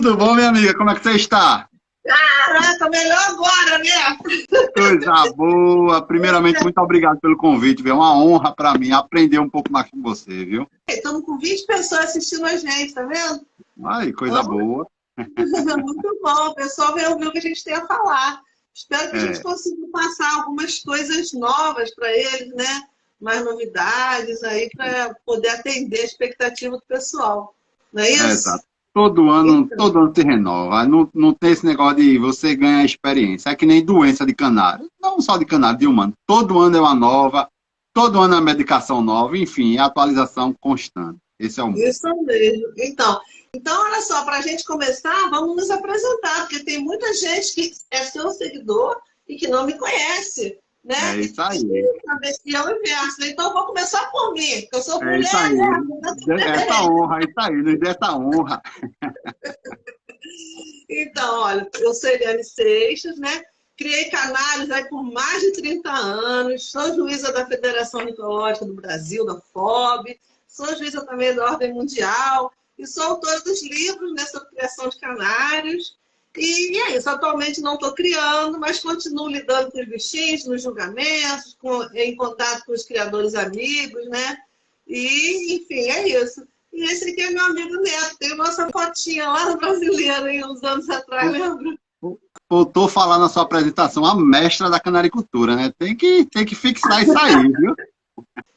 Tudo bom, minha amiga? Como é que você está? Caraca, melhor agora, né? Coisa boa. Primeiramente, muito obrigado pelo convite, viu? É uma honra para mim aprender um pouco mais com você, viu? Estamos com 20 pessoas assistindo a gente, tá vendo? Ai, coisa Então, boa. muito bom. O pessoal vai ouvir o que a gente tem a falar. Espero que a gente É, consiga passar algumas coisas novas para eles, né? Mais novidades aí para poder atender a expectativa do pessoal. Não é isso? exato. Todo ano, Então, todo ano se renova. Não tem esse negócio de você ganhar experiência. É que nem doença de canário. Não só de canário, de humano. Todo ano é uma nova, todo ano é uma medicação nova, enfim, é atualização constante. Esse é o mundo. isso mesmo. Então, olha só, para a gente começar, vamos nos apresentar, porque tem muita gente que é seu seguidor e que não me conhece, É né? E isso aí. precisa saber que é o inverso. Então, eu vou começar por mim, porque eu sou É isso mulher, aí. né? Não tem Essa preferência. honra, é isso aí, nos dê essa honra. Então, olha, eu sou Eliane Seixas, né? Criei canais aí por mais de 30 anos, sou juíza da Federação Ornitológica do Brasil, da FOB, sou juíza também da Ordem Mundial e sou autora dos livros, né, sobre criação de canários. E é isso, atualmente não estou criando, mas continuo lidando com os bichinhos, nos julgamentos, em contato com os criadores amigos, né? E, enfim, é isso. E esse aqui é meu amigo Neto, tem nossa fotinha lá no Brasileiro, aí, uns anos atrás, lembra? Faltou falar na sua apresentação a mestra da canaricultura, né? Tem que fixar isso aí, viu?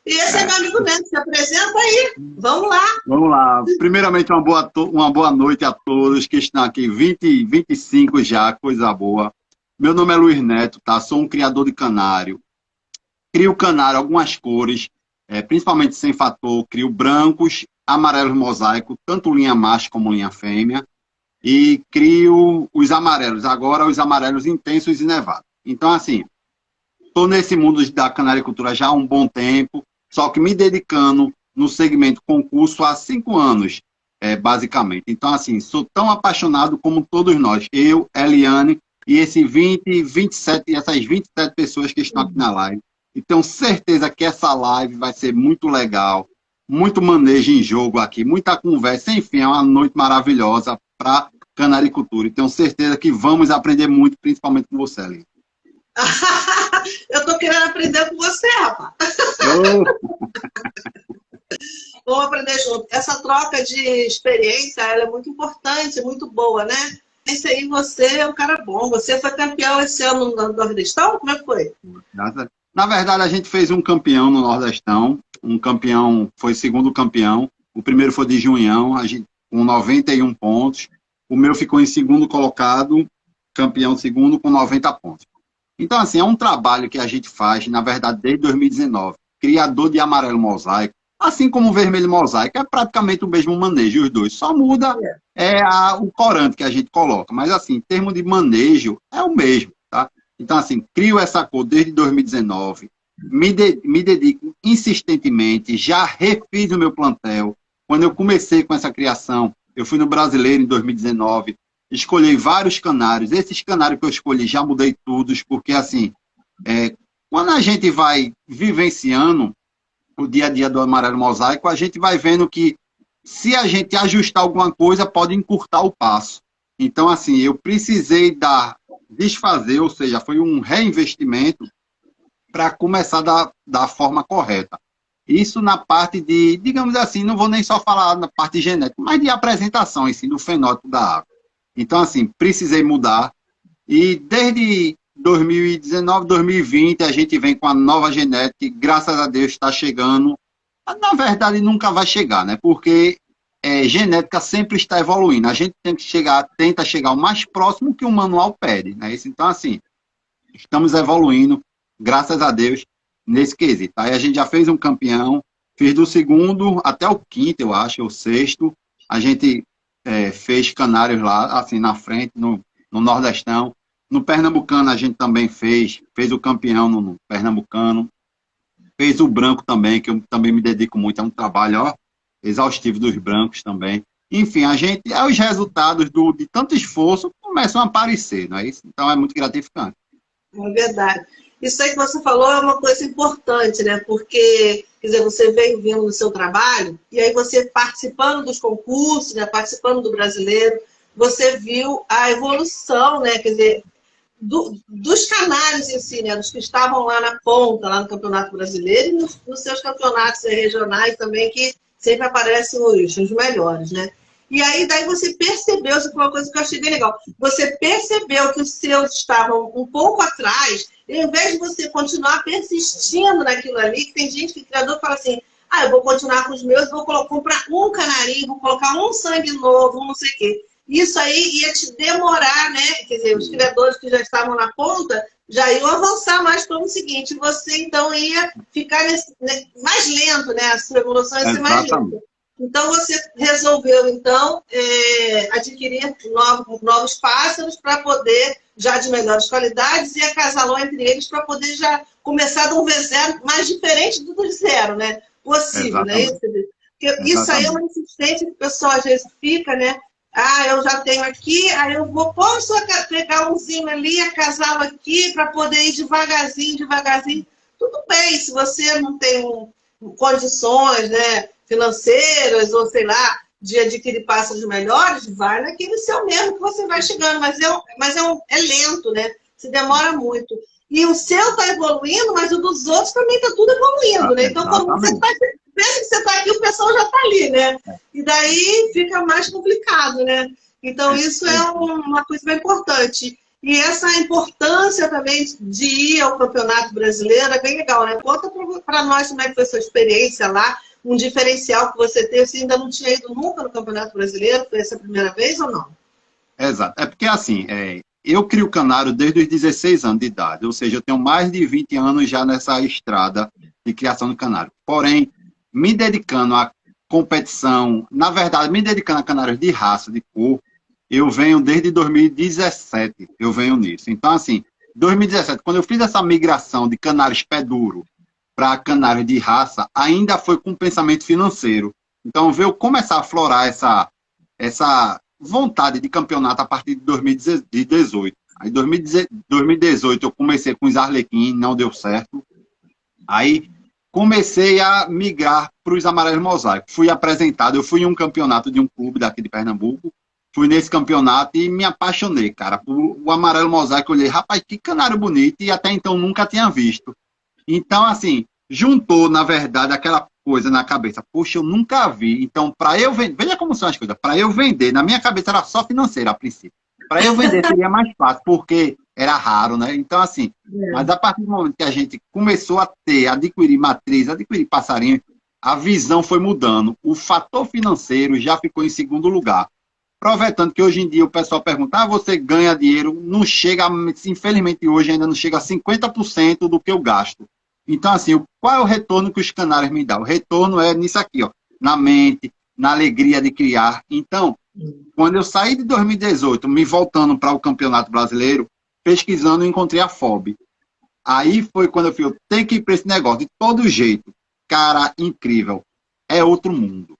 E esse é meu amigo Neto, se apresenta aí, vamos lá. Vamos lá. Primeiramente, uma boa noite a todos que estão aqui, 20, 25 já, coisa boa. Meu nome é Luiz Neto, tá? Sou um criador de canário. Crio canário, algumas cores, principalmente sem fator, crio brancos, amarelos mosaico, tanto linha macho como linha fêmea. E crio os amarelos, agora os amarelos intensos e nevados. Então, assim, estou nesse mundo da canaricultura já há um bom tempo, só que me dedicando no segmento concurso há 5 anos, basicamente. Então, assim, sou tão apaixonado como todos nós, eu, Eliane, e esse 20, 27, essas 27 pessoas que estão aqui na live. E tenho certeza que essa live vai ser muito legal, muito manejo em jogo aqui, muita conversa, enfim, é uma noite maravilhosa para canaricultura. E tenho certeza que vamos aprender muito, principalmente com você, Eliane. Eu tô querendo aprender com você, rapaz. Oh. Vamos aprender junto. Essa troca de experiência, ela é muito importante, muito boa, né? Esse aí, você é um cara bom. Você foi campeão esse ano no Nordestão? Como é que foi? Na verdade, a gente fez um campeão no Nordestão. Um campeão, foi segundo campeão. O primeiro foi de Junhão, a gente, com 91 pontos. O meu ficou em segundo colocado, campeão segundo, com 90 pontos. Então, assim, é um trabalho que a gente faz, na verdade, desde 2019. Criador de amarelo mosaico, assim como o vermelho mosaico, é praticamente o mesmo manejo, os dois. Só muda o corante que a gente coloca. Mas, assim, em termos de manejo, é o mesmo, tá? Então, assim, crio essa cor desde 2019, me dedico insistentemente, já refiz o meu plantel. Quando eu comecei com essa criação, eu fui no Brasileiro em 2019, escolhi vários canários. Esses canários que eu escolhi, já mudei todos, porque, assim, quando a gente vai vivenciando o dia a dia do amarelo mosaico, a gente vai vendo que, se a gente ajustar alguma coisa, pode encurtar o passo. Então, assim, eu precisei desfazer, ou seja, foi um reinvestimento para começar da forma correta. Isso na parte de, digamos assim, não vou nem só falar na parte genética, mas de apresentação, assim, do fenótipo da ave. Então, assim, precisei mudar. E desde 2019, 2020, a gente vem com a nova genética, que, graças a Deus, está chegando. Na verdade, nunca vai chegar, né? Porque genética sempre está evoluindo. A gente tenta chegar o mais próximo que o manual pede, né? Então, assim, estamos evoluindo, graças a Deus, nesse quesito. Aí a gente já fez um campeão, fiz do segundo até o quinto, eu acho, ou sexto. A gente fez canários lá, assim, na frente, no Nordestão. No Pernambucano a gente também fez o campeão no Pernambucano. Fez o branco também, que eu também me dedico muito, é um trabalho exaustivo dos brancos também. Enfim, os resultados de tanto esforço começam a aparecer, não é isso? Então é muito gratificante. É verdade. Isso aí que você falou é uma coisa importante, né? Porque, quer dizer, você vem vindo no seu trabalho, e aí você participando dos concursos, né? Participando do brasileiro, você viu a evolução, né? Quer dizer, dos canais em si, né? Dos que estavam lá na ponta, lá no Campeonato Brasileiro, e nos seus campeonatos regionais também, que sempre aparecem os melhores, né? E aí, daí você percebeu, isso foi uma coisa que eu achei bem legal, você percebeu que os seus estavam um pouco atrás, e ao invés de você continuar persistindo naquilo ali, que tem gente que criador fala assim, eu vou continuar com os meus, vou comprar um canarinho, vou colocar um sangue novo, não sei o quê. Isso aí ia te demorar, né? Quer dizer, os criadores que já estavam na ponta já iam avançar mais para o seguinte. Você, então, ia ficar mais lento, né? A sua evolução ia ser mais lenta. Então, você resolveu, então, adquirir novos pássaros para poder, já de melhores qualidades, e acasalou entre eles para poder já começar de um V0 mais diferente do zero, né? Possível, né? Isso aí é uma insistência que o pessoal às vezes fica, né? Eu já tenho aqui, aí eu posso pegar umzinho ali, acasá-lo aqui, para poder ir devagarzinho, devagarzinho. Tudo bem, se você não tem condições, né, financeiras, ou sei lá, de adquirir pássaros melhores, vai naquele seu mesmo que você vai chegando, mas é lento, né? Se demora muito. E o seu está evoluindo, mas o dos outros também está tudo evoluindo, né? Então, quando você pensa que você está aqui, o pessoal já está ali, né? E daí fica mais complicado, né? Então, isso é uma coisa bem importante. E essa importância também de ir ao Campeonato Brasileiro é bem legal, né? Conta para nós como é que foi a sua experiência lá, um diferencial que você teve. Você ainda não tinha ido nunca no Campeonato Brasileiro? Foi essa a primeira vez ou não? Exato. É porque, assim, eu crio canário desde os 16 anos de idade, ou seja, eu tenho mais de 20 anos já nessa estrada de criação de canário. Porém, me dedicando à competição, na verdade, me dedicando a canários de raça, de cor, eu venho desde 2017, eu venho nisso. Então, assim, 2017, quando eu fiz essa migração de canários pé duro para canários de raça, ainda foi com pensamento financeiro. Então, veio começar a florar essa vontade de campeonato a partir de 2018. Aí, em 2018, eu comecei com os Arlequim, não deu certo. Aí, comecei a migrar para os Amarelos Mosaico. Fui apresentado, eu fui em um campeonato de um clube daqui de Pernambuco, fui nesse campeonato e me apaixonei, cara. O Amarelo Mosaico, eu olhei, rapaz, que canário bonito, e até então nunca tinha visto. Então, assim, juntou, na verdade, aquela coisa na cabeça. Poxa, eu nunca vi. Então, para eu vender, veja como são as coisas, para eu vender, na minha cabeça era só financeira a princípio. Para eu vender seria mais fácil, porque era raro, né? Então, assim, mas a partir do momento que a gente começou a adquirir matriz, adquirir passarinho, a visão foi mudando. O fator financeiro já ficou em segundo lugar. Aproveitando que hoje em dia o pessoal pergunta, você ganha dinheiro, não chega, infelizmente hoje ainda não chega a 50% do que eu gasto. Então, assim, qual é o retorno que os canários me dão? O retorno é nisso aqui, ó, na mente, na alegria de criar. Então, quando eu saí de 2018, me voltando para o Campeonato Brasileiro, pesquisando, eu encontrei a FOB. Aí foi quando eu falei, eu tenho que ir para esse negócio, de todo jeito. Cara, incrível. É outro mundo.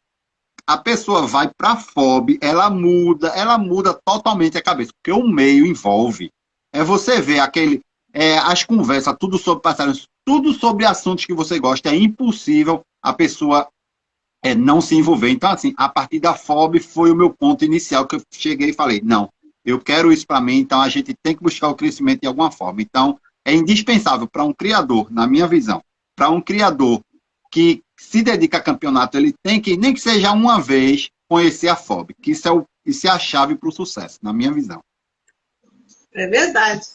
A pessoa vai para a FOB, ela muda totalmente a cabeça, porque o meio envolve. Você vê as conversas, tudo sobre passarinhos, tudo sobre assuntos que você gosta, é impossível a pessoa não se envolver. Então, assim, a partir da FOB foi o meu ponto inicial, que eu cheguei e falei, não, eu quero isso para mim, então a gente tem que buscar o crescimento de alguma forma. Então, é indispensável para um criador, na minha visão, para um criador que se dedica a campeonato, ele tem que, nem que seja uma vez, conhecer a FOB, que isso é a chave para o sucesso, na minha visão. É verdade,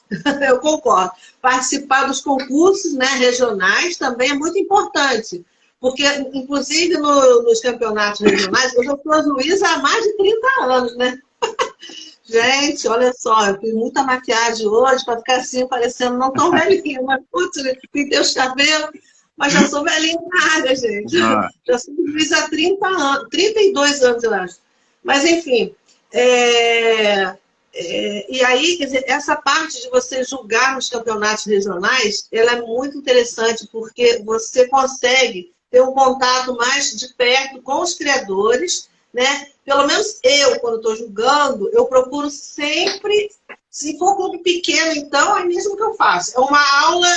eu concordo. Participar dos concursos, né, regionais também é muito importante, porque, inclusive, nos campeonatos regionais, eu já sou juíza há mais de 30 anos, né? Gente, olha só, eu fiz muita maquiagem hoje para ficar assim, parecendo não tão velhinha, mas putz, pintei os cabelos, mas já sou velhinha na área, gente. Já sou juíza há 30 anos, 32 anos, eu acho. Mas, enfim, e aí, quer dizer, essa parte de você julgar nos campeonatos regionais, ela é muito interessante, porque você consegue ter um contato mais de perto com os criadores, né? Pelo menos eu, quando estou julgando, eu procuro sempre, se for um clube pequeno, então, é mesmo que eu faço. É uma aula,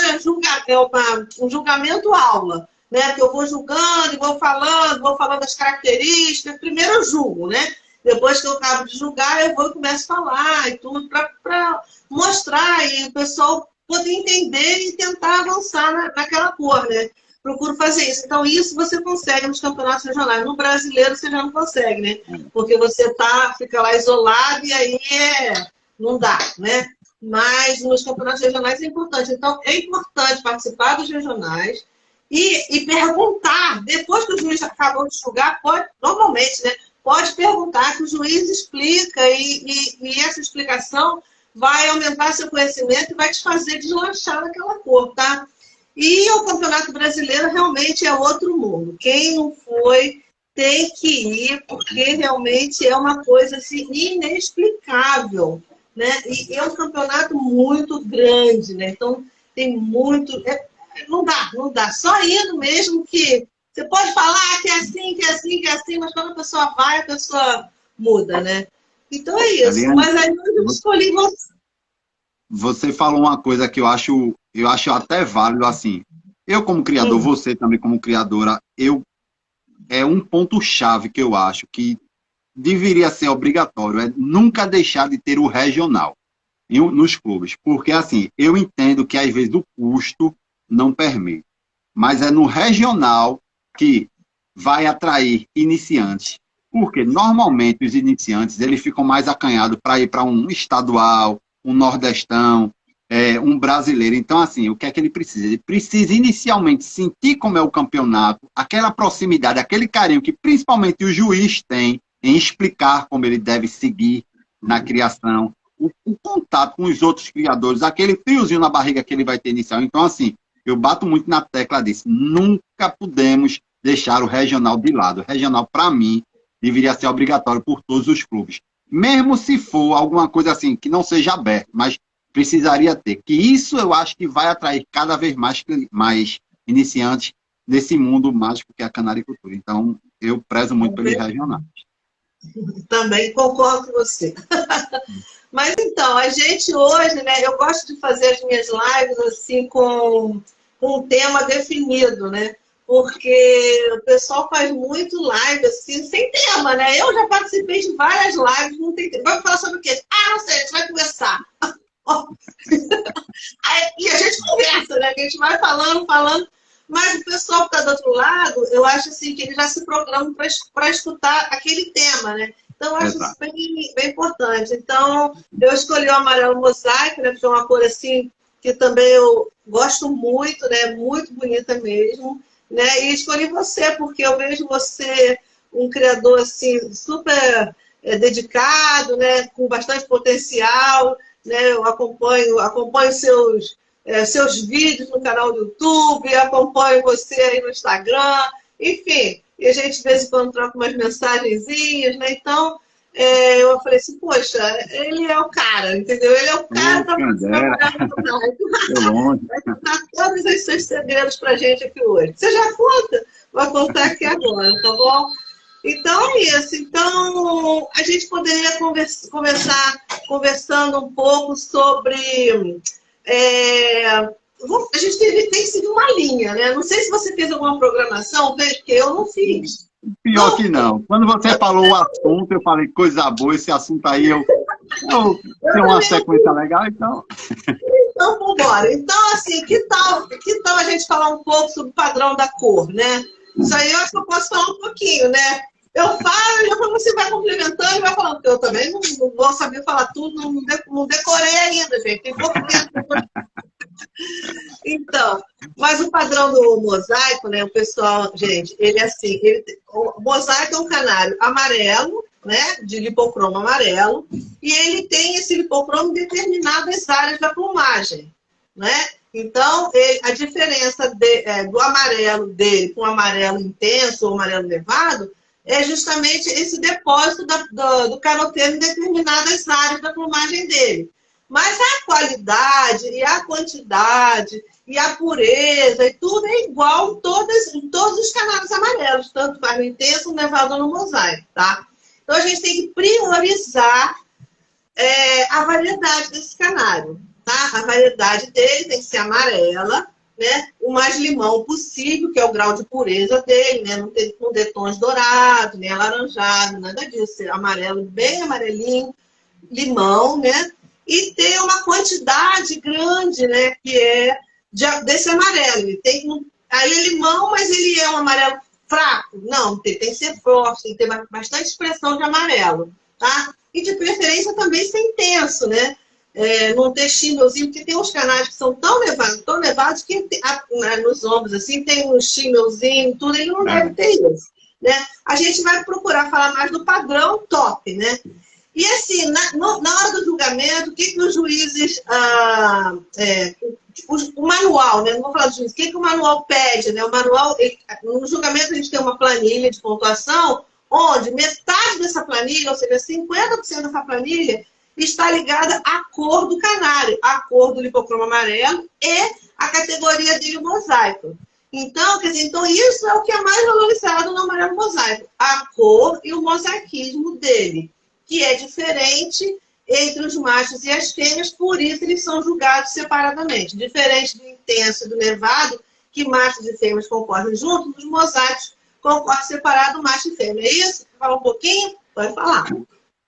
um julgamento-aula, né? Que eu vou julgando e vou falando das características. Primeiro eu julgo, né? Depois que eu acabo de julgar, eu vou e começo a falar e tudo, para mostrar e o pessoal poder entender e tentar avançar naquela cor, né? Procuro fazer isso. Então, isso você consegue nos campeonatos regionais. No brasileiro, você já não consegue, né? Porque você fica lá isolado e aí não dá, né? Mas nos campeonatos regionais é importante. Então, é importante participar dos regionais e perguntar. Depois que o juiz acabou de julgar, normalmente, né? Pode perguntar, que o juiz explica e essa explicação vai aumentar seu conhecimento e vai te fazer deslanchar naquela cor, tá? E o Campeonato Brasileiro realmente é outro mundo. Quem não foi tem que ir, porque realmente é uma coisa assim, inexplicável, né? E é um campeonato muito grande, né? Então tem muito... não dá. Só indo mesmo que... Você pode falar que é assim, que é assim, que é assim, mas quando a pessoa vai, a pessoa muda, né? Então é isso. Eliane, mas aí eu escolhi você. Você falou uma coisa que eu acho até válido, assim. Eu, como criador, você também como criadora, é um ponto-chave que eu acho que deveria ser obrigatório, é nunca deixar de ter o regional nos clubes. Porque, assim, eu entendo que às vezes o custo não permite. Mas é no regional que vai atrair iniciantes. Porque, normalmente, os iniciantes eles ficam mais acanhados para ir para um estadual, um nordestão, um brasileiro. Então, assim, o que é que ele precisa? Ele precisa inicialmente sentir como é o campeonato, aquela proximidade, aquele carinho que principalmente o juiz tem em explicar como ele deve seguir na criação, o contato com os outros criadores, aquele friozinho na barriga que ele vai ter inicial. Então, assim, eu bato muito na tecla disso. Nunca podemos deixar o regional de lado. O regional, para mim, deveria ser obrigatório por todos os clubes. Mesmo se for alguma coisa assim, que não seja aberto, mas precisaria ter. Que isso eu acho que vai atrair cada vez mais iniciantes nesse mundo mágico que é a canaricultura. Então, eu prezo muito pelos regionais. Também concordo com você. Mas então, a gente hoje, né, eu gosto de fazer as minhas lives assim com um tema definido, né? Porque o pessoal faz muito live assim, sem tema, né? Eu já participei de várias lives, não tem tema. Vai falar sobre o quê? Não sei, a gente vai conversar. E a gente conversa, né? A gente vai falando, mas o pessoal que está do outro lado, eu acho assim que eles já se programam para escutar aquele tema, né? Então, eu acho isso bem importante. Então, eu escolhi o amarelo mosaico, né? Que é uma cor assim que também eu gosto muito, né? Muito bonita mesmo, né? E escolhi você porque eu vejo você um criador assim super dedicado, né? Com bastante potencial, né? Eu acompanho seus vídeos no canal do YouTube, acompanho você aí no Instagram, enfim. E a gente, de vez em quando, troca umas mensagenzinhas, né? Então, eu falei assim, poxa, ele é o cara, entendeu? Ele é o cara para trabalhar no canal. Vai contar todos os seus segredos pra gente aqui hoje. Você já conta? Vai contar aqui agora, tá bom? Então, é isso. Então, a gente poderia começar conversando um pouco sobre... a gente tem que seguir uma linha, né? Não sei se você fez alguma programação, porque eu não fiz. Pior que não. Quando você falou o assunto, eu falei, coisa boa, esse assunto aí, eu tenho uma sequência legal, então... Então, vamos embora. Então, assim, que tal a gente falar um pouco sobre o padrão da cor, né? Isso aí eu acho que eu posso falar um pouquinho, né? Eu falo, e você vai complementando e vai falando, porque eu também não vou saber falar tudo, não decorei ainda, gente. Tem pouco tempo. Então, mas o padrão do mosaico, né, o pessoal, gente, ele é assim, o mosaico é um canário amarelo, né, de lipocromo amarelo, e ele tem esse lipocromo em determinadas áreas da plumagem, né? Então, a diferença do amarelo dele com o amarelo intenso ou amarelo nevado é justamente esse depósito do caroteiro em determinadas áreas da plumagem dele. Mas a qualidade e a quantidade e a pureza e tudo é igual em todos os canários amarelos, tanto faz no intenso, no nevado ou no mosaico, tá? Então, a gente tem que priorizar a variedade desse canário, tá? A variedade dele tem que ser amarela, né, o mais limão possível, que é o grau de pureza dele, né, não ter com tons dourados, nem alaranjado, nada disso, amarelo, bem amarelinho, limão, né, e ter uma quantidade grande, né, que é desse amarelo. Ele tem aí é limão, mas ele é um amarelo fraco? Não, tem que ser forte, tem que ter bastante expressão de amarelo, tá? E de preferência também ser intenso, né? Não ter chímelzinho, porque tem uns canários que são tão levados que nos ombros, assim, tem um chímelzinho, tudo, ele não deve ter isso, né? A gente vai procurar falar mais do padrão top, né? E assim, na hora do julgamento, o que os juízes... o manual, né? Não vou falar do juiz, o que o manual pede, né? O manual, no julgamento a gente tem uma planilha de pontuação, onde metade dessa planilha, ou seja, 50% dessa planilha, está ligada à cor do canário, à cor do lipocromo amarelo e a categoria dele, o mosaico. Então, quer dizer, então isso é o que é mais valorizado no amarelo mosaico, a cor e o mosaicismo dele, que é diferente entre os machos e as fêmeas, por isso eles são julgados separadamente. Diferente do intenso e do nevado, que machos e fêmeas concorrem juntos, os mosaicos concorrem separado, macho e fêmea. É isso? Fala um pouquinho? Pode falar.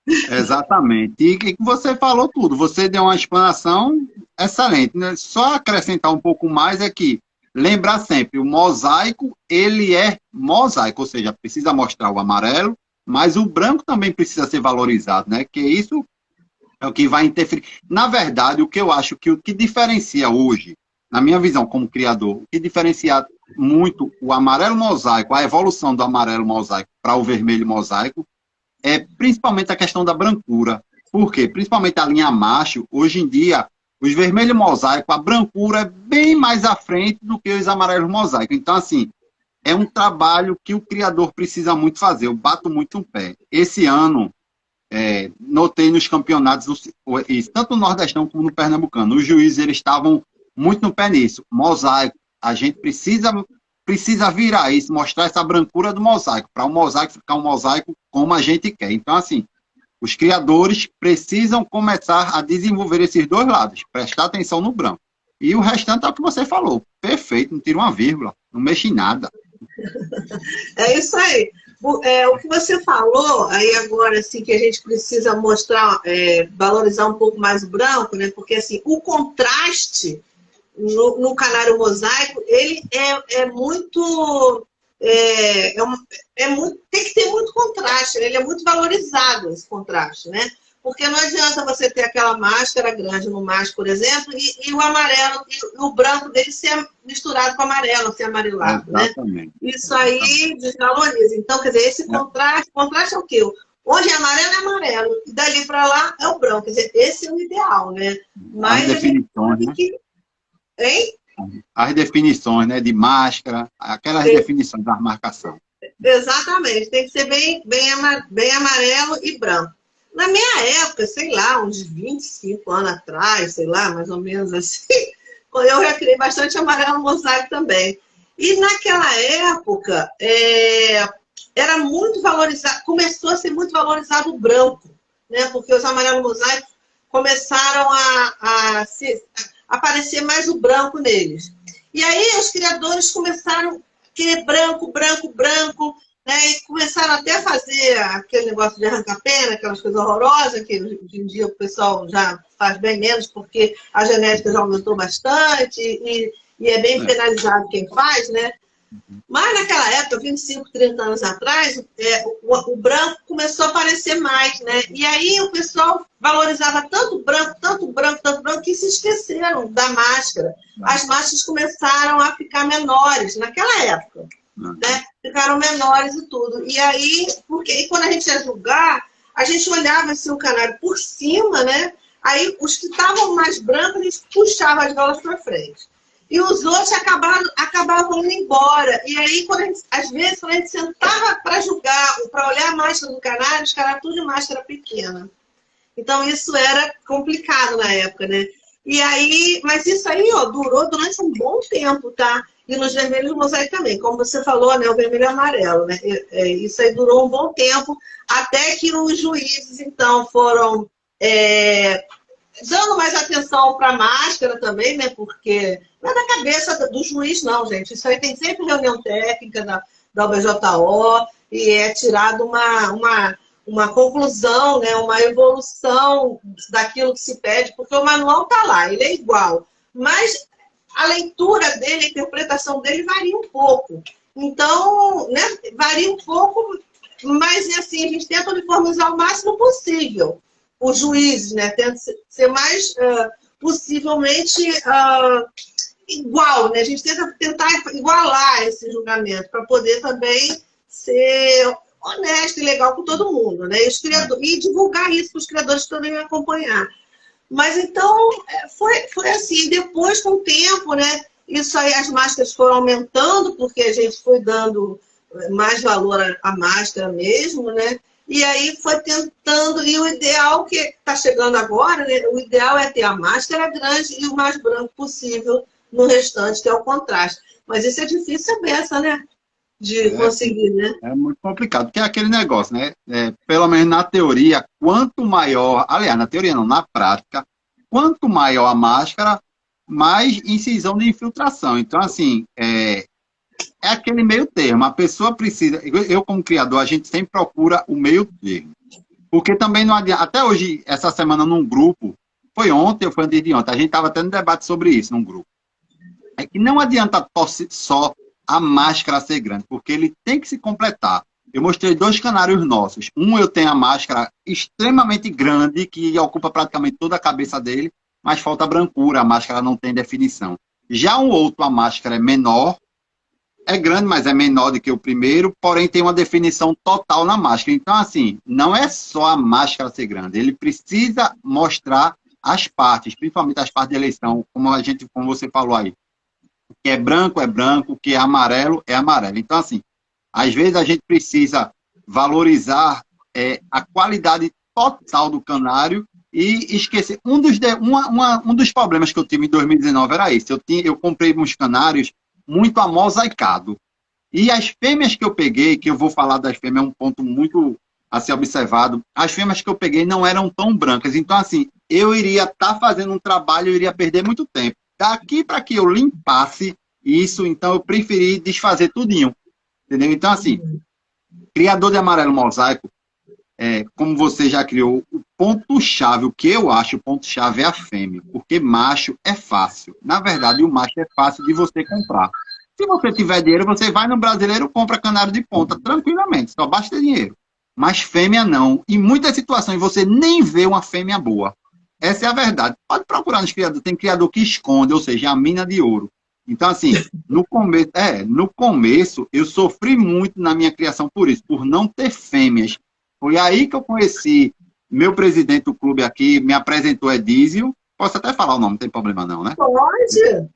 Exatamente. E que você falou tudo. Você deu uma explanação excelente, né? Só acrescentar um pouco mais é que, lembrar sempre, o mosaico, ele é mosaico, ou seja, precisa mostrar o amarelo, mas o branco também precisa ser valorizado, né? Que isso é o que vai interferir. Na verdade, o que eu acho que o que diferencia hoje, na minha visão como criador, o que diferencia muito o amarelo mosaico, a evolução do amarelo mosaico para o vermelho mosaico, é principalmente a questão da brancura. Por quê? Principalmente a linha macho, hoje em dia, os vermelhos mosaico, a brancura é bem mais à frente do que os amarelos mosaico. Então, assim, é um trabalho que o criador precisa muito fazer. Eu bato muito um pé. Esse ano, notei nos campeonatos, tanto no Nordestão como no Pernambucano, os juízes eles estavam muito no pé nisso. Mosaico, a gente precisa virar isso, mostrar essa brancura do mosaico, para o mosaico ficar um mosaico como a gente quer. Então, assim, os criadores precisam começar a desenvolver esses dois lados, prestar atenção no branco. E o restante é o que você falou. Perfeito, não tira uma vírgula, não mexe em nada. É isso aí. O que você falou, aí agora, assim, que a gente precisa mostrar, valorizar um pouco mais o branco, né? Porque, assim, o contraste no canário mosaico, ele é muito... tem que ter muito contraste, ele é muito valorizado, esse contraste, né? Porque não adianta você ter aquela máscara grande no macho, por exemplo, e o amarelo, e o branco dele ser misturado com o amarelo, ser amarelado, né? Isso aí desvaloriza. Então, quer dizer, esse contraste é o quê? Onde é amarelo, e dali para lá é o branco. Quer dizer, esse é o ideal, né? Mas as definições, né? Hein? As definições, né, de máscara, aquelas definições da marcação. Exatamente, tem que ser bem amarelo e branco. Na minha época, sei lá, uns 25 anos atrás, sei lá, mais ou menos assim, eu já criei bastante amarelo mosaico também. E naquela época, era muito valorizado, começou a ser muito valorizado o branco, né? Porque os amarelos mosaicos começaram a aparecer mais o branco neles. E aí os criadores começaram a querer branco, né? E começaram até a fazer aquele negócio de arranca-pena, aquelas coisas horrorosas, que hoje em dia o pessoal já faz bem menos, porque a genética já aumentou bastante e é bem penalizado quem faz, né? Mas naquela época, 25, 30 anos atrás, o branco começou a aparecer mais, né? E aí o pessoal valorizava tanto branco, que se esqueceram da máscara. As máscaras começaram a ficar menores naquela época, né? Ficaram menores e tudo. E aí, porque quando a gente ia julgar, a gente olhava assim, o canário por cima, né? Aí os que estavam mais brancos, a gente puxava as golas para frente. E os outros acabavam indo embora. E aí, às vezes, quando a gente sentava para julgar, para olhar a máscara do canário, os caras tudo de máscara pequena. Então, isso era complicado na época, né? E aí, mas isso aí, ó, durou durante um bom tempo, tá? E nos vermelhos mosaico também. Como você falou, né? O vermelho e amarelo, né? Isso aí durou um bom tempo, até que os juízes, então, foram... dando mais atenção para a máscara também, né? Porque não é da cabeça do juiz, não, gente. Isso aí tem sempre reunião técnica da OBJO e é tirado uma conclusão, né? Uma evolução daquilo que se pede, porque o manual está lá, ele é igual. Mas a leitura dele, a interpretação dele varia um pouco. Então, né? Varia um pouco, mas assim, a gente tenta uniformizar o máximo possível. Os juízes, né? Tenta ser mais possivelmente igual, né? A gente tenta tentar igualar esse julgamento para poder também ser honesto e legal com todo mundo, né? E divulgar isso para os criadores também acompanhar. Mas então foi assim. Depois, com o tempo, né? Isso aí, as máscaras foram aumentando porque a gente foi dando mais valor à máscara mesmo, né? E aí foi tentando, e o ideal que está chegando agora, né? O ideal é ter a máscara grande e o mais branco possível no restante, que é o contraste. Mas isso é difícil a beça, né? De conseguir, né? É muito complicado, porque é aquele negócio, né? Pelo menos na teoria, quanto maior, aliás, na teoria não, na prática, quanto maior a máscara, mais incisão de infiltração. Então, assim, é aquele meio termo. A pessoa precisa... Eu, como criador, a gente sempre procura o meio termo. Porque também não adianta... Até hoje, essa semana, num grupo, foi ontem ou foi antes de ontem, a gente estava tendo debate sobre isso num grupo. É que não adianta só a máscara ser grande, porque ele tem que se completar. Eu mostrei 2 canários nossos. Um, eu tenho a máscara extremamente grande, que ocupa praticamente toda a cabeça dele, mas falta brancura, a máscara não tem definição. Já um outro, a máscara é menor, é grande, mas é menor do que o primeiro, porém tem uma definição total na máscara. Então, assim, não é só a máscara ser grande, ele precisa mostrar as partes, principalmente as partes de eleição, como você falou aí. O que é branco, o que é amarelo, é amarelo. Então, assim, às vezes a gente precisa valorizar a qualidade total do canário e esquecer. Um dos problemas que eu tive em 2019 era esse. Eu comprei uns canários muito amosaicado. E as fêmeas que eu peguei, que eu vou falar das fêmeas, é um ponto muito a ser observado, as fêmeas que eu peguei não eram tão brancas. Então, assim, eu iria estar fazendo um trabalho, eu iria perder muito tempo. Daqui para que eu limpasse isso, então eu preferi desfazer tudinho. Entendeu? Então, assim, criador de amarelo mosaico, como você já criou, o ponto-chave, o que eu acho o ponto-chave é a fêmea, porque macho é fácil. Na verdade, o macho é fácil de você comprar. Se você tiver dinheiro, você vai no brasileiro, compra canário de ponta, tranquilamente, só basta dinheiro. Mas fêmea não. Em muitas situações, você nem vê uma fêmea boa. Essa é a verdade. Pode procurar nos criadores. Tem criador que esconde, ou seja, a mina de ouro. Então, assim, no começo, eu sofri muito na minha criação por isso, por não ter fêmeas. Foi aí que eu conheci meu presidente do clube aqui, me apresentou Edísio. Posso até falar o nome, não tem problema não, né? Pode!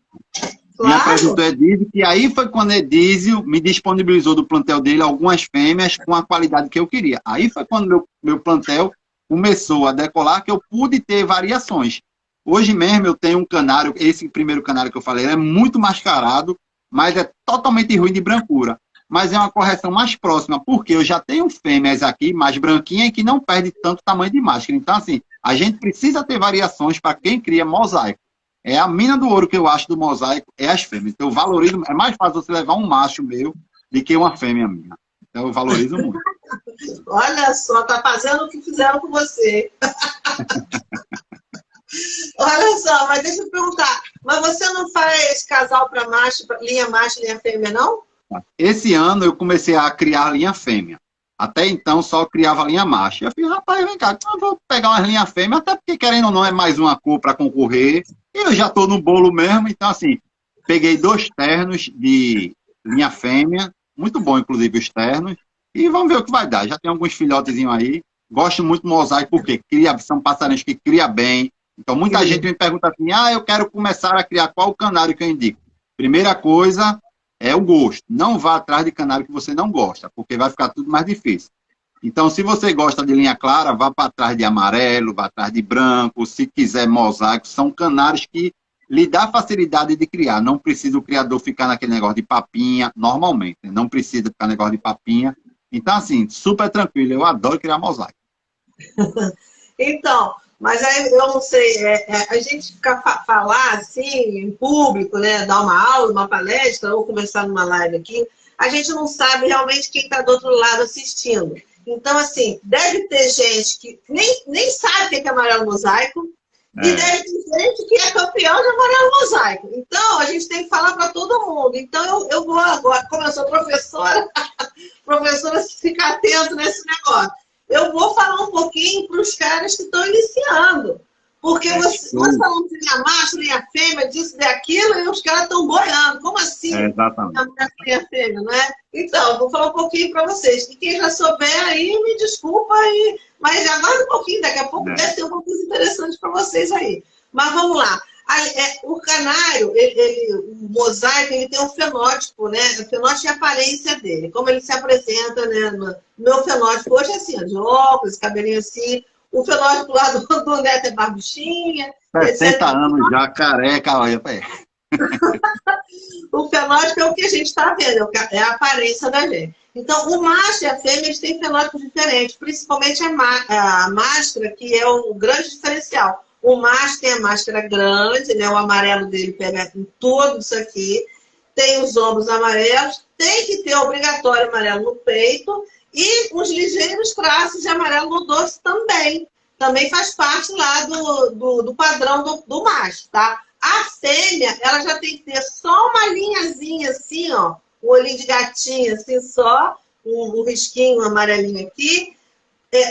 Claro. Me apresentou Edísio, e aí foi quando Edísio me disponibilizou do plantel dele algumas fêmeas com a qualidade que eu queria. Aí foi quando meu plantel começou a decolar, que eu pude ter variações. Hoje mesmo eu tenho um canário, esse primeiro canário que eu falei, ele é muito mascarado, mas é totalmente ruim de brancura. Mas é uma correção mais próxima, porque eu já tenho fêmeas aqui, mais branquinha, e que não perde tanto tamanho de máscara. Então, assim, a gente precisa ter variações para quem cria mosaico. É a mina do ouro que eu acho do mosaico, é as fêmeas. Então, eu valorizo, é mais fácil você levar um macho meu do que uma fêmea minha. Então, eu valorizo muito. Olha só, tá fazendo o que fizeram com você. Olha só, mas deixa eu perguntar, mas você não faz casal para macho, linha fêmea, não? Esse ano eu comecei a criar linha fêmea. Até então só criava linha macho. Eu falei, rapaz, vem cá, eu vou pegar umas linha fêmea, até porque querendo ou não é mais uma cor para concorrer. Eu já estou no bolo mesmo, então assim, peguei 2 ternos de linha fêmea, muito bom inclusive os ternos, e vamos ver o que vai dar. Já tem alguns filhotezinhos aí. Gosto muito do mosaico porque são passarinhos que cria bem. Então muita gente me pergunta assim, eu quero começar a criar, qual o canário que eu indico? Primeira coisa é o gosto. Não vá atrás de canário que você não gosta, porque vai ficar tudo mais difícil. Então, se você gosta de linha clara, vá para trás de amarelo, vá atrás de branco, se quiser mosaico, são canários que lhe dá facilidade de criar. Não precisa o criador ficar naquele negócio de papinha, normalmente, né? Não precisa ficar negócio de papinha. Então, assim, super tranquilo. Eu adoro criar mosaico. Então, Mas aí, eu não sei, a gente ficar falar assim, em público, né? Dar uma aula, uma palestra, ou conversar numa live aqui, a gente não sabe realmente quem está do outro lado assistindo. Então, assim, deve ter gente que nem sabe o que é amarelo mosaico, e deve ter gente que é campeão de amarelo mosaico. Então, a gente tem que falar para todo mundo. Então, eu vou agora, como eu sou professora, professora, ficar atento nesse negócio. Eu vou falar um pouquinho para os caras que estão iniciando. Porque nós falamos de linha macho, linha fêmea, disso, daquilo, e os caras estão boiando. Como assim? Exatamente. Linha fêmea, não é? Então, vou falar um pouquinho para vocês. E quem já souber aí, me desculpa, mas aguarda um pouquinho, daqui a pouco deve ter uma coisa interessante para vocês aí. Mas vamos lá. O canário, o mosaico, ele tem um fenótipo, né? O fenótipo e a aparência dele. Como ele se apresenta, né? No meu fenótipo hoje é assim, de óculos, cabelinho assim. O fenótipo lá do Neto é barbichinha. 60 anos já, careca, olha. O fenótipo é o que a gente está vendo, é a aparência da gente. Então, o macho e a fêmea, eles têm fenótipos diferentes, principalmente a máscara, que é o grande diferencial. O macho tem a máscara grande, né? O amarelo dele pega em tudo isso aqui. Tem os ombros amarelos. Tem que ter obrigatório amarelo no peito. E uns ligeiros traços de amarelo no dorso também. Também faz parte lá do padrão do macho, tá? A fêmea, ela já tem que ter só uma linhazinha assim, ó. Um olhinho de gatinho assim só. Um risquinho amarelinho aqui.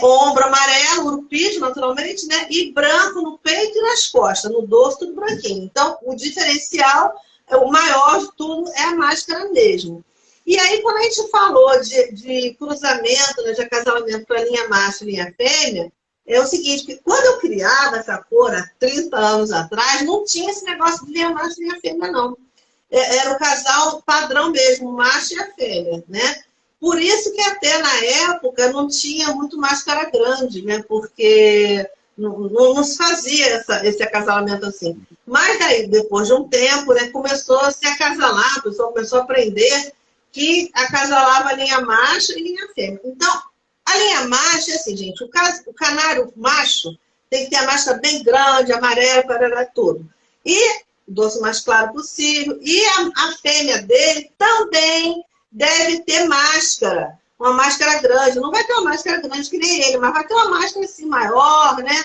Ombro amarelo, urupídeo, naturalmente, né? E branco no peito e nas costas, no dorso, tudo branquinho. Então, o diferencial, o maior de tudo, é a máscara mesmo. E aí, quando a gente falou de cruzamento, né, de acasalamento para linha macho e linha fêmea, é o seguinte, que quando eu criava essa cor, há 30 anos atrás, não tinha esse negócio de linha macho e linha fêmea, não. Era o casal padrão mesmo, o macho e a fêmea, né? Por isso que até na época não tinha muito máscara grande, né? Porque não se fazia esse acasalamento assim. Mas daí, depois de um tempo, né, começou a se acasalar, o pessoal começou a aprender que acasalava a linha macho e linha fêmea. Então, a linha macho é assim, gente, o canário macho tem que ter a máscara bem grande, amarela, parará, tudo. E o dorso mais claro possível. E a fêmea dele também deve ter máscara, uma máscara grande. Não vai ter uma máscara grande que nem ele, mas vai ter uma máscara assim maior, né?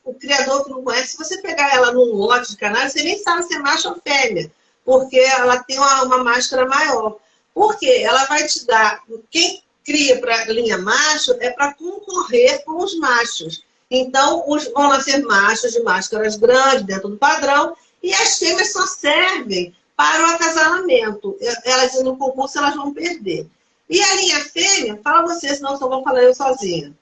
O criador que não conhece, se você pegar ela num lote de canário, você nem sabe se é macho ou fêmea, porque ela tem uma máscara maior. Porque ela vai te dar, quem cria para linha macho é para concorrer com os machos. Então, vão nascer machos de máscaras grandes dentro do padrão, e as fêmeas só servem para o acasalamento. Elas indo no concurso, elas vão perder. E a linha fêmea, fala você, senão só vou falar eu sozinha.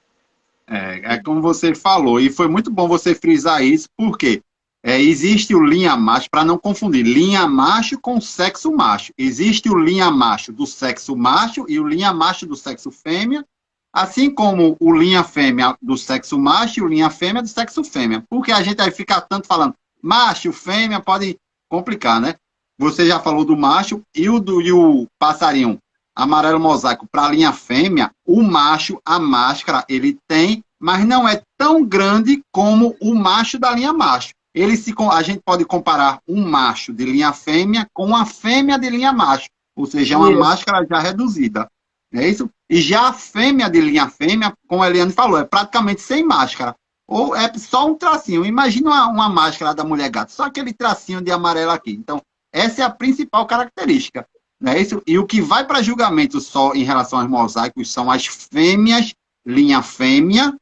É como você falou, e foi muito bom você frisar isso, porque existe o linha macho, para não confundir, linha macho com sexo macho. Existe o linha macho do sexo macho e o linha macho do sexo fêmea, assim como o linha fêmea do sexo macho e o linha fêmea do sexo fêmea. Porque a gente aí fica tanto falando macho, fêmea, pode complicar, né? Você já falou do macho e o passarinho amarelo mosaico para a linha fêmea, o macho, a máscara, ele tem, mas não é tão grande como o macho da linha macho. A gente pode comparar um macho de linha fêmea com a fêmea de linha macho, ou seja, é uma máscara já reduzida. É isso? E já a fêmea de linha fêmea, como a Eliane falou, é praticamente sem máscara. Ou é só um tracinho. Imagina uma máscara da mulher gato, só aquele tracinho de amarelo aqui. Então, essa é a principal característica. Não é isso? E o que vai para julgamento só em relação aos mosaicos são as fêmeas, linha fêmea,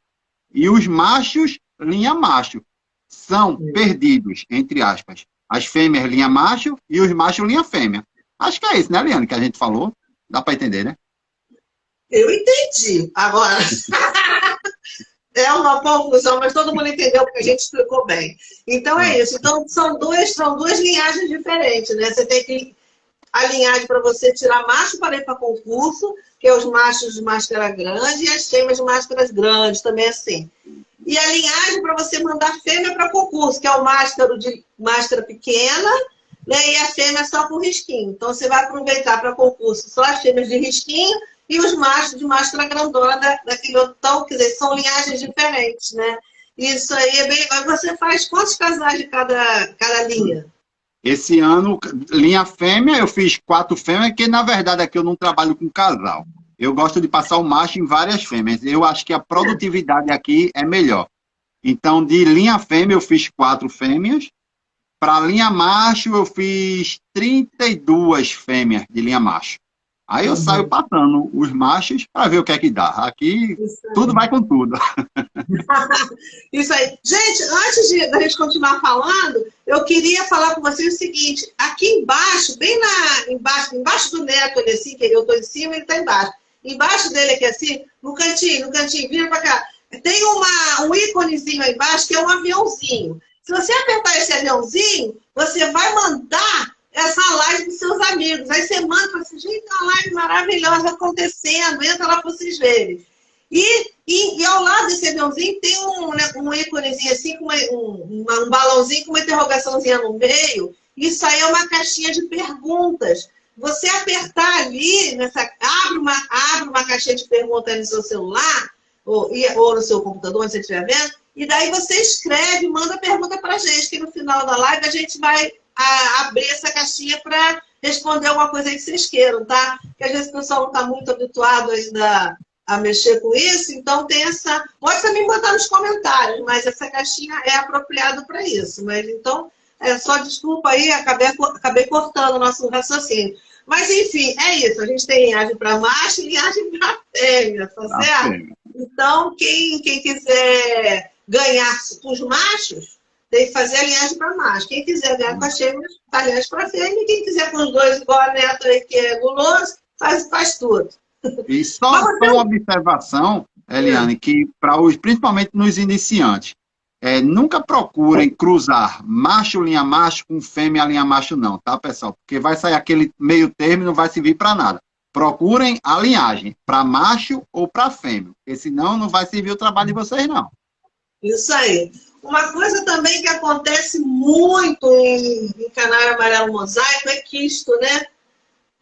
e os machos, linha macho. São perdidos, entre aspas. As fêmeas, linha macho, e os machos, linha fêmea. Acho que é isso, né, Eliane, que a gente falou. Dá para entender, né? Eu entendi. Agora, é uma confusão, mas todo mundo entendeu porque a gente explicou bem. Então é isso. Então são duas linhagens diferentes, né? Você tem que a linhagem para você tirar macho para ir para concurso, que é os machos de máscara grande, e as fêmeas de máscaras grandes, também assim. E a linhagem para você mandar fêmea para concurso, que é o máscara de máscara pequena, né? E a fêmea só com risquinho. Então você vai aproveitar para concurso só as fêmeas de risquinho e os machos de máscara grandona daquele otão, quer dizer, são linhagens diferentes, né? Isso aí é bem... Você faz quantos casais de cada linha? Esse ano, linha fêmea, eu fiz 4 fêmeas, que na verdade aqui eu não trabalho com casal. Eu gosto de passar o macho em várias fêmeas. Eu acho que a produtividade aqui é melhor. Então, de linha fêmea, eu fiz 4 fêmeas. Para linha macho, eu fiz 32 fêmeas de linha macho. Aí eu saio passando os machos para ver o que é que dá. Aqui, tudo vai com tudo. Isso aí. Gente, antes da gente continuar falando, eu queria falar com vocês o seguinte. Aqui embaixo, bem embaixo do Neto, ali assim, que eu estou em cima, ele está embaixo. Embaixo dele aqui assim, no cantinho, vira para cá. Tem um íconezinho aí embaixo que é um aviãozinho. Se você apertar esse aviãozinho, você vai mandar essa live para os seus amigos. Aí você manda para assim, gente, uma live maravilhosa acontecendo, entra lá para vocês verem. E ao lado desse aviãozinho tem um íconezinho assim, com um balãozinho com uma interrogaçãozinha no meio. Isso aí é uma caixinha de perguntas. Você apertar ali, abre uma caixinha de perguntas no seu celular, ou no seu computador, onde você estiver vendo, e daí você escreve, manda pergunta para a gente, que no final da live a gente vai abrir essa caixinha para responder alguma coisa aí que vocês queiram, tá? Porque às vezes o pessoal não está muito habituado ainda a mexer com isso, então tem essa... Pode também botar nos comentários, mas essa caixinha é apropriada para isso. Mas então, só desculpa aí, acabei cortando o nosso raciocínio. Mas enfim, é isso. A gente tem linhagem para macho e linhagem para fêmea, tá certo? Então, quem quiser ganhar com os machos, tem que fazer a linhagem para macho. Quem quiser ganhar com as fêmeas, faz a linhagem para fêmea. E quem quiser com os dois, igual a Neto aí, que é guloso, faz tudo. E só uma observação, Eliane, que principalmente nos iniciantes, nunca procurem cruzar macho, linha macho com fêmea, linha macho não, tá, pessoal? Porque vai sair aquele meio termo e não vai servir para nada. Procurem a linhagem, para macho ou para fêmea, porque senão não vai servir o trabalho de vocês, não. Isso aí. Uma coisa também que acontece muito em canário amarelo mosaico é quisto, né?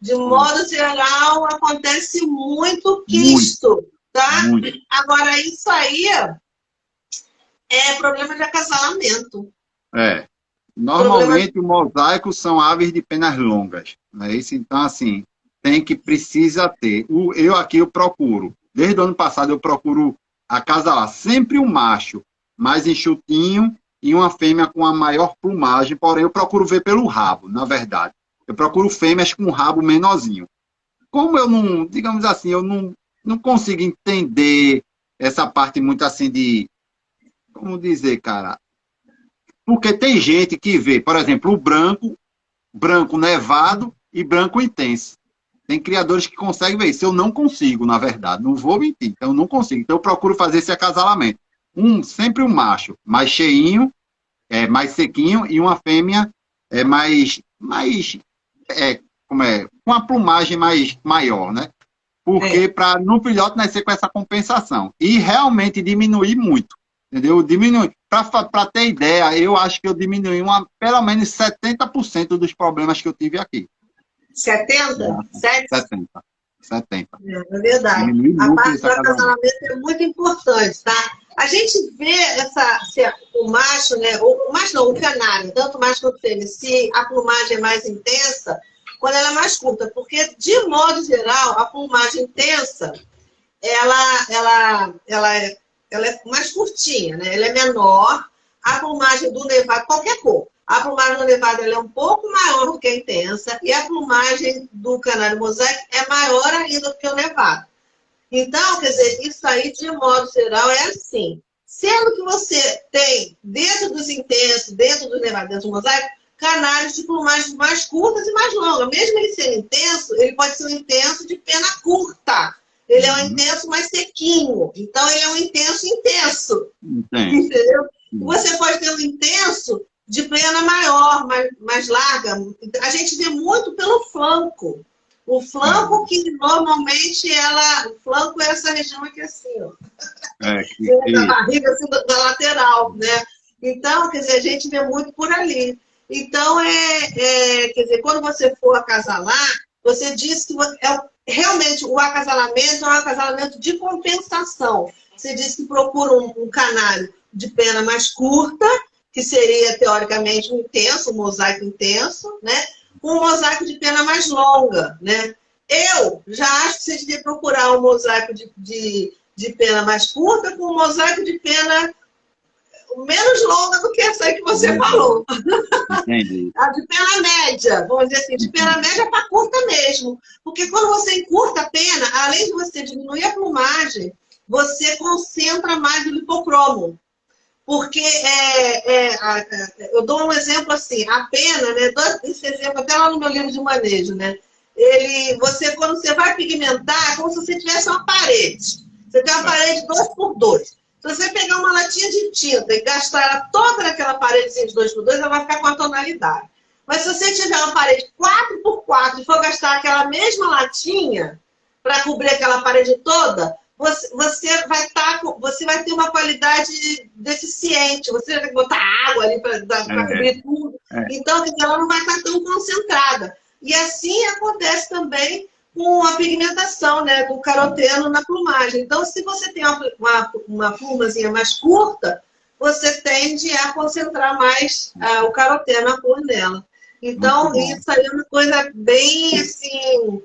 De modo geral, acontece muito quisto, tá? Muito. Agora, isso aí é problema de acasalamento. Normalmente, o mosaico são aves de penas longas. Não é isso? Então, assim, precisa ter. Eu procuro, desde o ano passado, eu procuro acasalar sempre um macho mais enxutinho e uma fêmea com a maior plumagem, porém eu procuro ver pelo rabo, na verdade. Eu procuro fêmeas com um rabo menorzinho. Como eu não, digamos assim, eu não consigo entender essa parte muito assim de... Como dizer, cara? Porque tem gente que vê, por exemplo, o branco nevado e branco intenso. Tem criadores que conseguem ver isso. Eu não consigo, na verdade. Não vou mentir. Então, eu não consigo. Então, eu procuro fazer esse acasalamento. Sempre um macho mais cheinho, mais sequinho, e uma fêmea com a plumagem maior, né? Porque para no filhote nascer com essa compensação. E realmente diminuir muito. Entendeu? Diminui. Para ter ideia, eu acho que eu diminui pelo menos 70% dos problemas que eu tive aqui. 70? 70. É verdade. A parte do acasalamento é muito importante, tá? A gente vê o macho, né? O canário, tanto macho quanto fêmea, se a plumagem é mais intensa, quando ela é mais curta. Porque, de modo geral, a plumagem intensa, ela é mais curtinha, né? Ela é menor. A plumagem do nevado, qualquer cor. A plumagem do nevado ela é um pouco maior do que a intensa e a plumagem do canário mosaico é maior ainda do que o nevado. Então, quer dizer, isso aí, de modo geral, é assim. Sendo que você tem, dentro dos intensos, dentro do nevado, dentro do mosaico, canários de plumagens mais curtas e mais longas. Mesmo ele sendo intenso, ele pode ser um intenso de pena curta. Ele é um intenso mais sequinho. Então, ele é um intenso. Entendeu? Você pode ter um intenso de pena maior, mais larga. A gente vê muito pelo flanco. O flanco que normalmente o flanco é essa região aqui assim, ó. Da barriga, assim, da lateral, né? Então, quer dizer, a gente vê muito por ali. Então, quer dizer, quando você for acasalar, você diz que realmente o acasalamento é um acasalamento de compensação. Você disse que procura um canário de pena mais curta, que seria teoricamente um intenso, um mosaico intenso, né? Com um mosaico de pena mais longa, né? Eu já acho que você devia procurar um mosaico de pena mais curta com um mosaico de pena menos longa do que essa aí que você falou. Entendi. A de pena média, vamos dizer assim, de pena média para curta mesmo. Porque quando você encurta a pena, além de você diminuir a plumagem, você concentra mais o lipocromo. Porque, eu dou um exemplo assim, a pena, né, dou esse exemplo até lá no meu livro de manejo, né? Quando você vai pigmentar, é como se você tivesse uma parede. Você tem uma parede 2x2. Se você pegar uma latinha de tinta e gastar ela toda naquela paredezinha de 2x2, ela vai ficar com a tonalidade. Mas se você tiver uma parede 4x4 e for gastar aquela mesma latinha para cobrir aquela parede toda, você vai ter uma qualidade deficiente. Você vai ter que botar água ali para cobrir tudo. Então, ela não vai estar tão concentrada. E assim acontece também com a pigmentação, né, do caroteno na plumagem. Então, se você tem uma plumazinha mais curta, você tende a concentrar mais o caroteno na cor dela. Então, isso aí é uma coisa bem, assim,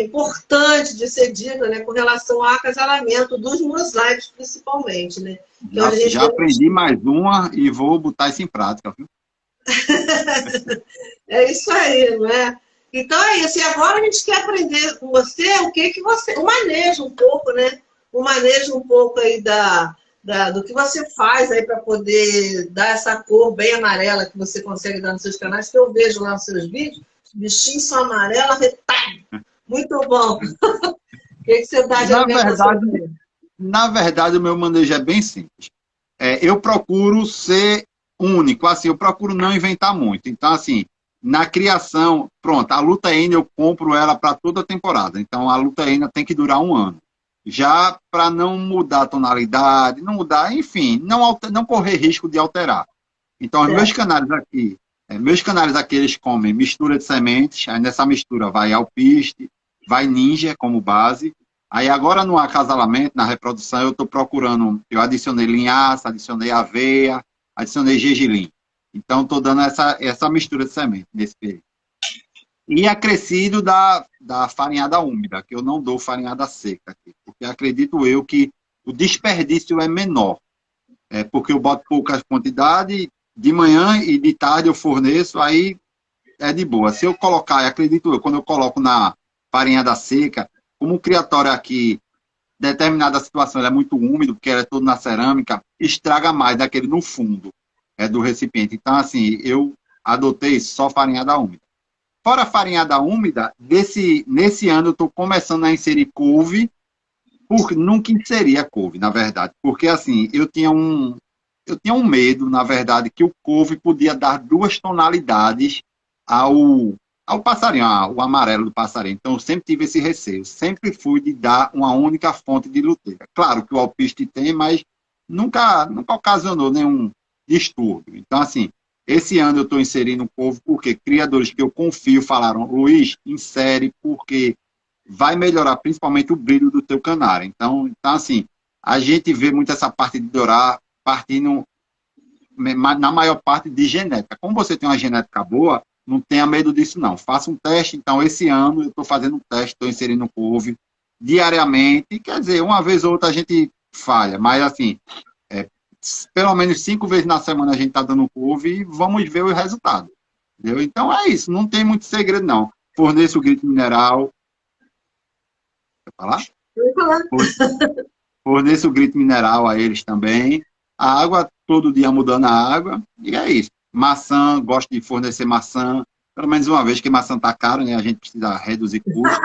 importante de ser dita, né, com relação ao acasalamento dos mosaicos, principalmente, né? Então, já aprendi mais uma e vou botar isso em prática, viu? É isso aí, não é? Então é isso. E agora a gente quer aprender com você o manejo um pouco, né? O manejo um pouco aí do que você faz aí para poder dar essa cor bem amarela que você consegue dar nos seus canais, que eu vejo lá nos seus vídeos, os bichinhos são amarelos, retalho. Muito bom. O que você dá de alimentação? Na verdade, o meu manejo é bem simples. Eu procuro ser único, assim, eu procuro não inventar muito. Então, assim, na criação, pronto, a Luteína eu compro ela para toda a temporada. Então, a Luteína tem que durar 1 ano. Já para não mudar a tonalidade, não mudar, enfim, não correr risco de alterar. Então, os meus canários aqui, eles comem mistura de sementes, aí nessa mistura vai alpiste, vai ninja como base. Aí agora no acasalamento, na reprodução, eu estou procurando, eu adicionei linhaça, adicionei aveia, adicionei gergelim. Então, estou dando essa mistura de semente nesse período. E acrescido da farinhada úmida, que eu não dou farinhada seca aqui, porque acredito eu que o desperdício é menor. Porque eu boto pouca quantidade, de manhã e de tarde eu forneço, aí é de boa. Se eu colocar, acredito eu, quando eu coloco na farinhada seca, como o criatório aqui, determinada situação, ele é muito úmido, porque ele é todo na cerâmica, estraga mais daquele no fundo do recipiente. Então, assim, eu adotei só farinhada úmida. Fora a farinhada úmida, nesse ano eu estou começando a inserir couve, porque nunca inseria couve, na verdade. Porque, assim, eu tinha um medo, na verdade, que o couve podia dar 2 tonalidades ao passarinho, o amarelo do passarinho. Então, eu sempre tive esse receio. Sempre fui de dar uma única fonte de luteira. Claro que o alpiste tem, mas nunca ocasionou nenhum distúrbio. Então, assim, esse ano eu estou inserindo couve porque criadores que eu confio falaram, Luiz, insere porque vai melhorar principalmente o brilho do teu canário. Então, assim, a gente vê muito essa parte de dourar partindo, na maior parte, de genética. Como você tem uma genética boa, não tenha medo disso, não. Faça um teste. Então, esse ano eu estou fazendo um teste, estou inserindo couve diariamente. Quer dizer, uma vez ou outra a gente falha, mas, assim, pelo menos 5 vezes na semana a gente está dando couve e vamos ver o resultado. Entendeu? Então, é isso. Não tem muito segredo, não. Forneço o grito mineral. Quer falar? Forneço o grito mineral a eles também. A água, todo dia mudando a água. E é isso. Maçã, gosto de fornecer maçã. Pelo menos uma vez, que maçã está cara, né? A gente precisa reduzir custos.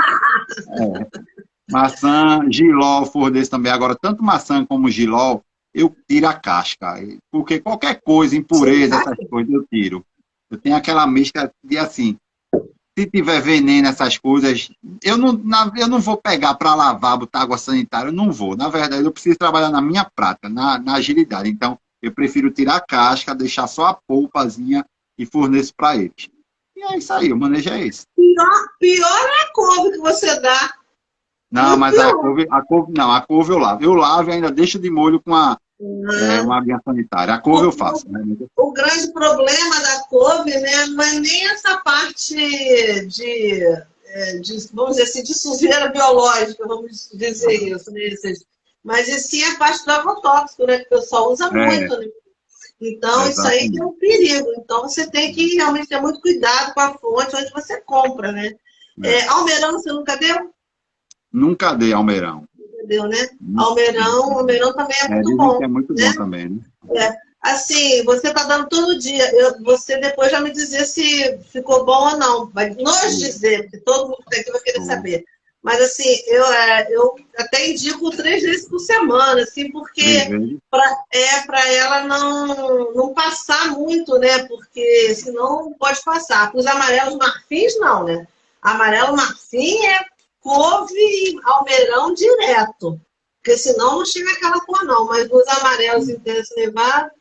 Maçã, jiló, forneço também. Agora, tanto maçã como jiló, eu tiro a casca. Porque qualquer coisa, impureza, essas coisas, eu tiro. Eu tenho aquela mescla de, assim, se tiver veneno, essas coisas, eu não vou pegar para lavar, botar água sanitária, eu não vou. Na verdade, eu preciso trabalhar na minha prática, na agilidade. Então, eu prefiro tirar a casca, deixar só a polpazinha e forneço para eles. E é isso aí, o manejo é esse. Pior é a couve que você dá. Não, mas não, a couve eu lavo. Eu lavo e ainda deixo de molho com uma aguinha sanitária. A couve eu faço. Né? O grande problema da couve, né, não é nem essa parte vamos dizer assim, de sujeira biológica, vamos dizer isso, né? Mas e sim a parte do agrotóxico, né, que o pessoal usa muito, né? Então, isso aí é um perigo. Então, você tem que realmente ter muito cuidado com a fonte onde você compra, né? Almeirão, você nunca deu? Nunca dei almeirão. Nunca deu, né? Almeirão também é muito bom. Que é muito né? bom também, né? Assim, você está dando todo dia. Você depois vai me dizer se ficou bom ou não. Vai nos dizer, porque todo mundo aqui vai querer saber. Mas, assim, eu até indico 3 vezes por semana, assim, porque para ela não passar muito, né? Porque senão pode passar. Para os amarelos marfins, não, né? Amarelo marfim é couve e almeirão direto. Porque senão não chega aquela cor, não. Mas nos amarelos intensos nevados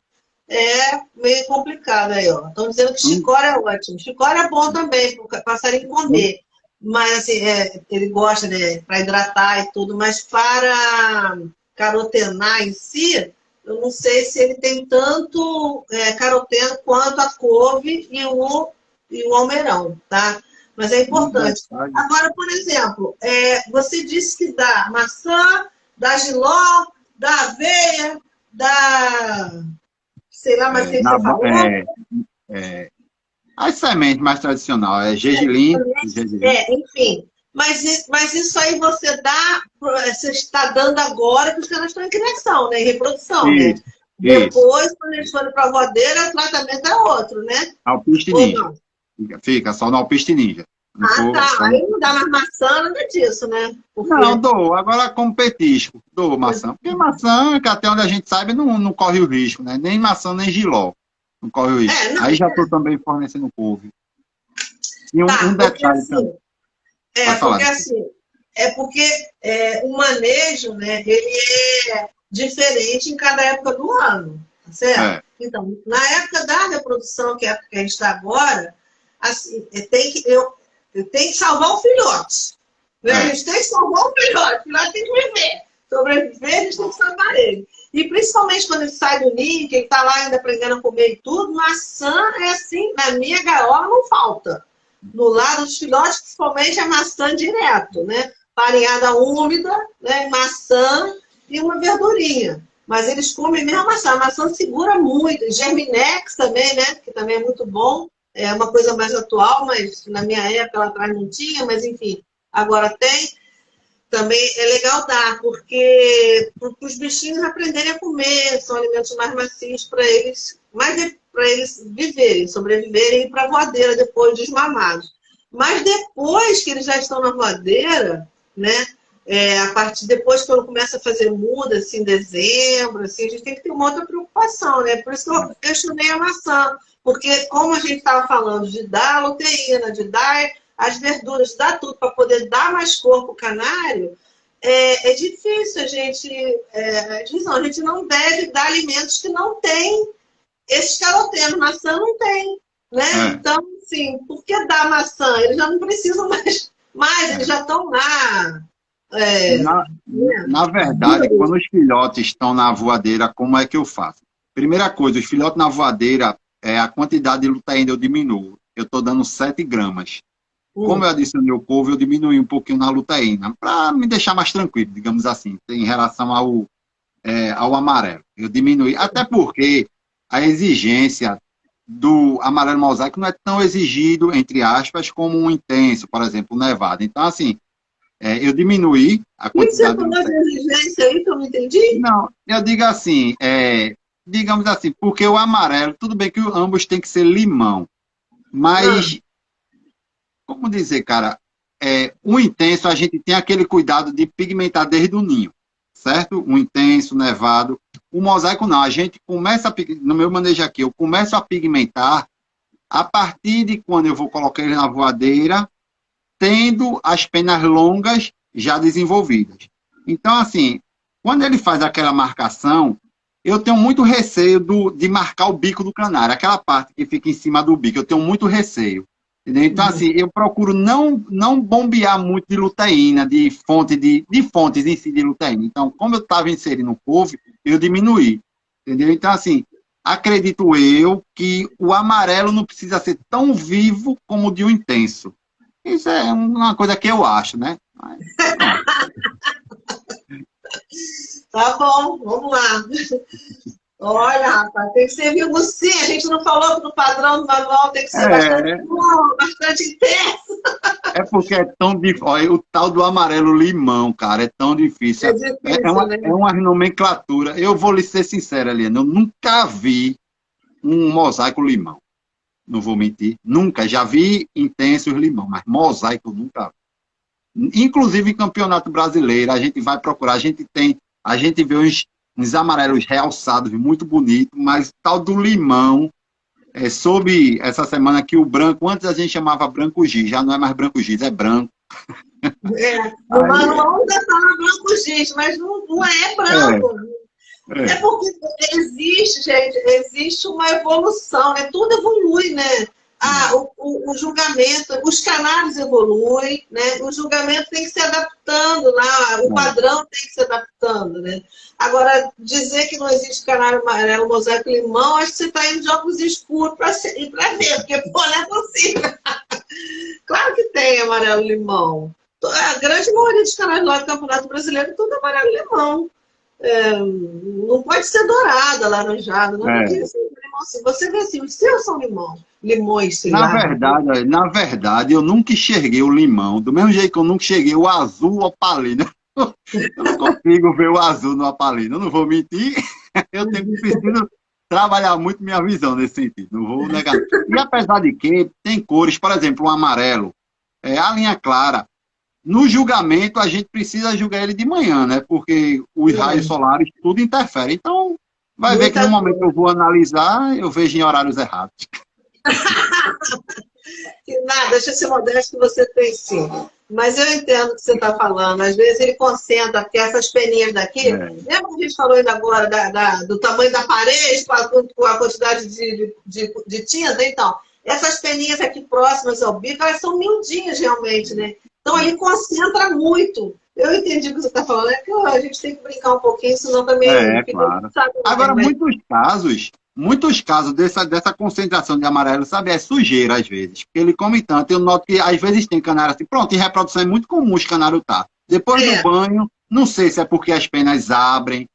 é meio complicado aí, ó. Estão dizendo que chicória é ótimo. Chicória é bom também, para o passarinho comer. Mas, assim, ele gosta, né, para hidratar e tudo, mas para carotenar em si, eu não sei se ele tem tanto caroteno quanto a couve e o almeirão, tá? Mas é importante. Agora, por exemplo, você disse que dá maçã, dá jiló, dá aveia, dá... sei lá, mas o que você falou? As sementes mais tradicionais, gergelim. Enfim. Mas isso aí você está dando agora que os caras estão em criação, né? Em reprodução, né? Depois, quando eles forem para a rodeira, o tratamento é outro, né? Alpiste Ninja. Fica só no Alpiste Ninja. Tá. Aí não dá mais maçã, nada disso, né? Não, dou. Agora como petisco, dou maçã. Porque maçã, que até onde a gente sabe, não corre o risco, né? Nem maçã, nem jiló. Não corre o risco. Aí já estou também fornecendo couve. E um detalhe também. O manejo, né, ele é diferente em cada época do ano, tá certo? Então, na época da reprodução, que é a época que a gente está agora, assim, eu tenho que salvar o filhote. Né? A gente tem que salvar o filhote tem que viver. Sobreviver, a gente tem que salvar ele. E principalmente quando ele sai do ninho, que ele está lá ainda aprendendo a comer e tudo, maçã é assim, na minha gaiola não falta. No lado dos filhotes, principalmente, é maçã direto, né? Farinhada úmida, né? Maçã e uma verdurinha. Mas eles comem mesmo a maçã. A maçã segura muito. Germinex também, né? Que também é muito bom. É uma coisa mais atual, mas na minha época lá atrás não tinha, mas enfim, agora tem. Também é legal dar, porque os bichinhos aprenderem a comer, são alimentos mais macios para eles viverem, sobreviverem e ir para a voadeira depois desmamados. Mas depois que eles já estão na voadeira, né, depois que eu começo a fazer muda, assim, em dezembro, assim, a gente tem que ter uma outra preocupação, né? Por isso que eu questionei a maçã, porque como a gente estava falando de dar luteína, de dar as verduras, dar tudo para poder dar mais cor para o canário, é difícil a gente... a gente não deve dar alimentos que não têm esses carotenos. Maçã não tem, né? Então, assim, por que dar maçã? Eles já não precisam mais eles já estão lá. Na verdade, quando os filhotes estão na voadeira, como é que eu faço? Primeira coisa, os filhotes na voadeira, a quantidade de luteína eu diminuo. Eu estou dando 7 gramas. Como eu adicionei o couve, eu diminui um pouquinho na luteína, para me deixar mais tranquilo, digamos assim, em relação ao amarelo. Eu diminui, até porque a exigência do amarelo mosaico não é tão exigido, entre aspas, como um intenso, por exemplo, o nevado. Então, assim, eu diminuí a quantidade... Você falou de exigência aí que eu não entendi? Não, eu digo assim, digamos assim, porque o amarelo, tudo bem que ambos têm que ser limão, mas... Como dizer, cara, o intenso a gente tem aquele cuidado de pigmentar desde o ninho, certo? O intenso, nevado. O mosaico não, a gente começa, no meu manejo aqui, eu começo a pigmentar a partir de quando eu vou colocar ele na voadeira, tendo as penas longas já desenvolvidas. Então, assim, quando ele faz aquela marcação, eu tenho muito receio de marcar o bico do canário, aquela parte que fica em cima do bico, eu tenho muito receio. Entendeu? Então, assim, eu procuro não bombear muito de luteína, de fontes em si de luteína. Então, como eu estava inserindo couve, eu diminuí. Entendeu? Então, assim, acredito eu que o amarelo não precisa ser tão vivo como o de um intenso. Isso é uma coisa que eu acho, né? Mas, Tá bom, vamos lá. Olha, rapaz, tem que ser vivo sim. A gente não falou que no padrão do manual tem que ser bastante bom, bastante intenso. é porque é tão difícil. Olha, o tal do amarelo limão, cara, é tão difícil. É difícil, né? É uma nomenclatura. Eu vou lhe ser sincero, Eliana, eu nunca vi um mosaico limão. Não vou mentir. Nunca. Já vi intensos limão, mas mosaico eu nunca vi. Inclusive em campeonato brasileiro, a gente vai procurar, a gente vê uns amarelos realçados, muito bonito, mas tal do limão, soube essa semana que o branco, antes a gente chamava branco giz, já não é mais branco giz, é branco. No manual ainda fala branco giz, mas não é branco. É porque existe, gente, existe uma evolução, né? Tudo evolui, né? O julgamento, os canários evoluem, né? O julgamento tem que se adaptando lá, o padrão tem que se adaptando, né? Agora, dizer que não existe canário amarelo, mosaico e limão, acho que você está indo de óculos escuros para ver, porque pô, não é possível. Claro que tem amarelo e limão. A grande maioria dos canários lá do Campeonato Brasileiro, tudo amarelo e limão. Não pode ser dourada, laranjada, não é limão. Você vê assim, os seus são limões, sei lá. Na verdade, eu nunca enxerguei o limão, do mesmo jeito que eu nunca enxerguei o azul opalina. Eu não consigo ver o azul no opalina, eu não vou mentir, preciso trabalhar muito minha visão nesse sentido, não vou negar. E apesar de que tem cores, por exemplo, o amarelo, a linha clara, no julgamento a gente precisa julgar ele de manhã, né? Porque os raios solares tudo interfere. Então, vai ver que no momento que eu vou analisar, eu vejo em horários errados. Que nada, deixa eu ser modesto que você tem sim. Mas eu entendo o que você está falando. Às vezes ele concentra, porque essas peninhas daqui, lembra que a gente falou ainda agora do tamanho da parede com a quantidade de tinta? Então, essas peninhas aqui próximas ao bico, elas são miudinhas realmente, né? Então ele concentra muito. Eu entendi o que você está falando, é que a gente tem que brincar um pouquinho, senão também... claro. Agora, muitos casos dessa concentração de amarelo, sabe, é sujeira às vezes. Porque ele come tanto, eu noto que às vezes tem canário assim, pronto, em reprodução é muito comum os canários tá. Depois do banho, não sei se é porque as penas abrem,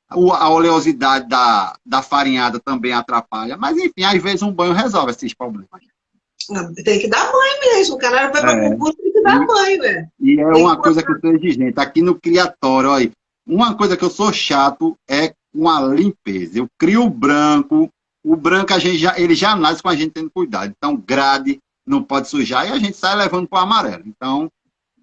a oleosidade da farinhada também atrapalha, mas enfim, às vezes um banho resolve esses problemas. Tem que dar banho mesmo, o canário vai para concurso, tem que dar banho, né? E é uma coisa que eu sou exigente. Aqui no criatório, olha, uma coisa que eu sou chato é com a limpeza. Eu crio o branco ele já nasce com a gente tendo cuidado. Então, grade, não pode sujar, e a gente sai levando para o amarelo. Então,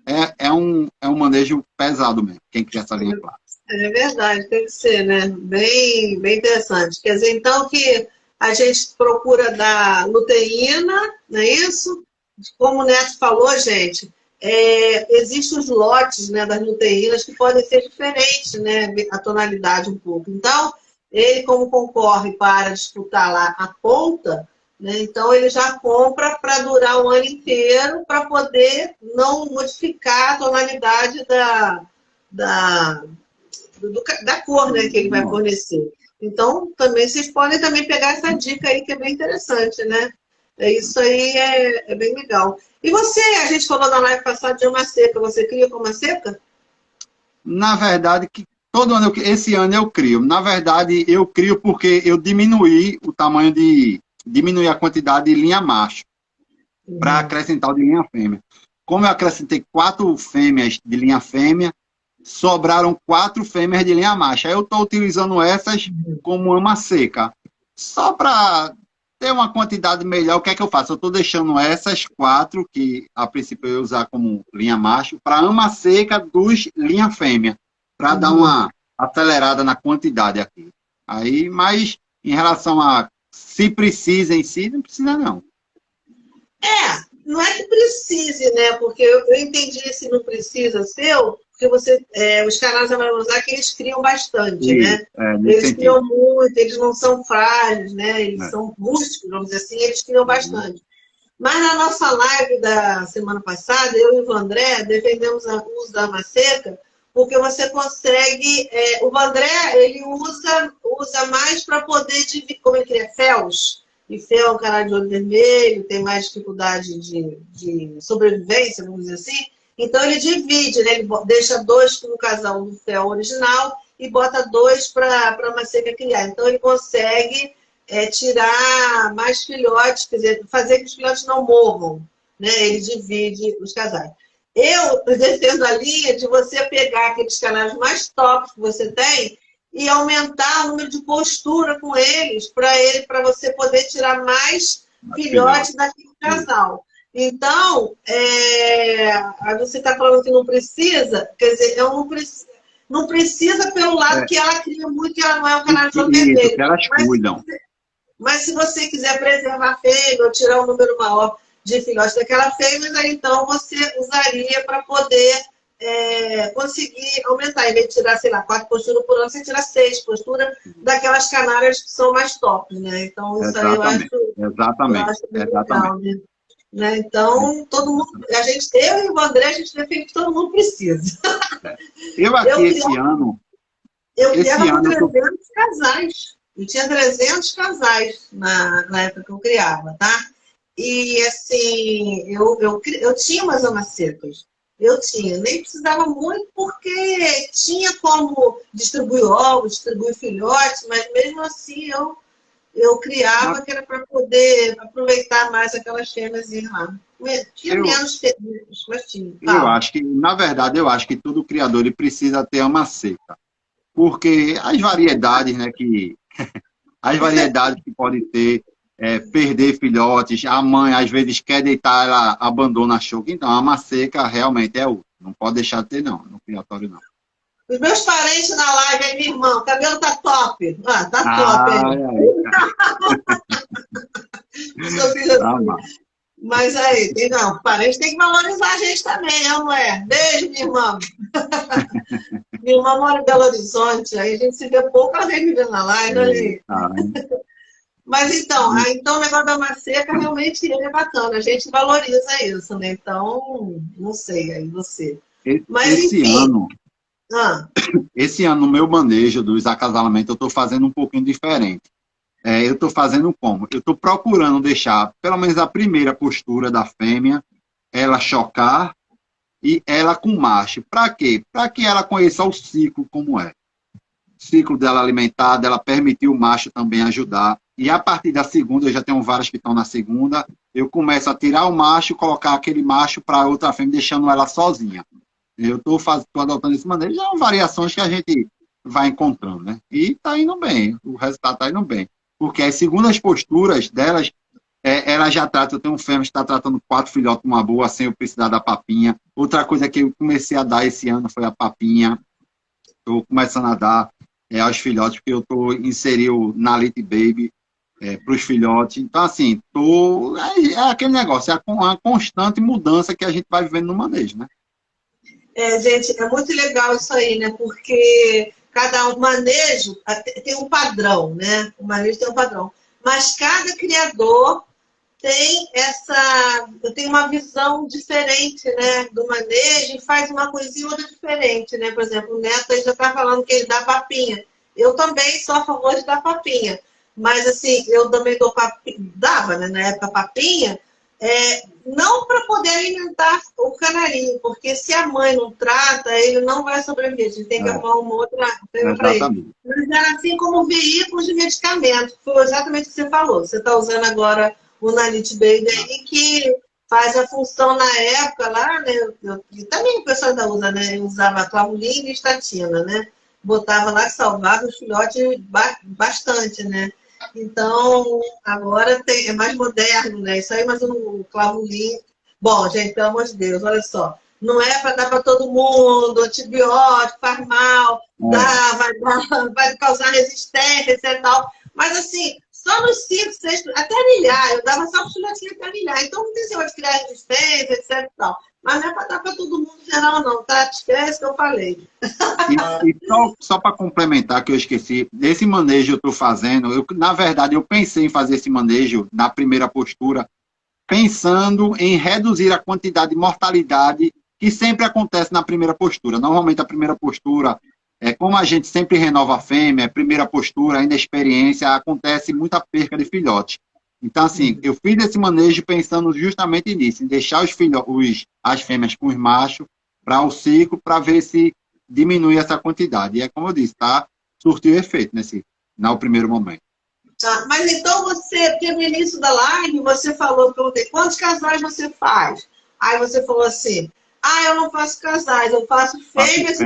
é um manejo pesado mesmo, quem quer essa linha clara. É verdade, tem que ser, né? Bem, bem interessante. Quer dizer, então, que a gente procura dar luteína, não é isso? Como o Neto falou, gente, existem os lotes, né, das luteínas que podem ser diferentes, né, a tonalidade um pouco. Então, ele, como concorre para disputar lá a ponta, né, então ele já compra para durar o ano inteiro, para poder não modificar a tonalidade da cor, né, que ele vai fornecer. Então, também vocês podem também pegar essa dica aí, que é bem interessante, né? Isso aí é bem legal. E você, a gente falou na live passada de uma seca, você cria com uma seca? Na verdade, todo ano, esse ano eu crio. Na verdade, eu crio porque eu diminuí a quantidade de linha macho para acrescentar o de linha fêmea. Como eu acrescentei 4 fêmeas de linha fêmea, sobraram 4 fêmeas de linha macho. Aí eu estou utilizando essas como ama seca. Só para ter uma quantidade melhor, o que é que eu faço? Eu estou deixando essas 4, que a princípio eu ia usar como linha macho, para ama seca dos linha fêmea, para dar uma acelerada na quantidade aqui. Aí, mas em relação a se precisa em si, não precisa não. Não é que precise, né? Porque eu entendi esse não precisa seu, porque os canais amarelos que eles criam bastante, né? Eles criam muito, eles não são frágeis, né? Eles são rústicos, vamos dizer assim, eles criam bastante. Mas na nossa live da semana passada, eu e o Vandré defendemos o uso da maceca, porque você consegue... o Vandré, ele usa mais para poder dividir, como ele cria féus, e fel é um canal de olho vermelho, tem mais dificuldade de sobrevivência, vamos dizer assim. Então ele divide, né? Ele deixa 2 no casal do fel original e bota 2 para a maceca criar. Então ele consegue... tirar mais filhotes, quer dizer, fazer que os filhotes não morram, né? Ele divide os casais. Eu defendo a linha de você pegar aqueles canais mais tops que você tem e aumentar o número de postura com eles para você poder tirar mais filhotes daquele casal. Então, aí você está falando que não precisa, quer dizer, eu não preciso. Não precisa pelo lado que ela cria muito, que ela não é um canal de olho vermelho. Que elas cuidam. Mas se você quiser preservar a fêmea ou tirar um número maior de filhotes daquela fêmea, aí, então você usaria para poder conseguir aumentar. Em vez de tirar, sei lá, 4 posturas por ano, você tira 6 posturas daquelas canárias que são mais top, né? Então, isso aí eu acho, legal, né? Então, todo mundo, eu e o André, a gente defende que todo mundo precisa. Eu aqui, esse ano... Eu criava 300 casais. Eu tinha 300 casais na época que eu criava, tá? E, assim, eu tinha umas amacecas. Eu tinha. Nem precisava muito, porque tinha como distribuir ovos, distribuir filhotes, mas mesmo assim eu criava, que era para poder aproveitar mais aquelas fêmeas lá. Tinha menos fêmeas, mas tinha. Na verdade, eu acho que todo criador ele precisa ter uma seca. Porque as variedades, né, as variedades que pode ter, perder filhotes, a mãe às vezes quer deitar, ela abandona a choca. Então, a maceca realmente é útil. Não pode deixar de ter, não, no criatório, não. Os meus parentes na live, aí, minha irmã, o cabelo tá top. Top, Seu filho Mas aí, parente tem que valorizar a gente também, não é? Beijo, minha irmã. Minha irmã mora em Belo Horizonte, aí a gente se vê pouco, ela vem me ver na live, ali. Mas então, o negócio da maceca realmente é bacana, a gente valoriza isso, né? Então, não sei, aí você. Mas, esse ano, no meu manejo dos acasalamentos, eu estou fazendo um pouquinho diferente. Eu estou fazendo como? Eu estou procurando deixar, pelo menos a primeira postura da fêmea, ela chocar e ela com macho. Para quê? Para que ela conheça o ciclo como é. O ciclo dela alimentar, dela permitir o macho também ajudar. E a partir da segunda, eu já tenho várias que estão na segunda, eu começo a tirar o macho e colocar aquele macho para outra fêmea, deixando ela sozinha. Eu estou adotando esse manejo, já são variações que a gente vai encontrando, né? E está indo bem, o resultado está indo bem. Porque as segundas posturas delas, ela já trata, eu tenho um fêmea que está tratando 4 filhotes numa boa, sem eu precisar da papinha. Outra coisa que eu comecei a dar esse ano foi a papinha. Estou começando a dar aos filhotes, porque eu estou inserindo na Elite Baby para os filhotes. Então, assim, é aquele negócio, é a constante mudança que a gente vai vivendo no manejo, né? Gente, é muito legal isso aí, né? Porque cada manejo tem um padrão, né? O manejo tem um padrão. Mas cada criador tem uma visão diferente, né? Do manejo e faz uma coisinha ou outra diferente, né? Por exemplo, o Neto aí já está falando que ele dá papinha. Eu também sou a favor de dar papinha. Mas, assim, eu também dou papinha, dava, né? Na época, papinha, não para poder alimentar o canarinho, porque se a mãe não trata, ele não vai sobreviver. A gente tem que arrumar uma outra coisa para ele. Mas era assim como veículos de medicamento. Foi exatamente o que você falou. Você está usando agora o Elite Baby aí, que faz a função na época lá, né? E também o pessoal ainda usa, né? Eu usava clavulina e estatina, né? Botava lá, salvava os filhotes bastante, né? Então, agora é mais moderno, né? Isso aí, mas o clavulina... Bom, gente, pelo amor de Deus, olha só. Não é para dar para todo mundo, antibiótico, faz mal, vai causar resistência, etc. E tal. Mas, assim, só nos 5, 6, até milhar. Eu dava só para os filhotinhos até milhar. Então, não tem esse negócio de criar resistência, etc. E tal. Mas não é para dar para todo mundo geral, não, tá? Esquece que eu falei. E só para complementar, que eu esqueci, esse manejo eu estou fazendo, na verdade, eu pensei em fazer esse manejo na primeira postura, pensando em reduzir a quantidade de mortalidade que sempre acontece na primeira postura. Normalmente, a primeira postura, como a gente sempre renova a fêmea, primeira postura, ainda experiência, acontece muita perca de filhotes. Então, assim, eu fiz esse manejo pensando justamente nisso, em deixar as fêmeas com os machos para o ciclo, para ver se diminui essa quantidade. E é como eu disse, tá? Surtiu efeito no primeiro momento. Tá, mas então porque no início da live você falou, perguntei, quantos casais você faz? Aí você falou assim, eu não faço casais, eu faço fêmeas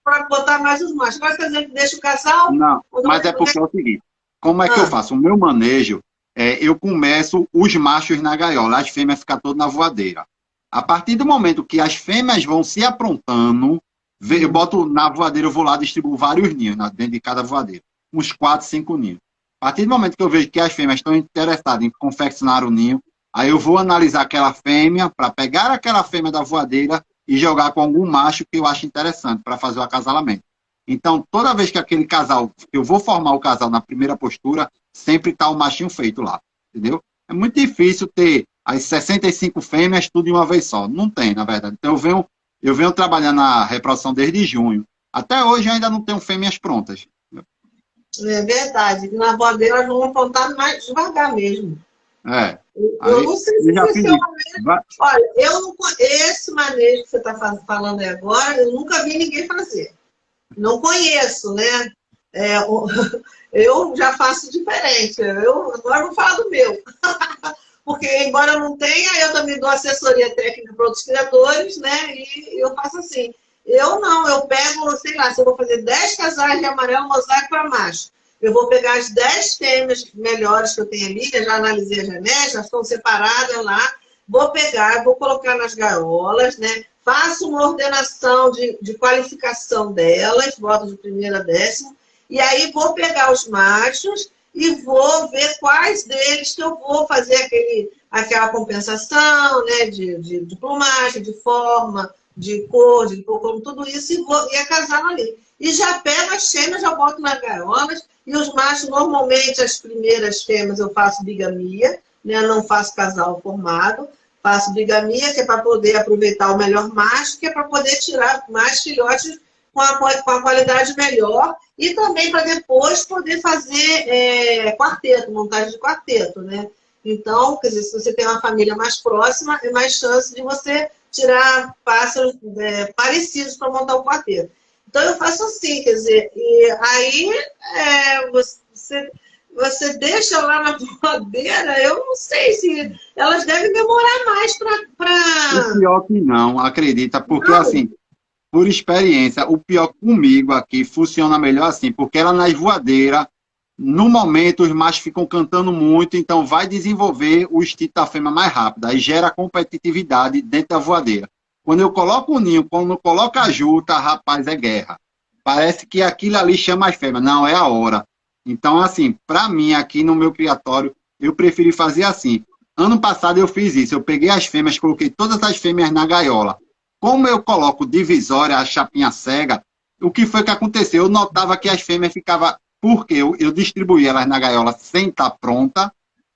para botar mais os machos. Agora quer dizer que deixa o casal? Não, mas é porque é o seguinte, como é que eu faço? O meu manejo, eu começo os machos na gaiola, as fêmeas ficam todas na voadeira. A partir do momento que as fêmeas vão se aprontando, eu boto na voadeira, eu vou lá, distribuo vários ninhos dentro de cada voadeira. Uns 4, 5 ninhos. A partir do momento que eu vejo que as fêmeas estão interessadas em confeccionar o ninho, aí eu vou analisar aquela fêmea para pegar aquela fêmea da voadeira e jogar com algum macho que eu acho interessante para fazer o acasalamento. Então, toda vez que aquele casal, eu vou formar o casal na primeira postura, sempre está o machinho feito lá, entendeu? É muito difícil ter as 65 fêmeas tudo de uma vez só. Não tem, na verdade. Então, eu venho trabalhando na reprodução desde junho. Até hoje ainda não tenho fêmeas prontas. É verdade. Na voadeira elas vão apontar mais devagar mesmo. Eu não sei se esse é o manejo. Olha, esse manejo que você está falando aí agora, eu nunca vi ninguém fazer. Não conheço, né? Eu já faço diferente. Agora vou falar do meu. Porque, embora eu não tenha, eu também dou assessoria técnica para outros criadores, né? E eu faço assim. Eu pego, sei lá, se eu vou fazer 10 casais de amarelo mosaico para macho, eu vou pegar as 10 fêmeas melhores que eu tenho ali, eu já analisei as genéticas, elas estão separadas lá, vou pegar, vou colocar nas gaiolas, né? Faço uma ordenação de qualificação delas, boto de primeira a décima, e aí vou pegar os machos e vou ver quais deles que eu vou fazer aquela compensação, né? De plumagem, de forma, de cor, tudo isso, e acasalam ali. E já pego as fêmeas, já boto nas gaiolas, e os machos, normalmente, as primeiras fêmeas eu faço bigamia, né? Não faço casal formado, faço bigamia, que é para poder aproveitar o melhor macho, que é para poder tirar mais filhotes com a qualidade melhor, e também para depois poder fazer quarteto, montagem de quarteto, né? Então, quer dizer, se você tem uma família mais próxima, é mais chance de você tirar pássaros parecidos para montar o quarteto. Então, eu faço assim, quer dizer, e aí você deixa lá na voadeira, eu não sei se elas devem demorar mais para... O pior que não, acredita, porque não. Assim, por experiência, o pior comigo aqui funciona melhor assim, porque ela nas voadeiras, no momento os machos ficam cantando muito, então vai desenvolver o instinto da fêmea mais rápido, aí gera competitividade dentro da voadeira. Quando eu coloco o ninho, quando eu coloco a juta, rapaz, é guerra. Parece que aquilo ali chama as fêmeas. Não, é a hora. Então, assim, para mim, aqui no meu criatório, eu preferi fazer assim. Ano passado eu fiz isso. Eu peguei as fêmeas, coloquei todas as fêmeas na gaiola. Como eu coloco divisória, a chapinha cega, o que foi que aconteceu? Eu notava que as fêmeas ficavam... Porque eu distribuí elas na gaiola sem estar pronta,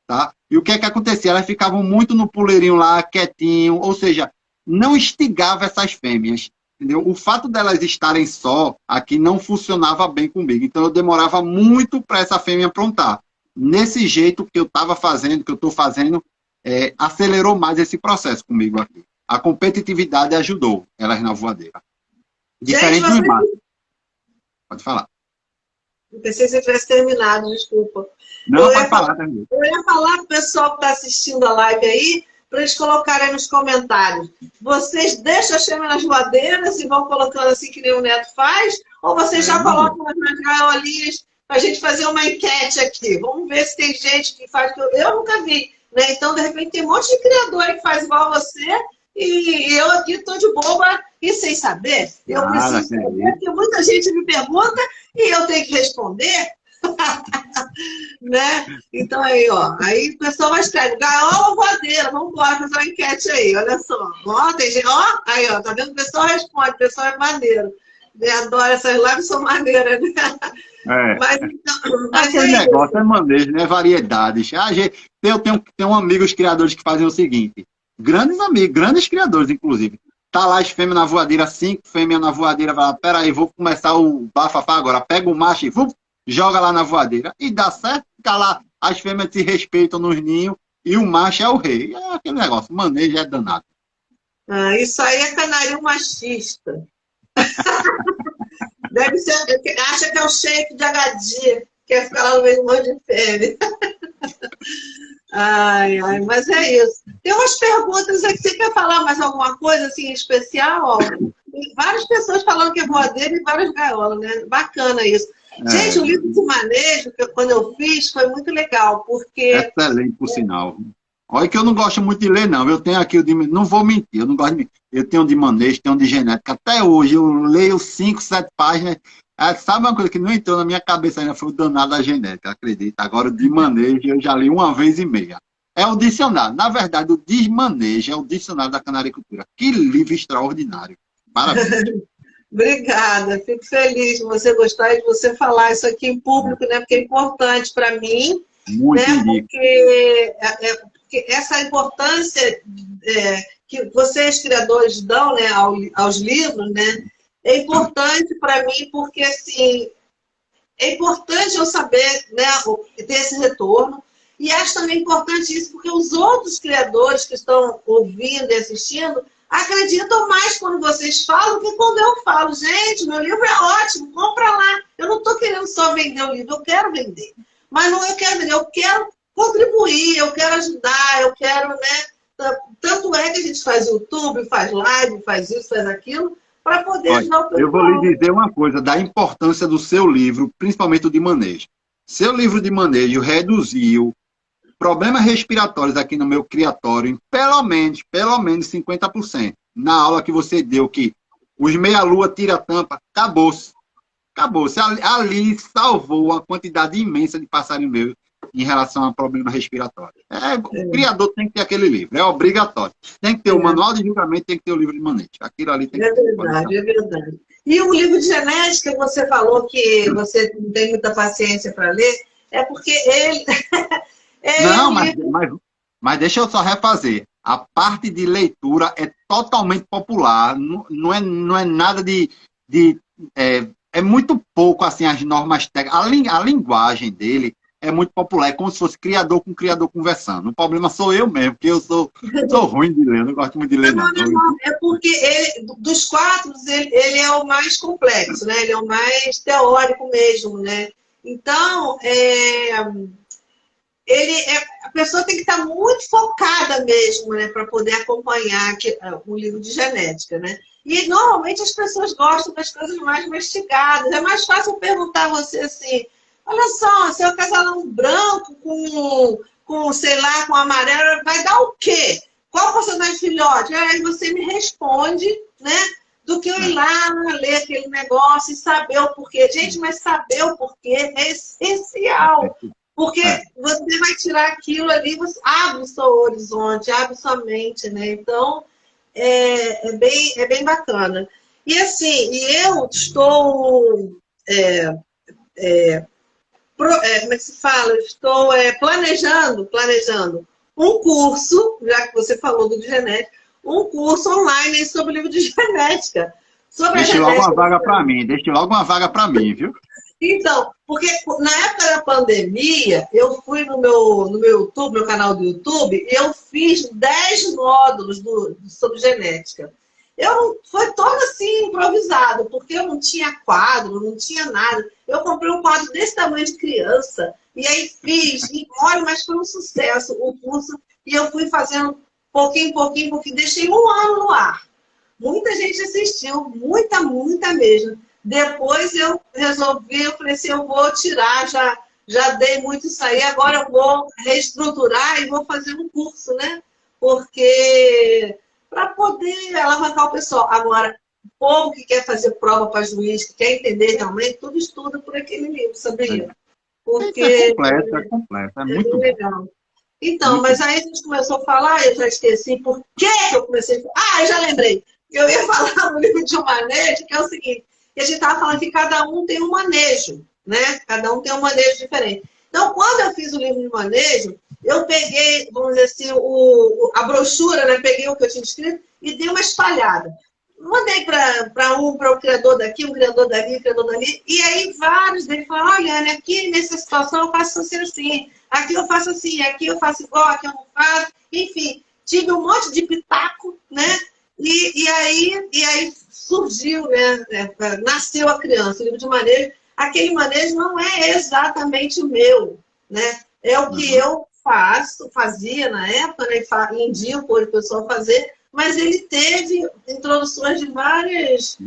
tá? E o que é que acontecia? Elas ficavam muito no puleirinho lá, quietinho, ou seja... não instigava essas fêmeas, entendeu? O fato delas estarem só aqui não funcionava bem comigo. Então, eu demorava muito para essa fêmea aprontar. Nesse jeito que eu estava fazendo, que eu estou fazendo, acelerou mais esse processo comigo aqui. A competitividade ajudou elas na voadeira. Diferente dos machos. Pode falar. Eu pensei que você tivesse terminado, desculpa. Não, pode falar também. Eu ia falar para o pessoal que está assistindo a live aí, para eles colocarem nos comentários. Vocês deixam a fêmea nas voadeiras e vão colocando assim que nem o Neto faz? Ou vocês já colocam nas gaiolinhas para a gente fazer uma enquete aqui? Vamos ver se tem gente que faz. Eu nunca vi, né? Então, de repente, tem um monte de criador que faz igual a você e eu aqui estou de boba e sem saber. Eu preciso saber, porque muita gente me pergunta e eu tenho que responder. Né? Então aí, ó, aí o pessoal vai escrever gaiola ou voadeira, vamos embora fazer uma enquete aí, olha só, ó, tem gente, ó, aí, ó, tá vendo? O pessoal responde, o pessoal é maneiro, né? Adoro essas lives, são maneiras, né? É. Mas, então, mas Aquele é isso. negócio é manejo, né? Variedades. Eu tenho amigos criadores que fazem o seguinte: grandes amigos, grandes criadores, inclusive. Tá lá as fêmeas na voadeira, 5 fêmeas na voadeira, vai lá, peraí, vou começar o bafafá agora. Pega o macho e joga lá na voadeira. E dá certo, fica lá, as fêmeas se respeitam nos ninhos e o macho é o rei. É aquele negócio, manejo é danado. Isso aí é canarinho machista. Deve ser, acha que é o shake de HD, quer ficar lá no meio do monte de fêmea. Ai, ai, mas é isso. Tem umas perguntas aqui. Você quer falar mais alguma coisa assim especial? Ó, tem várias pessoas falando que é voadeira e várias gaiolas, né? Bacana isso. Gente, o livro de manejo, que quando eu fiz, foi muito legal, porque... Excelente, por sinal. Olha que eu não gosto muito de ler, não. Eu tenho aqui o de... Não vou mentir, eu não gosto de mentir. Eu tenho de manejo, tenho de genética. Até hoje eu leio 5, 7 páginas. Sabe uma coisa que não entrou na minha cabeça ainda? Foi o danado da genética, acredita? Agora o de manejo eu já li 1,5 vezes. É o dicionário. Na verdade, o desmanejo é o dicionário da canaricultura. Que livro extraordinário. Parabéns. Obrigada, fico feliz de você gostar e de você falar isso aqui em público, né? Porque é importante para mim, Muito né? indico. Porque essa importância que vocês, criadores, dão, né, aos livros, né? É importante para mim porque, assim, é importante eu saber, né, ter esse retorno. E acho também importante isso porque os outros criadores que estão ouvindo e assistindo acreditam mais quando vocês falam que quando eu falo. Gente, meu livro é ótimo, compra lá. Eu não estou querendo só vender o livro, eu quero vender. Mas não eu quero vender, eu quero contribuir, eu quero ajudar, eu quero, né? Tanto é que a gente faz YouTube, faz live, faz isso, faz aquilo, para poder ajudar o pessoal. Eu vou lhe dizer uma coisa, da importância do seu livro, principalmente o de manejo. Seu livro de manejo reduziu problemas respiratórios aqui no meu criatório em pelo menos 50%. Na aula que você deu, que os meia-lua tira a tampa, acabou-se. Acabou-se. Ali salvou uma quantidade imensa de passarinho meu em relação a problemas respiratórios. O criador tem que ter aquele livro, é obrigatório. Tem que ter o manual de julgamento, tem que ter o livro de manejo. Aquilo ali tem que ter. É verdade, é verdade. E o livro de genética, você falou que você não tem muita paciência para ler, é porque ele... Não, mas deixa eu só refazer. A parte de leitura é totalmente popular, não é nada é muito pouco assim as normas técnicas. A linguagem dele é muito popular, é como se fosse criador com criador conversando. O problema sou eu mesmo, porque eu sou ruim de ler, eu não gosto muito de ler, não. É porque dos quatro, ele é o mais complexo, né? Ele é o mais teórico mesmo, né? Então, a pessoa tem que estar muito focada mesmo, né, para poder acompanhar o livro de genética, né? E normalmente as pessoas gostam das coisas mais mastigadas. É mais fácil eu perguntar a você assim: olha só, seu casalão branco com, sei lá, com amarelo, vai dar o quê? Qual porcentagem de filhote? Aí você me responde, né? Do que eu ir lá ler aquele negócio e saber o porquê. Gente, mas saber o porquê é essencial. Porque você vai tirar aquilo ali, você abre o seu horizonte, abre sua mente, né? Então, é bem bacana. E assim, eu estou... como é que se fala? Eu estou planejando um curso, já que você falou do de genética, um curso online sobre o livro de genética. Deixa logo uma vaga para mim, viu? Então, porque na época da pandemia, eu fui no meu YouTube, meu canal do YouTube, e eu fiz 10 módulos sobre genética. Foi todo assim improvisado, porque eu não tinha quadro, não tinha nada. Eu comprei um quadro desse tamanho de criança, e aí fiz, e olha, mas foi um sucesso o curso, e eu fui fazendo pouquinho, deixei 1 ano no ar. Muita gente assistiu, muita mesmo. Depois eu resolvi, eu falei assim, eu vou tirar, já dei muito isso aí, agora eu vou reestruturar e vou fazer um curso, né? Porque para poder alavancar o pessoal. Agora, o povo que quer fazer prova para juiz, que quer entender realmente, tudo estuda por aquele livro, sabia? Porque é completo, é muito legal. Então, mas aí a gente começou a falar, eu já esqueci por que eu comecei a falar. Ah, eu já lembrei. Eu ia falar no livro de um manejo, que é o seguinte, que a gente estava falando que cada um tem um manejo, né? Cada um tem um manejo diferente. Então, quando eu fiz o livro de manejo, eu peguei, vamos dizer assim, a brochura, né? Peguei o que eu tinha escrito e dei uma espalhada. Mandei para o criador daqui, um criador dali, um criador dali, e aí vários deles falaram, olha, Anne, aqui nessa situação eu faço assim, aqui eu faço assim, aqui eu faço igual, aqui eu não faço, enfim, tive um monte de pitaco, né? E aí surgiu, né? Nasceu a criança, o livro de manejo. Aquele manejo não é exatamente o meu, né? É o que eu fazia na época, né? Indico o pessoal fazer, mas ele teve introduções de vários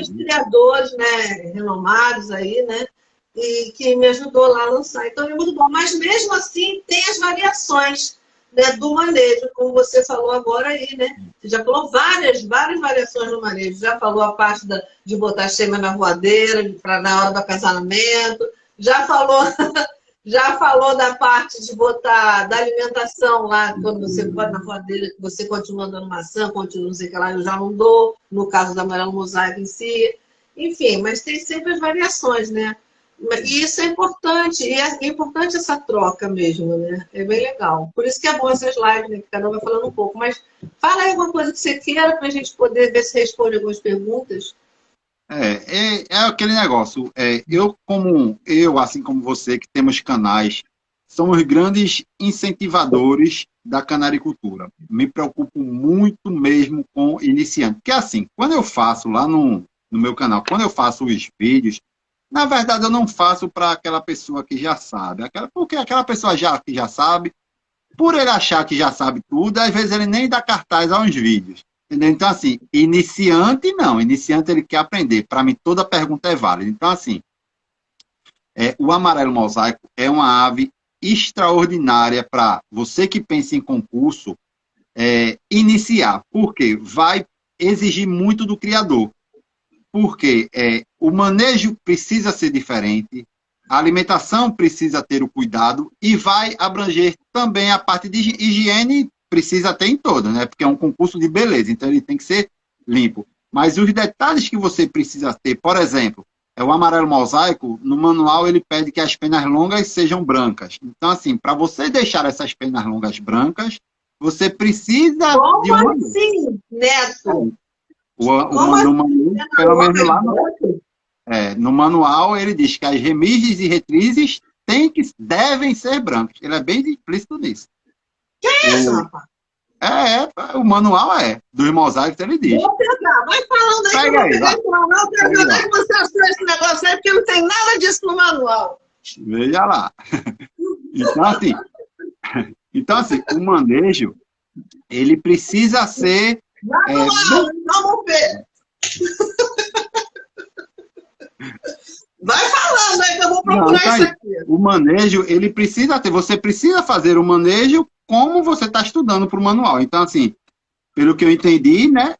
criadores, né, renomados aí, né, e que me ajudou lá a lançar. Então, é muito bom. Mas, mesmo assim, tem as variações, né, do manejo, como você falou agora aí, né? Você já falou várias variações do manejo. Já falou a parte de botar chama na voadeira, na hora do acasalamento. Já falou da parte de botar, da alimentação lá, quando você bota na voadeira, que você continua dando maçã, continua não sei o que lá, eu já não dou, no caso da amarelo mosaico em si. Enfim, mas tem sempre as variações, né? E isso é importante, e é importante essa troca mesmo, né? É bem legal. Por isso que é bom essas lives, né? Que cada um vai falando um pouco. Mas fala aí alguma coisa que você queira para a gente poder ver se responde algumas perguntas. É aquele negócio. Assim como você, que temos canais, somos grandes incentivadores da canaricultura. Me preocupo muito mesmo com iniciantes. Porque, assim, quando eu faço lá no meu canal, quando eu faço os vídeos, na verdade, eu não faço para aquela pessoa que já sabe. Porque aquela pessoa que já sabe, por ele achar que já sabe tudo, às vezes ele nem dá cartaz aos vídeos. Entendeu? Então, assim, iniciante não. Iniciante ele quer aprender. Para mim, toda pergunta é válida. Então, assim, o amarelo mosaico é uma ave extraordinária para você que pensa em concurso iniciar. Porque vai exigir muito do criador. Porque o manejo precisa ser diferente, a alimentação precisa ter o cuidado e vai abranger também a parte de higiene, precisa ter em todo, né? Porque é um concurso de beleza, então ele tem que ser limpo. Mas os detalhes que você precisa ter, por exemplo, o amarelo mosaico, no manual ele pede que as penas longas sejam brancas. Então, assim, para você deixar essas penas longas brancas, você precisa de uma... Como assim, Neto? No manual, pelo menos lá no manual, ele diz que as remiges e retrizes devem ser brancas. Ele é bem explícito nisso. Que é isso, rapaz? O manual dos mosaicos, ele diz. Vou pegar, vai falando aí. Pega aí, vai. Eu quero ver onde é que você achou esse negócio aí, porque não tem nada disso no manual. Veja lá. Então, assim, o manejo, ele precisa ser... Vamos ver. Vai falando aí que eu vou procurar isso aqui. O manejo, ele precisa ter... Você precisa fazer o manejo como você está estudando para o manual. Então, assim, pelo que eu entendi, né?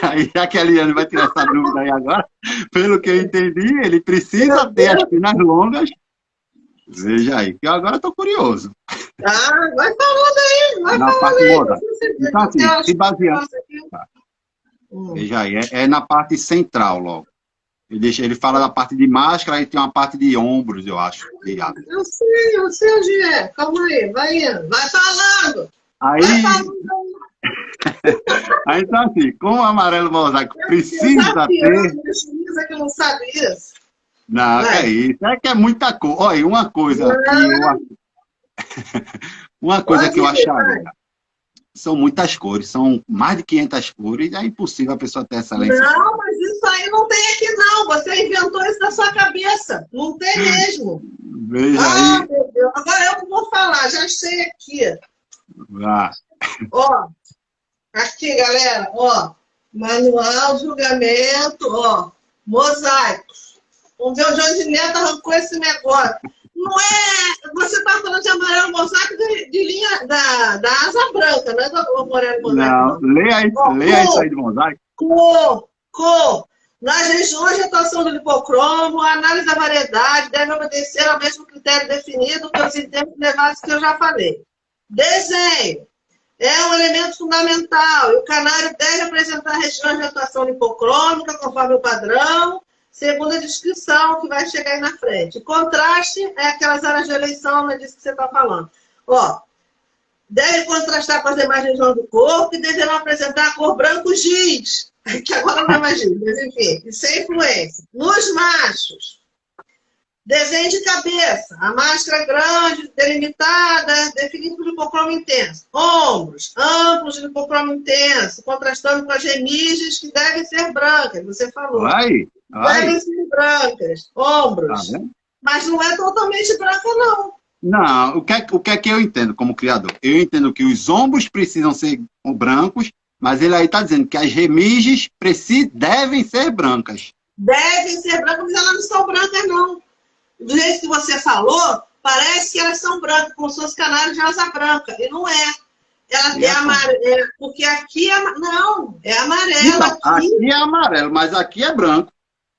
Aí já que a Eliane vai tirar essa dúvida aí agora. Pelo que eu entendi, ele precisa ter as penas longas. Veja aí, que eu agora estou curioso. Vai falando aí. Na parte moda. Então, assim, se baseando... Veja aí, na parte central logo. Ele fala da parte de máscara, aí tem uma parte de ombros, eu acho. Eu sei onde é. Calma aí, vai falando. Aí, aí então assim, como o amarelo mosaico precisa ter... que não sabe isso. Não, é isso. É que é muita cor. Olha, uma coisa que eu acharia. São muitas cores, são mais de 500 cores, é impossível a pessoa ter essa lente. Não, mas isso aí não tem aqui não, você inventou isso na sua cabeça, não tem mesmo. Veja aí. Meu Deus, agora eu vou falar, já sei aqui. Ó, aqui galera, ó, manual, julgamento, mosaicos. Vamos ver o João de Neto arrancou esse negócio. Não é... Você está falando de amarelo mosaico de linha da asa branca, não é do amarelo mosaico. Não, leia isso aí de mosaico. Cor. Nas regiões de atuação do lipocromo, a análise da variedade deve obedecer ao mesmo critério definido pelos termos levados que eu já falei. Desenho. É um elemento fundamental. E o canário deve apresentar regiões de atuação lipocrômica, conforme o padrão, segunda descrição que vai chegar aí na frente. Contraste é aquelas áreas de eleição, não é disso que você está falando. Ó, deve contrastar com as demais regiões do corpo e deverão apresentar a cor branco giz, que agora não é mais giz, mas enfim, sem influência. Nos machos, desenho de cabeça, a máscara grande, delimitada, definido por hipocromo intenso. Ombros, amplos de hipocromo intenso, contrastando com as remiges que devem ser brancas, você falou. Devem ser brancas, ombros. Tá, mas não é totalmente branca, não. Não, o que é que eu entendo como criador? Eu entendo que os ombros precisam ser brancos, mas ele aí está dizendo que as remiges devem ser brancas. Devem ser brancas, mas elas não são brancas, não. Do jeito que você falou, parece que elas são brancas, como se fosse canário de asa branca. E não é. Ela é amarela, porque aqui é... Não, é amarela. Então, aqui é amarelo, mas aqui é branco.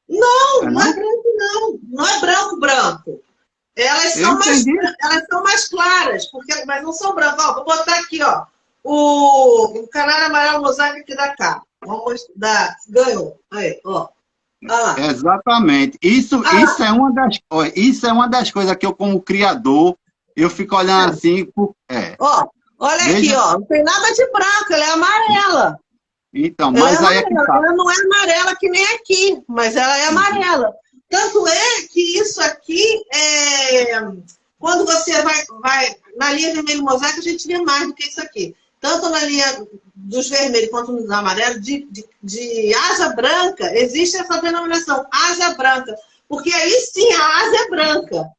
Não, não é branco, não. Não é branco. Elas são mais claras, mas não são brancas. Ó, vou botar aqui, ó, o canário amarelo mosaico aqui da capa. Vamos mostrar. Ganhou. Aí, ó. Exatamente. Isso é uma das coisas que eu, como criador, eu fico olhando assim. Ó, olha aqui, ó. Não tem nada de branco, ela é amarela. Então, mas aí é que tá. Ela não é amarela que nem aqui, mas ela é amarela. Tanto é que isso aqui quando você vai na linha vermelho mosaico, a gente vê mais do que isso aqui. Tanto na linha dos vermelhos quanto nos amarelos, de asa branca, existe essa denominação, asa branca. Porque aí sim a asa é branca.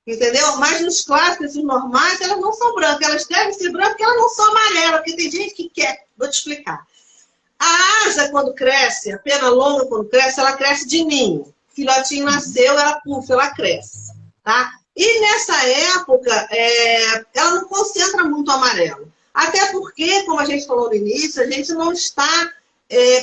Entendeu? Mas nos clássicos, esses normais, elas não são brancas. Elas devem ser brancas porque elas não são amarelas. Porque tem gente que quer. Vou te explicar. A asa, quando cresce, a pena longa, quando cresce, ela cresce de ninho. O filhotinho nasceu, ela pufa, ela cresce. Tá? E nessa época, ela não concentra muito amarelo. Até porque, como a gente falou no início, a gente não está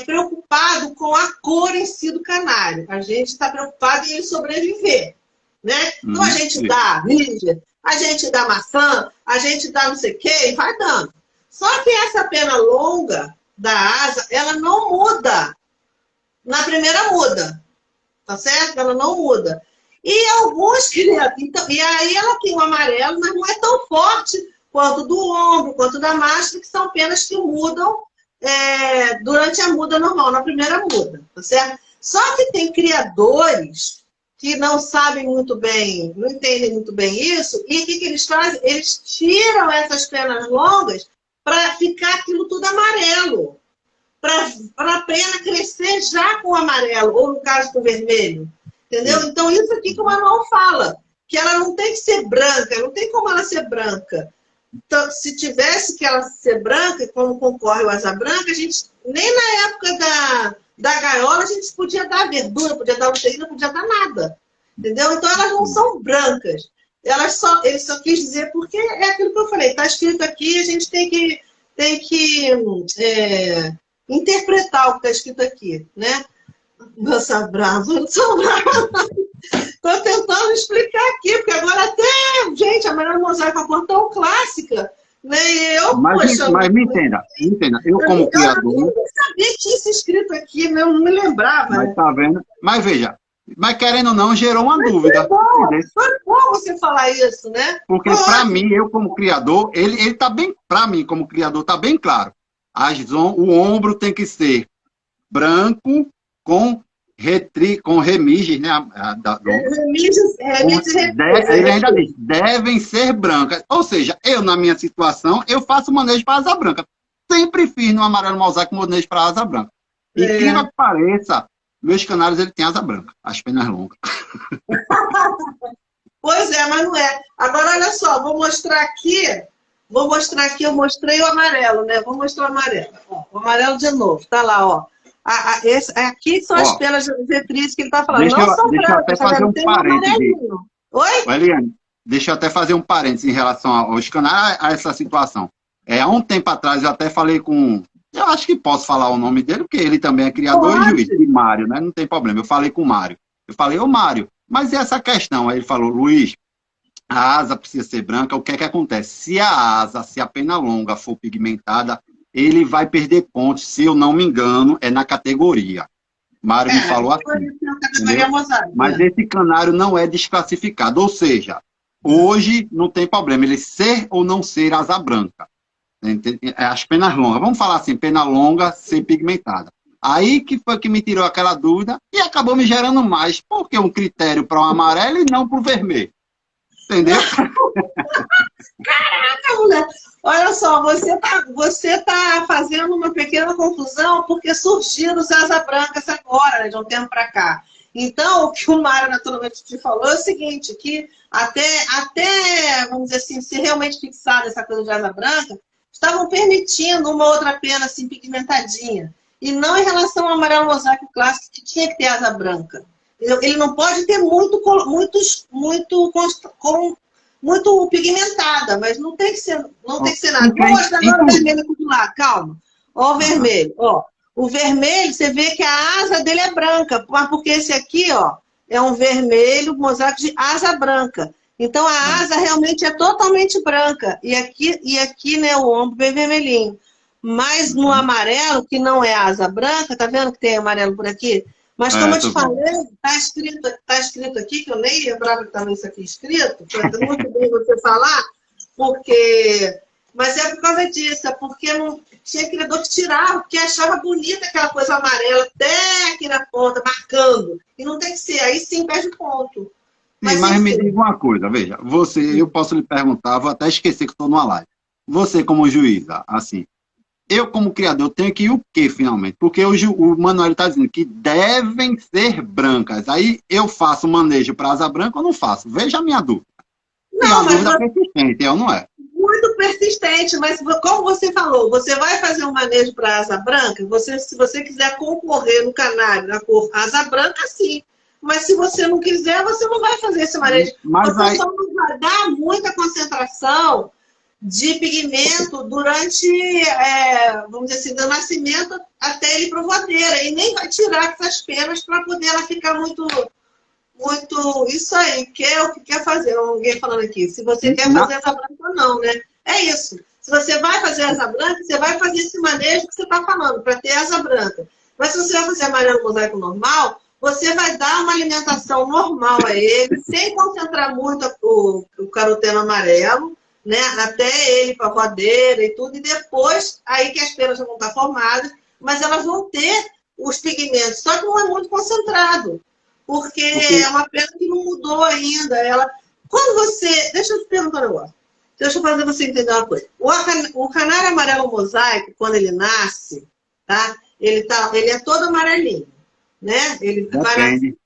preocupado com a cor em si do canário. A gente está preocupado em ele sobreviver. Né? Então a gente dá rígida, a gente dá maçã, a gente dá não sei o que e vai dando. Só que essa pena longa da asa, ela não muda. Na primeira muda. Tá certo? Ela não muda. E alguns criados. Então, e aí ela tem um amarelo, mas não é tão forte quanto do ombro, quanto da máscara, que são penas que mudam durante a muda normal, na primeira muda. Tá certo? Só que tem criadores que não sabem muito bem, não entendem muito bem isso, e o que eles fazem? Eles tiram essas penas longas para ficar aquilo tudo amarelo. Para a pena crescer já com o amarelo, ou no caso com o vermelho. Entendeu? Então, isso aqui que o manual fala, que ela não tem que ser branca, não tem como ela ser branca. Então, se tivesse que ela ser branca, como concorre o asa branca, a gente, nem na época da gaiola, a gente podia dar verdura, podia dar uterina, podia dar nada. Entendeu? Então, elas não são brancas. Ele só quis dizer, porque é aquilo que eu falei, está escrito aqui, a gente tem que interpretar o que está escrito aqui, né? Nossa, brava, eu sou brava. Estou tentando explicar aqui, porque agora até, gente, a Maria Mosaico é uma cor tão clássica, né? Mas me entenda, eu como criador... Eu não sabia que tinha isso escrito aqui, eu não me lembrava. Mas tá vendo? Mas veja, mas querendo ou não, gerou uma dúvida. Foi bom você falar isso, né? Porque para mim, eu como criador, ele tá bem, para mim como criador, tá bem claro. O ombro tem que ser branco com remiges, né? Ele ainda diz, devem ser brancas. Ou seja, eu, na minha situação, eu faço manejo para asa branca. Sempre fiz no amarelo mosaico manejo para asa branca. Incrível que pareça, meus canários ele tem asa branca, as penas longas. Pois é, mas não é. Agora, olha só, vou mostrar aqui, eu mostrei o amarelo, né? Vou mostrar o amarelo. Ó, o amarelo de novo, tá lá, ó. Aqui são as penas vetrizes que ele está falando. Deixa eu até fazer um parênteses. Oi? Eliane, deixa eu até fazer um parênteses em relação aos canais, a essa situação. Há um tempo atrás eu até falei com... Eu acho que posso falar o nome dele, porque ele também é criador e juiz, de Mário, né? Não tem problema. Eu falei com o Mário. Eu falei, ô Mário, mas e essa questão? Aí ele falou, Luiz, a asa precisa ser branca. O que é que acontece? Se a pena longa for pigmentada, ele vai perder pontos, se eu não me engano, na categoria. Mário me falou assim. Mas esse canário não é desclassificado. Ou seja, hoje não tem problema ele ser ou não ser asa branca. As penas longas. Vamos falar assim, pena longa ser pigmentada. Aí que foi que me tirou aquela dúvida e acabou me gerando mais. Por que um critério para o amarelo e não para o vermelho? Entendeu? Caraca, mulher! Olha só, você tá fazendo uma pequena confusão porque surgiram os asa brancas agora, né, de um tempo para cá. Então, o que o Mário naturalmente te falou é o seguinte, que até, vamos dizer assim, se realmente fixar essa coisa de asa branca, estavam permitindo uma outra pena assim, pigmentadinha. E não em relação ao amarelo mosaico clássico, que tinha que ter asa branca. Ele não pode ter muito pigmentada, mas não tem que ser nada. Vou mostrar agora o vermelho aqui do lado, calma. Ó o vermelho, ó. O vermelho, você vê que a asa dele é branca, mas porque esse aqui, ó, é um vermelho mosaico de asa branca. Então a asa realmente é totalmente branca. E aqui, né, o ombro bem vermelhinho. Mas no amarelo, que não é asa branca, tá vendo que tem amarelo por aqui? Mas como eu te falei, tá escrito aqui, que eu nem lembrava que estava isso aqui escrito, foi muito bem você falar, porque... Mas é por causa disso, é porque não tinha criador que tirava, porque achava bonita aquela coisa amarela até aqui na ponta, marcando. E não tem que ser, aí sim perde ponto. Mas me diga uma coisa, veja, eu posso lhe perguntar, vou até esquecer que estou numa live. Você como juíza, assim, eu como criador tenho que ir o quê, finalmente? Porque o Manuel está dizendo que devem ser brancas. Aí eu faço manejo para asa branca ou não faço? Veja a minha dúvida. Não, mas dúvida persistente, é ou não é? Muito persistente, mas como você falou, você vai fazer um manejo para asa branca, se você quiser concorrer no canário na cor asa branca, sim. Mas se você não quiser, você não vai fazer esse manejo. Você só não vai dar muita concentração de pigmento durante, vamos dizer assim, do nascimento até ele ir para a voadeira. E nem vai tirar essas penas para poder ela ficar muito... Isso aí, que é o que quer fazer. Alguém falando aqui. Se você quer fazer asa branca ou não, né? É isso. Se você vai fazer asa branca, você vai fazer esse manejo que você está falando, para ter asa branca. Mas se você vai fazer amarelo mosaico normal, você vai dar uma alimentação normal a ele, sem concentrar muito o caroteno amarelo, né? Até ele para a voadeira e tudo. E depois, aí que as penas já vão estar formadas, mas elas vão ter os pigmentos, só que não é muito concentrado. Porque é uma pena que não mudou ainda. Quando você... Deixa eu te perguntar um negócio. Deixa eu fazer você entender uma coisa. O canário amarelo mosaico, quando ele nasce, tá? Ele é todo amarelinho, né? Depende.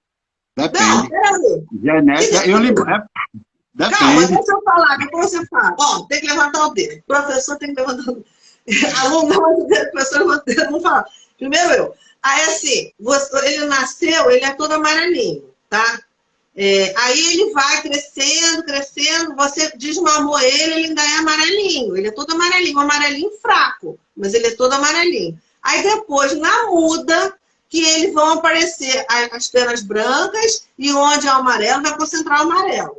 Não, peraí. Genética, eu lembro. Depende. Calma, deixa eu falar. Depois você fala. Ó, tem que levantar o dedo. O professor tem que levantar o dedo. Aluno não levanta o dedo, o professor levanta o dedo, não fala. Primeiro eu. Aí, assim, ele nasceu, ele é todo amarelinho, tá? Aí ele vai crescendo, você desmamou ele ainda é amarelinho. Ele é todo amarelinho, um amarelinho fraco, mas ele é todo amarelinho. Aí depois, na muda, que eles vão aparecer as penas brancas e onde é o amarelo, vai concentrar o amarelo,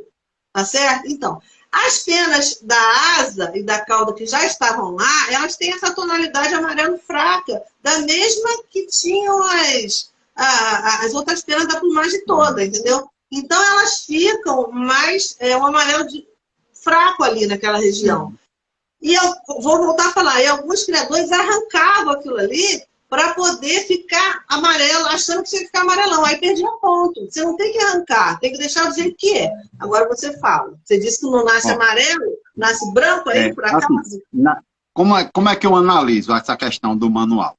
tá certo? Então, as penas da asa e da cauda que já estavam lá, elas têm essa tonalidade amarelo fraca, da mesma que tinham as outras penas da plumagem toda, entendeu? Então elas ficam mais um amarelo fraco ali naquela região. E eu vou voltar a falar, e alguns criadores arrancavam aquilo ali para poder ficar amarelo, achando que tinha que ficar amarelão. Aí perdia ponto. Você não tem que arrancar, tem que deixar do jeito que é. Agora você fala. Você disse que não nasce amarelo, nasce branco aí, por acaso? Assim, como é que eu analiso essa questão do manual?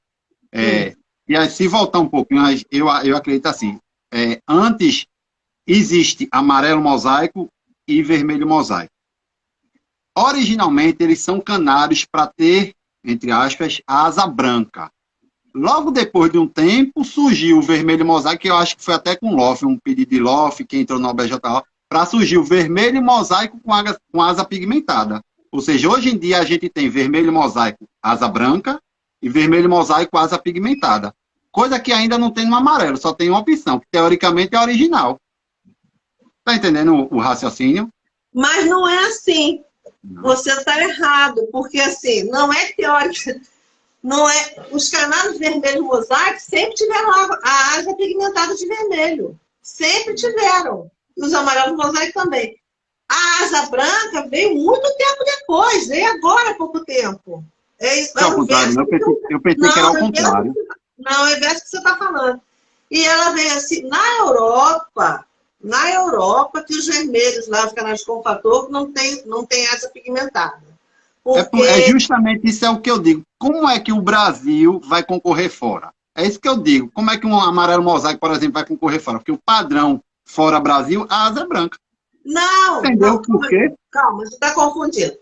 E aí, se voltar um pouquinho, eu acredito assim, antes existe amarelo mosaico e vermelho mosaico. Originalmente, eles são canários para ter, entre aspas, a asa branca. Logo depois de um tempo, surgiu o vermelho mosaico, que eu acho que foi até com Loff, um pedido de Loff, que entrou no OBJO, para surgir o vermelho mosaico com asa pigmentada. Ou seja, hoje em dia a gente tem vermelho mosaico asa branca e vermelho mosaico asa pigmentada. Coisa que ainda não tem no amarelo, só tem uma opção, que teoricamente é original. Tá entendendo o raciocínio? Mas não é assim. Não. Você está errado, porque assim, não é teórico. Não é, os canários vermelhos mosaicos sempre tiveram a asa pigmentada de vermelho. Sempre tiveram. E os amarelos mosaicos também. A asa branca veio muito tempo depois, veio agora há pouco tempo. É isso. É ao contrário, eu pensei que era ao contrário. Não, é o inverso que você está falando. E ela veio assim, na Europa, que os vermelhos lá, os canários com fator, não tem asa pigmentada. Porque... É justamente isso é o que eu digo. Como é que o Brasil vai concorrer fora? É isso que eu digo. Como é que um amarelo mosaico, por exemplo, vai concorrer fora? Porque o padrão fora Brasil, a asa é branca. Não! Entendeu por quê? Calma, você está confundindo.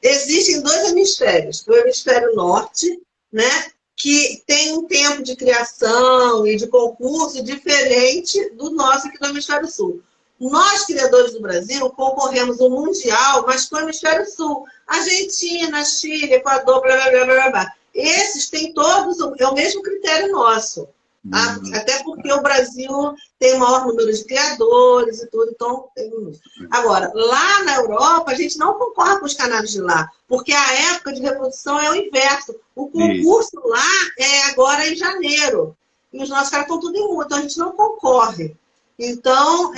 Existem dois hemisférios. O hemisfério norte, né, que tem um tempo de criação e de concurso diferente do nosso aqui do hemisfério sul. Nós, criadores do Brasil, concorremos no Mundial, mas com o hemisfério sul. Argentina, Chile, Equador, blá, blá, blá, blá, blá. Esses têm todos, é o mesmo critério nosso. Tá? Até porque o Brasil tem o maior número de criadores e tudo, então tem... Agora, lá na Europa, a gente não concorre com os canários de lá, porque a época de reprodução é o inverso. O concurso lá é agora em janeiro. E os nossos caras estão tudo em muda, então a gente não concorre. Então,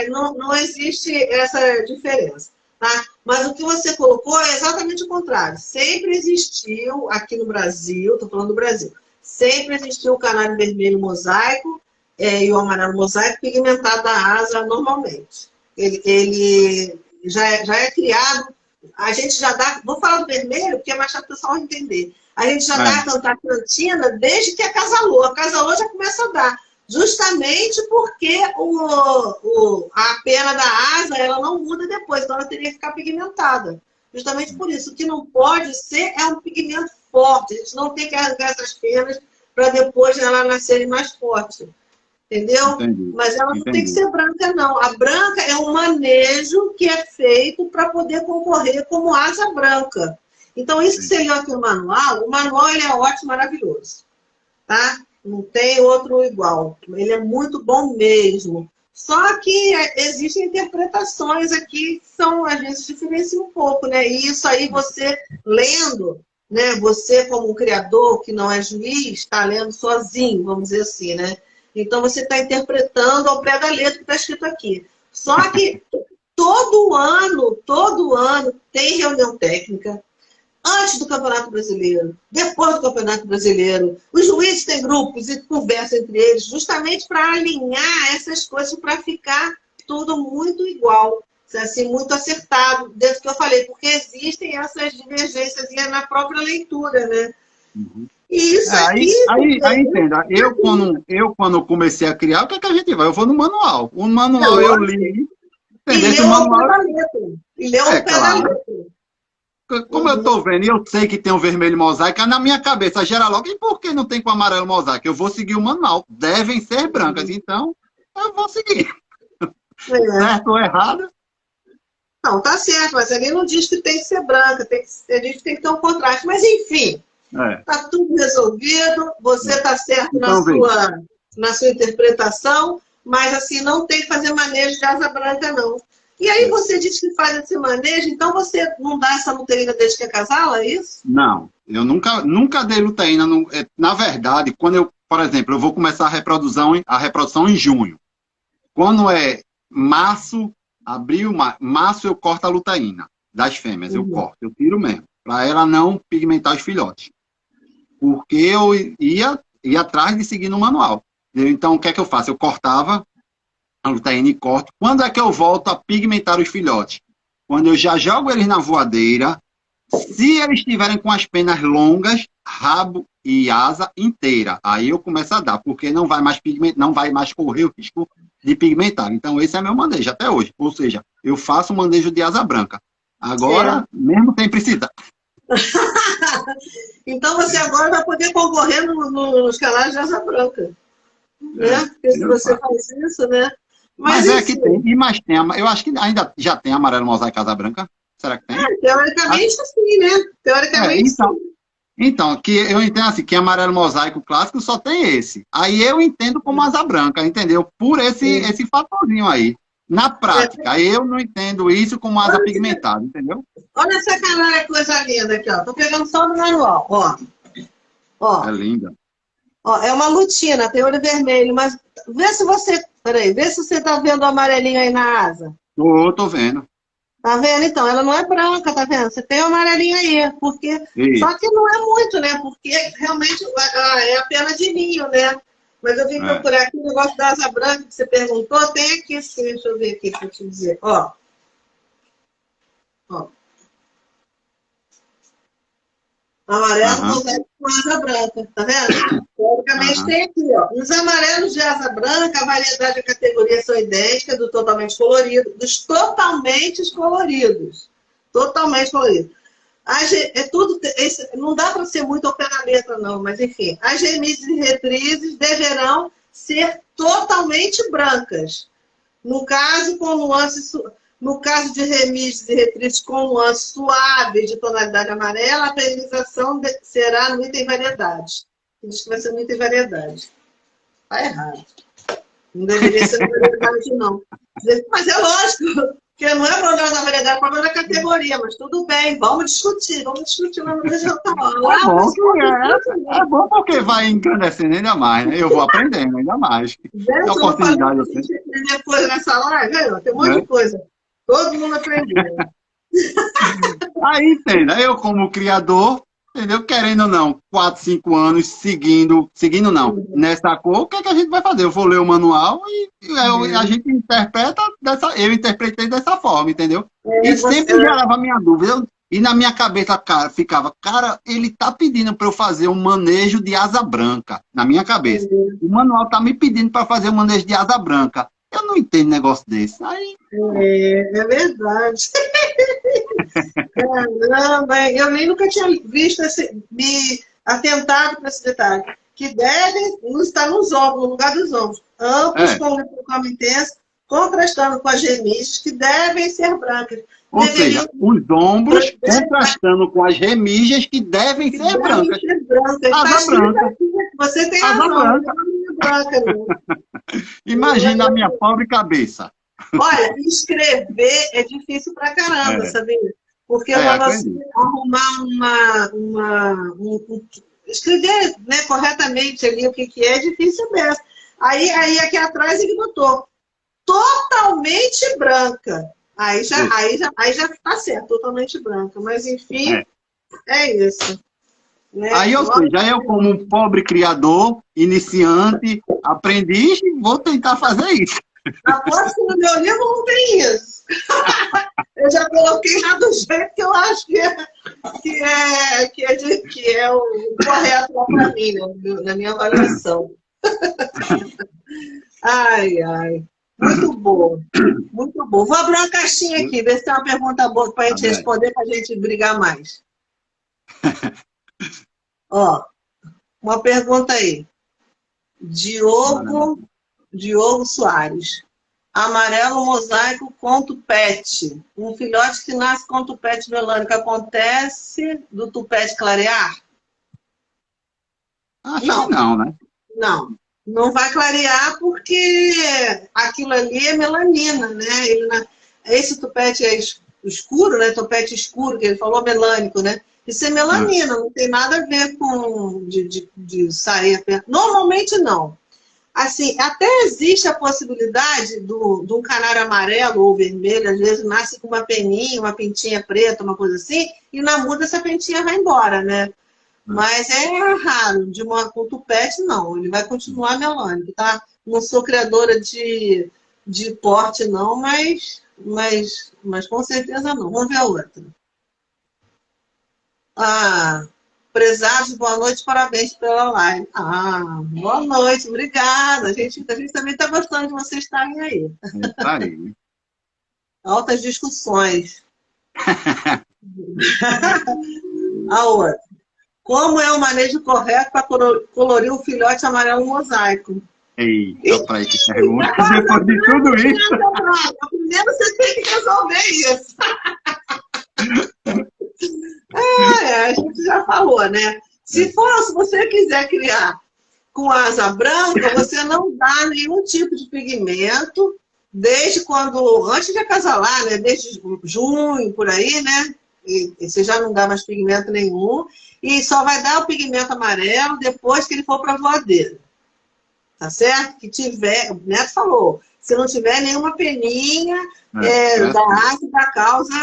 não existe essa diferença. Tá? Mas o que você colocou é exatamente o contrário. Sempre existiu, aqui no Brasil, estou falando do Brasil, sempre existiu o canário vermelho mosaico e o amarelo mosaico pigmentado da asa normalmente. Ele já é criado, a gente já dá, vou falar do vermelho porque é mais fácil o pessoal entender. A gente já dá a cantina desde que acasalou. Acasalou já começa a dar. Justamente porque a pena da asa ela não muda depois, então ela teria que ficar pigmentada. Justamente por isso. O que não pode ser é um pigmento forte. A gente não tem que arrancar essas penas para depois ela nascerem mais forte. Entendeu? Entendi. Mas ela não tem que ser branca, não. A branca é um manejo que é feito para poder concorrer como asa branca. Então, isso que você leu aqui no manual, o manual ele é ótimo, maravilhoso. Tá? Não tem outro igual. Ele é muito bom mesmo. Só que existem interpretações aqui que são, às vezes, diferenciam um pouco, né? E isso aí você lendo, né? Você como um criador que não é juiz, está lendo sozinho, vamos dizer assim, né? Então você está interpretando ao pé da letra que está escrito aqui. Só que todo ano tem reunião técnica. Antes do Campeonato Brasileiro, depois do Campeonato Brasileiro, os juízes têm grupos e conversam entre eles justamente para alinhar essas coisas, para ficar tudo muito igual, assim, muito acertado, dentro do que eu falei, porque existem essas divergências na própria leitura, né? Uhum. E isso aqui... Aí entenda, eu quando comecei a criar, o que é que a gente vai? Eu vou no manual. O manual eu li, entendeu? O manual... E leu o pé da letra. Como eu estou vendo e eu sei que tem o vermelho mosaico, na minha cabeça gera logo, e por que não tem com o amarelo mosaico? Eu vou seguir o manual. Devem ser brancas, então eu vou seguir. Certo ou errado? Não, tá certo, mas ali não diz que tem que ser branca, diz que tem que ter um contraste. Mas enfim, tá tudo resolvido, você tá certo então, na sua interpretação, mas assim, não tem que fazer manejo de asa branca, não. E aí você diz que faz esse manejo, então você não dá essa luteína desde que é casal, é isso? Não, eu nunca dei luteína. Na verdade, quando eu, por exemplo, eu vou começar a reprodução em junho. Quando é março, abril, março eu corto a luteína das fêmeas, eu corto, eu tiro mesmo, para ela não pigmentar os filhotes. Porque eu ia atrás de seguir no manual. Então, o que é que eu faço? Eu cortava a luteína e corto. Quando é que eu volto a pigmentar os filhotes? Quando eu já jogo eles na voadeira, se eles estiverem com as penas longas, rabo e asa inteira, aí eu começo a dar, porque não vai mais correr o risco de pigmentar. Então esse é meu manejo até hoje. Ou seja, eu faço um manejo de asa branca. Agora, mesmo sem precisar. Então você agora vai poder concorrer nos canais de asa branca. Né? Porque se você faz isso, né? Mas que tem. E mais tem. Eu acho que ainda já tem amarelo mosaico asa branca. Será que tem? Teoricamente sim, né? Teoricamente sim. Então, que eu entendo assim, que amarelo mosaico clássico só tem esse. Aí eu entendo como asa branca, entendeu? Por esse fatorzinho aí. Na prática, eu não entendo isso como asa pigmentada, entendeu? Olha essa canária, coisa linda aqui, ó. Tô pegando só do manual, ó. É Ó, linda. ó, é uma lutina, tem olho vermelho, mas vê se você. Peraí, vê se você tá vendo o amarelinho aí na asa. Tô vendo. Tá vendo? Então, ela não é branca, tá vendo? Você tem o amarelinho aí, porque. E, Só que não é muito, né? Porque realmente é a pena de ninho, né? Mas eu vim é. procurar aqui o negócio da asa branca que você perguntou, tem aqui sim, deixa eu ver aqui pra eu te dizer. Ó, amarelo, Aham, mosaico com asa branca, tá vendo? Teoricamente aham. tem aqui, ó. Nos amarelos de asa branca, a variedade e a categoria são idênticas do totalmente colorido, dos totalmente coloridos. Totalmente colorido. É tudo, não dá para ser muito ao pé da letra, não, mas enfim. As remixes e retrizes deverão ser totalmente brancas. No caso, com nuances, no caso de remixes e retrizes com nuances suaves de tonalidade amarela, a perenização será no item variedade. Diz que vai ser no item variedade. Está errado. Não deveria ser no variedade, não. Mas é lógico, porque não é problema da variedade, é problema da categoria, mas tudo bem, vamos discutir lá no vegetal. É bom porque vai engrandecendo ainda mais, né? Eu vou aprendendo ainda mais. Que Gente, eu não falei oportunidade que a eu tenho, gente aprender coisa nessa live, aí, ó, tem um monte né? de coisa. Todo mundo aprendeu. Aí, entenda, eu como criador, entendeu? Querendo ou não, 4, 5 anos seguindo não, nessa cor, o que é que a gente vai fazer? Eu vou ler o manual e a gente interpreta eu interpretei dessa forma, entendeu? E sempre gerava a minha dúvida, e na minha cabeça, cara, ficava, cara, ele tá pedindo para eu fazer um manejo de asa branca, na minha cabeça. O manual tá me pedindo para fazer um manejo de asa branca. Eu não entendo negócio desse. Aí, É verdade. Caramba, eu nem nunca tinha visto me atentado para esse detalhe. Que devem estar nos ombros, no lugar dos ombros. Amplos, com liposoma intenso, contrastando com as remiches, que devem ser brancas. ou seja, os ombros contrastando com as remiges que devem ser brancas. Asa branca. Você tem Asa razão, branca. não é branca, não. Imagina a minha pobre cabeça. Olha, escrever é difícil pra caramba, sabia? Porque para você arrumar escrever, né, corretamente ali o que é difícil mesmo. Aí aqui atrás ele botou totalmente branca. Aí já tá certo, totalmente branca. Mas enfim, é isso. Né? Aí, ou seja, eu como um pobre criador, iniciante, aprendiz, vou tentar fazer isso. Aposto que no meu livro não tem isso. Eu já coloquei lá do jeito que eu acho que é o correto lá para mim, né, na minha avaliação. Ai, ai. Muito bom. Muito bom. Vou abrir uma caixinha aqui, ver se tem uma pergunta boa para a gente responder, para a gente brigar mais. Ó, uma pergunta aí. Diogo Soares. Amarelo mosaico com tupete. Um filhote que nasce com tupete melânico. Acontece do tupete clarear? Acho que não, né? Não vai clarear porque aquilo ali é melanina, né? Esse tupete é escuro, né? Tupete escuro, que ele falou melânico, né? Isso é melanina, não tem nada a ver com de sair. Normalmente não. Assim, até existe a possibilidade de um canário amarelo ou vermelho, às vezes nasce com uma peninha, uma pintinha preta, uma coisa assim, e na muda essa pintinha vai embora, né? Mas é raro, com tupete não, ele vai continuar melânico, tá? Não sou criadora de porte não, mas com certeza não. Vamos ver a outra. Prezados, boa noite, parabéns pela live. Boa noite, obrigada. A gente também está gostando de vocês estarem aí. Aí. Altas discussões. A outra. Como é o manejo correto para colorir um filhote amarelo mosaico? Eita, para que pergunta. Depois de tudo isso. Primeiro você tem que resolver isso. A gente já falou, né? Se você quiser criar com asa branca, você não dá nenhum tipo de pigmento, antes de acasalar, né? Desde junho, por aí, né? e você já não dá mais pigmento nenhum, e só vai dar o pigmento amarelo depois que ele for para a voadeira. Tá certo? Que tiver, o Neto falou, se não tiver nenhuma peninha da arte da causa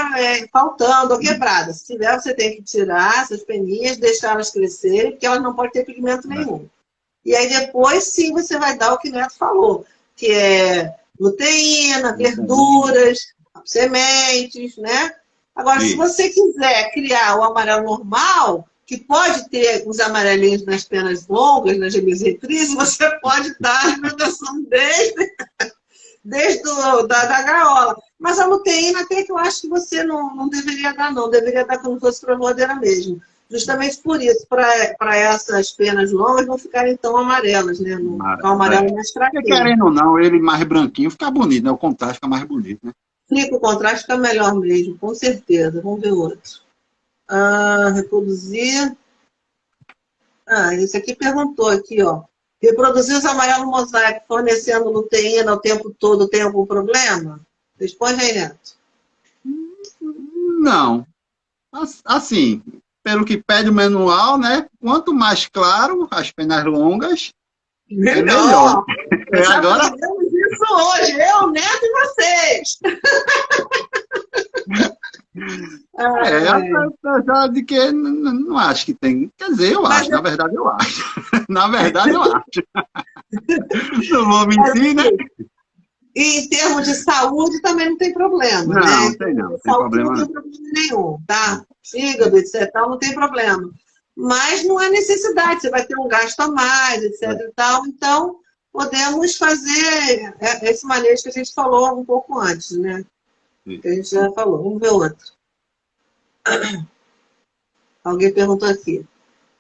faltando ou quebrada. Se tiver, você tem que tirar essas peninhas, deixá-las crescerem, porque elas não podem ter pigmento nenhum. E aí depois, sim, você vai dar o que o Neto falou, que é luteína, verduras, sementes, né? Agora, se você quiser criar o amarelo normal, que pode ter os amarelinhos nas penas longas, nas gemissetrizes, você pode dar a alimentação desde da gaiola. Mas a luteína até que eu acho que você não deveria dar, não. Deveria dar como se fosse para a voadeira mesmo. Justamente por isso, para essas penas longas não ficarem tão amarelas, né? Não ficar o amarelo mais fraquinho. Querendo ou não, ele mais branquinho fica bonito, né? O contraste fica mais bonito, né? Fica, o contraste fica melhor mesmo, com certeza. Vamos ver outro. Reproduzir. Esse aqui perguntou aqui, ó. Reproduzir os amarelos mosaico fornecendo luteína o tempo todo tem algum problema? Responde aí, Neto. Não. Assim, pelo que pede o manual, né? Quanto mais claro as penas longas, é melhor. Agora fizemos isso hoje, eu, Neto e vocês. Apesar de que não acho que tem. Quer dizer, eu acho, na verdade eu acho. Na verdade eu acho. Não vou mentir, né? E em termos de saúde também não tem problema, não, né? Não tem problema. Não tem problema nenhum, tá? Fígado, etc. Não tem problema. Mas não há necessidade, você vai ter um gasto a mais, etc. E tal. Então, podemos fazer esse manejo que a gente falou um pouco antes, né? Que a gente já falou. Vamos ver outro. Alguém perguntou aqui.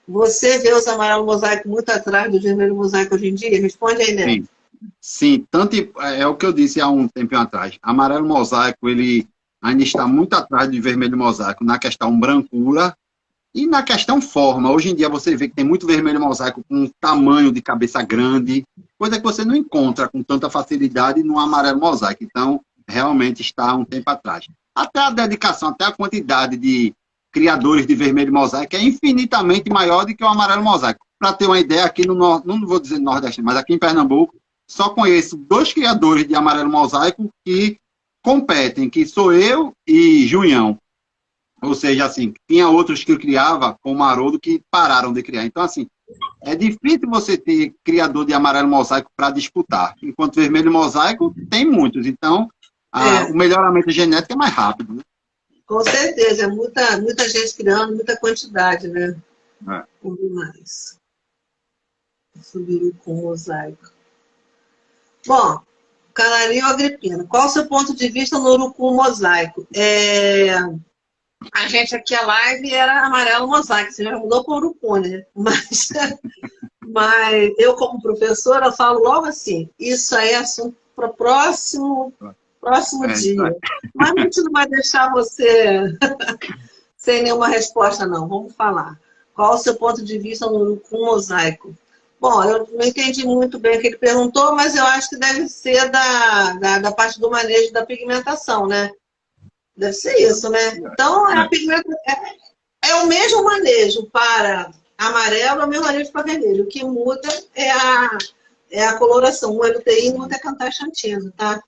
Você vê os amarelos mosaico muito atrás do vermelho mosaico hoje em dia? Responde aí, né? Sim, tanto é o que eu disse há um tempinho atrás. Amarelo mosaico, ele ainda está muito atrás do vermelho mosaico na questão brancura e na questão forma. Hoje em dia você vê que tem muito vermelho mosaico com tamanho de cabeça grande, coisa que você não encontra com tanta facilidade no amarelo mosaico. Então, realmente está um tempo atrás. Até a dedicação, até a quantidade de criadores de vermelho mosaico é infinitamente maior do que o amarelo mosaico. Para ter uma ideia, aqui não vou dizer no Nordeste, mas aqui em Pernambuco, só conheço 2 criadores de amarelo mosaico que competem, que sou eu e Junhão. Ou seja, assim, tinha outros que eu criava, como Haroldo, que pararam de criar. Então, assim, é difícil você ter criador de amarelo mosaico para disputar. Enquanto vermelho mosaico, tem muitos. Então, o melhoramento genético é mais rápido, né? Com certeza, é muita gente criando, muita quantidade, né? Vamos ver mais. Subir com mosaico. Bom, Canarinho Agripino, qual o seu ponto de vista no urucum mosaico? A gente aqui, a live era amarelo mosaico, você já mudou para urucum, né? Mas eu, como professora, falo logo assim, isso aí é assunto para o próximo dia. Mas a gente não vai deixar você sem nenhuma resposta, não. Vamos falar. Qual o seu ponto de vista no urucum mosaico? Bom, eu não entendi muito bem o que ele perguntou, mas eu acho que deve ser da parte do manejo da pigmentação, né? Deve ser isso, né? Então, a pigmentação é o mesmo manejo para amarelo, é o mesmo manejo para vermelho. O que muda é a coloração. Um é luteína e outro é cantaxantina, tá?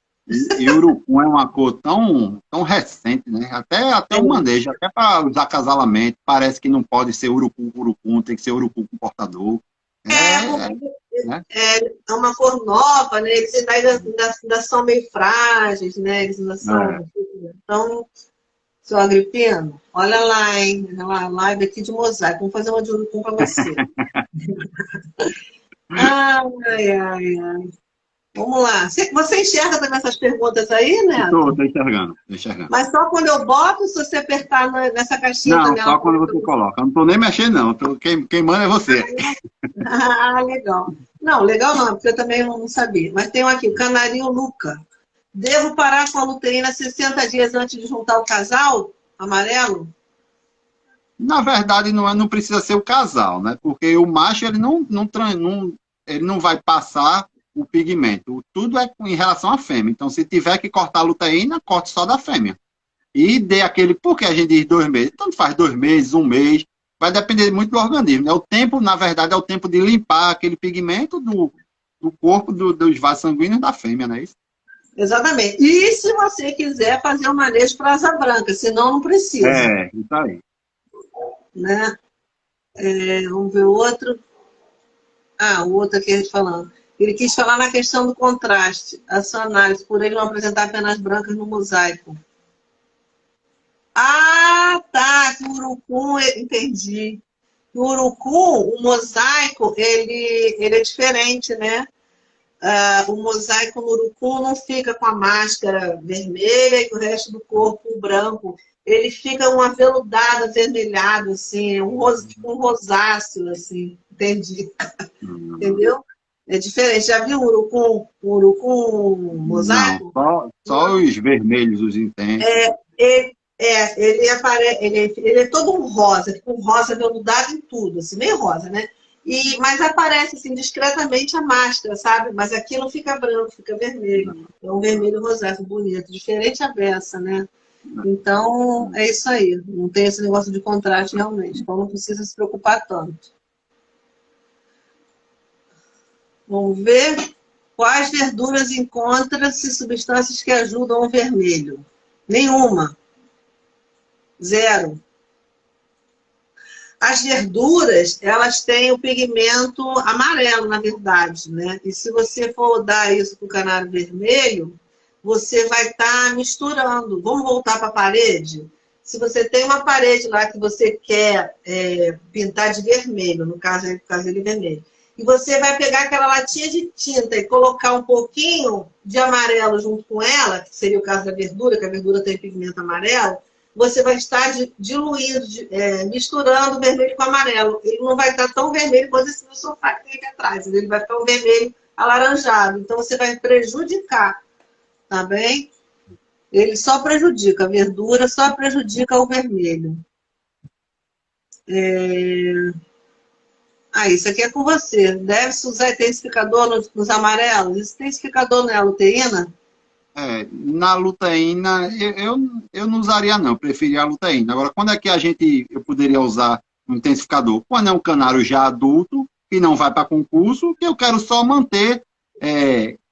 E o urucum é uma cor tão recente, né? Até o manejo, até para os acasalamentos, parece que não pode ser urucum, tem que ser urucum com portador. É uma cor nova, né? Eles ainda são meio frágeis, né? Eles ainda são... Então, seu Agripino, olha lá, hein? Olha lá, live aqui de mosaico. Vamos fazer uma de urucum para você. Ai. Vamos lá. Você enxerga também essas perguntas aí, né? Estou enxergando. Mas só quando eu boto, se você apertar nessa caixinha... Não, só quando você coloca. Eu não estou nem mexendo, não. Quem manda é você. Legal. Não, legal não, porque eu também não sabia. Mas tem um aqui, o Canarinho Luca. Devo parar com a luteína 60 dias antes de juntar o casal amarelo? Na verdade, não precisa ser o casal, né? Porque o macho ele não vai passar o pigmento. Tudo é em relação à fêmea. Então, se tiver que cortar a luteína, corte só da fêmea. e dê aquele, porque a gente diz 2 meses, tanto faz 2 meses, 1 mês, vai depender muito do organismo. É o tempo, na verdade, é o tempo de limpar aquele pigmento do corpo dos vasos sanguíneos da fêmea, não é isso? Exatamente. E se você quiser fazer um manejo para asa branca, senão não precisa. Isso aí. Né? Vamos ver o outro. O outro aqui a gente falando. Ele quis falar na questão do contraste, a sua análise, por ele não apresentar penas brancas no mosaico. Tá, que o urucum, entendi. O urucum, o mosaico, ele é diferente, né? O mosaico no urucum não fica com a máscara vermelha e o resto do corpo branco. Ele fica um aveludado, avermelhado, assim, um rosáceo, assim. Entendi. Entendeu? É diferente. Já viu o urucum mosaico? Não, só os vermelhos, os intensos. Ele é todo um rosa, com rosa veludado em tudo, assim, meio rosa, né? Mas aparece assim, discretamente a máscara, sabe? Mas aqui não fica branco, fica vermelho. É um vermelho rosáceo bonito, diferente a beça, né? Então, é isso aí. Não tem esse negócio de contraste realmente. Então, não precisa se preocupar tanto. Vamos ver. Quais verduras encontram-se substâncias que ajudam o vermelho? Nenhuma. 0. As verduras, elas têm o pigmento amarelo, na verdade, né? E se você for dar isso para o canário vermelho, você vai estar misturando. Vamos voltar para a parede? Se você tem uma parede lá que você quer pintar de vermelho, no caso ele vermelho, e você vai pegar aquela latinha de tinta e colocar um pouquinho de amarelo junto com ela, que seria o caso da verdura, que a verdura tem pigmento amarelo, você vai estar diluindo, misturando o vermelho com o amarelo. Ele não vai estar tão vermelho quanto esse meu sofá que tem aqui atrás. Ele vai ficar um vermelho alaranjado. Então, você vai prejudicar, tá bem? Ele só prejudica, a verdura só prejudica o vermelho. Isso aqui é com você. Deve-se usar intensificador nos amarelos? Esse intensificador não é a luteína? Na luteína, eu não usaria não, eu preferia a luteína. Agora, quando é que eu poderia usar um intensificador? Quando é um canário já adulto, que não vai para concurso, que eu quero só manter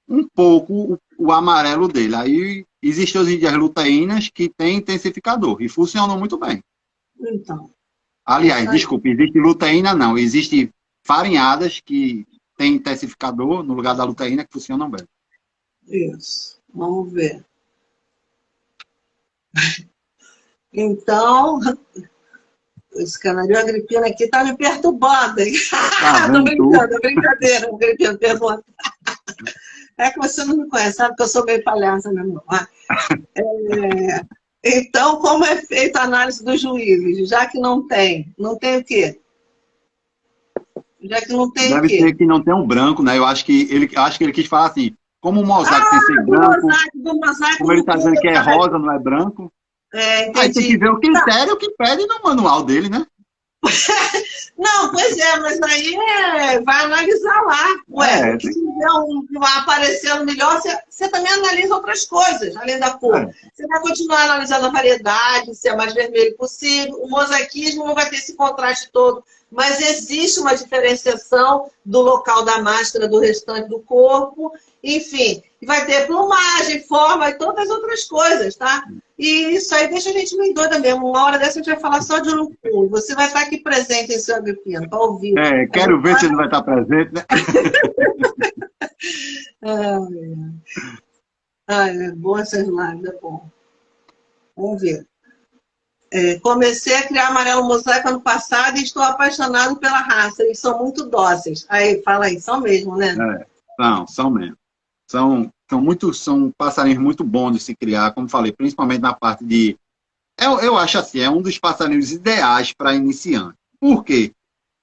um pouco o amarelo dele. Aí, existem hoje em dia as luteínas que têm intensificador e funcionam muito bem. Então. Aliás, desculpe, existe luteína não, existe farinhadas que têm intensificador no lugar da luteína que funcionam bem. Isso. Vamos ver. Então, esse canário agripino aqui tá me perturbando, hein? Tô brincando, é brincadeira, pergunta. É que você não me conhece, sabe que eu sou meio palhaça, né, meu? Então, como é feita a análise dos juízes? Já que não tem o quê? Já que não tem Deve o quê? ser que não tem um branco, né? Eu acho que ele quis falar assim, como o mosaico tem que ser branco, mosaico, como ele está dizendo que é rosa, não é branco. Aí tem que ver o critério que pede no manual dele, né? Não, pois mas aí vai analisar lá. Se tiver aparecendo melhor, você também analisa outras coisas, além da cor. Você vai continuar analisando a variedade, se é mais vermelho possível. O mosaicismo não vai ter esse contraste todo, mas existe uma diferenciação do local da máscara do restante do corpo. Enfim, vai ter plumagem, forma e todas as outras coisas, tá? E isso aí deixa a gente meio doida mesmo. Uma hora dessa a gente vai falar só de urucum. Você vai estar aqui presente em seu agripino, para ouvir. Quero ver se ele vai estar presente, né? É bom essas lives, é bom. Vamos ver. Comecei a criar amarelo mosaico ano passado e estou apaixonado pela raça. Eles são muito dóceis. Aí, fala aí, são mesmo, né? São mesmo. São passarinhos muito bons de se criar, como falei, principalmente na parte de... Eu acho assim, é um dos passarinhos ideais para iniciante. Por quê?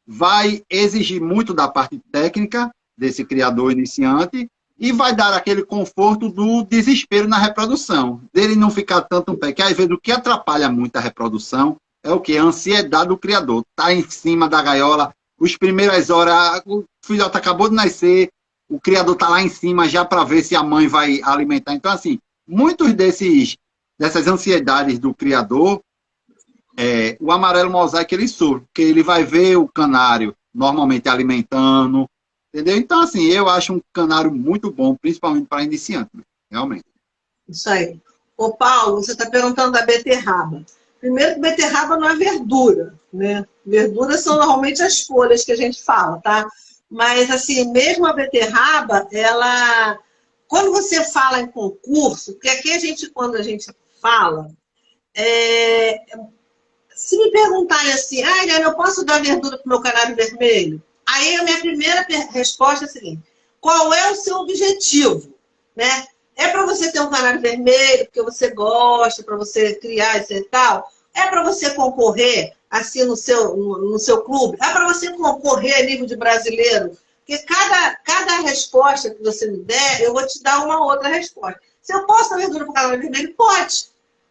Vai exigir muito da parte técnica desse criador iniciante e vai dar aquele conforto do desespero na reprodução. Dele não ficar tanto um pé, que às vezes o que atrapalha muito a reprodução é o quê? A ansiedade do criador. Tá em cima da gaiola, as primeiras horas, o filhote acabou de nascer, o criador está lá em cima já para ver se a mãe vai alimentar. Então, assim, muitos desses dessas ansiedades do criador, o amarelo mosaico ele surge, porque ele vai ver o canário normalmente alimentando, entendeu? Então, assim, eu acho um canário muito bom, principalmente para iniciante, realmente. Isso aí. Ô, Paulo, você está perguntando da beterraba. Primeiro que beterraba não é verdura, né? Verduras são normalmente as folhas que a gente fala, tá? Mas, assim, mesmo a beterraba, ela... Quando você fala em concurso, porque aqui quando a gente fala, se me perguntarem assim, Eliane, eu posso dar verdura para o meu canário vermelho? Aí a minha primeira resposta é a seguinte, qual é o seu objetivo? Né? É para você ter um canário vermelho, porque você gosta, para você criar isso e tal? É para você concorrer assim no seu clube? É para você concorrer a nível de brasileiro? Porque cada resposta que você me der, eu vou te dar uma outra resposta. Se eu posso dar verdura para o canário vermelho? Pode.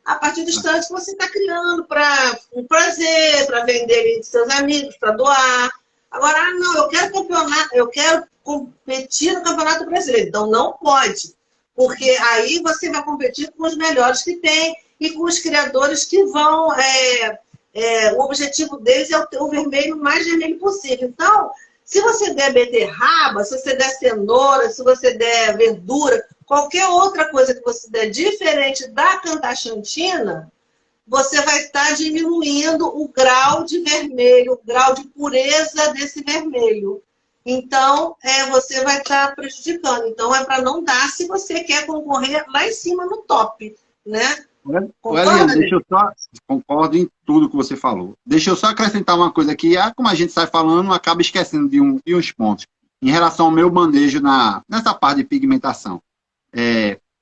A partir do instante que você está criando para um prazer, para vender entre seus amigos, para doar. Agora, não, eu quero campeonato, eu quero competir no Campeonato Brasileiro. Então, não pode. Porque aí você vai competir com os melhores que tem e com os criadores que vão... o objetivo deles é o vermelho mais vermelho possível. Então, se você der beterraba, se você der cenoura, se você der verdura, qualquer outra coisa que você der diferente da cantaxantina, você vai estar diminuindo o grau de vermelho, o grau de pureza desse vermelho. Então, você vai estar prejudicando. Então, é para não dar se você quer concorrer lá em cima no top, né? Eliane, deixa eu só... Concordo em tudo que você falou. Deixa eu só acrescentar uma coisa aqui. Como a gente sai falando, acaba esquecendo de uns pontos. Em relação ao meu manejo nessa parte de pigmentação.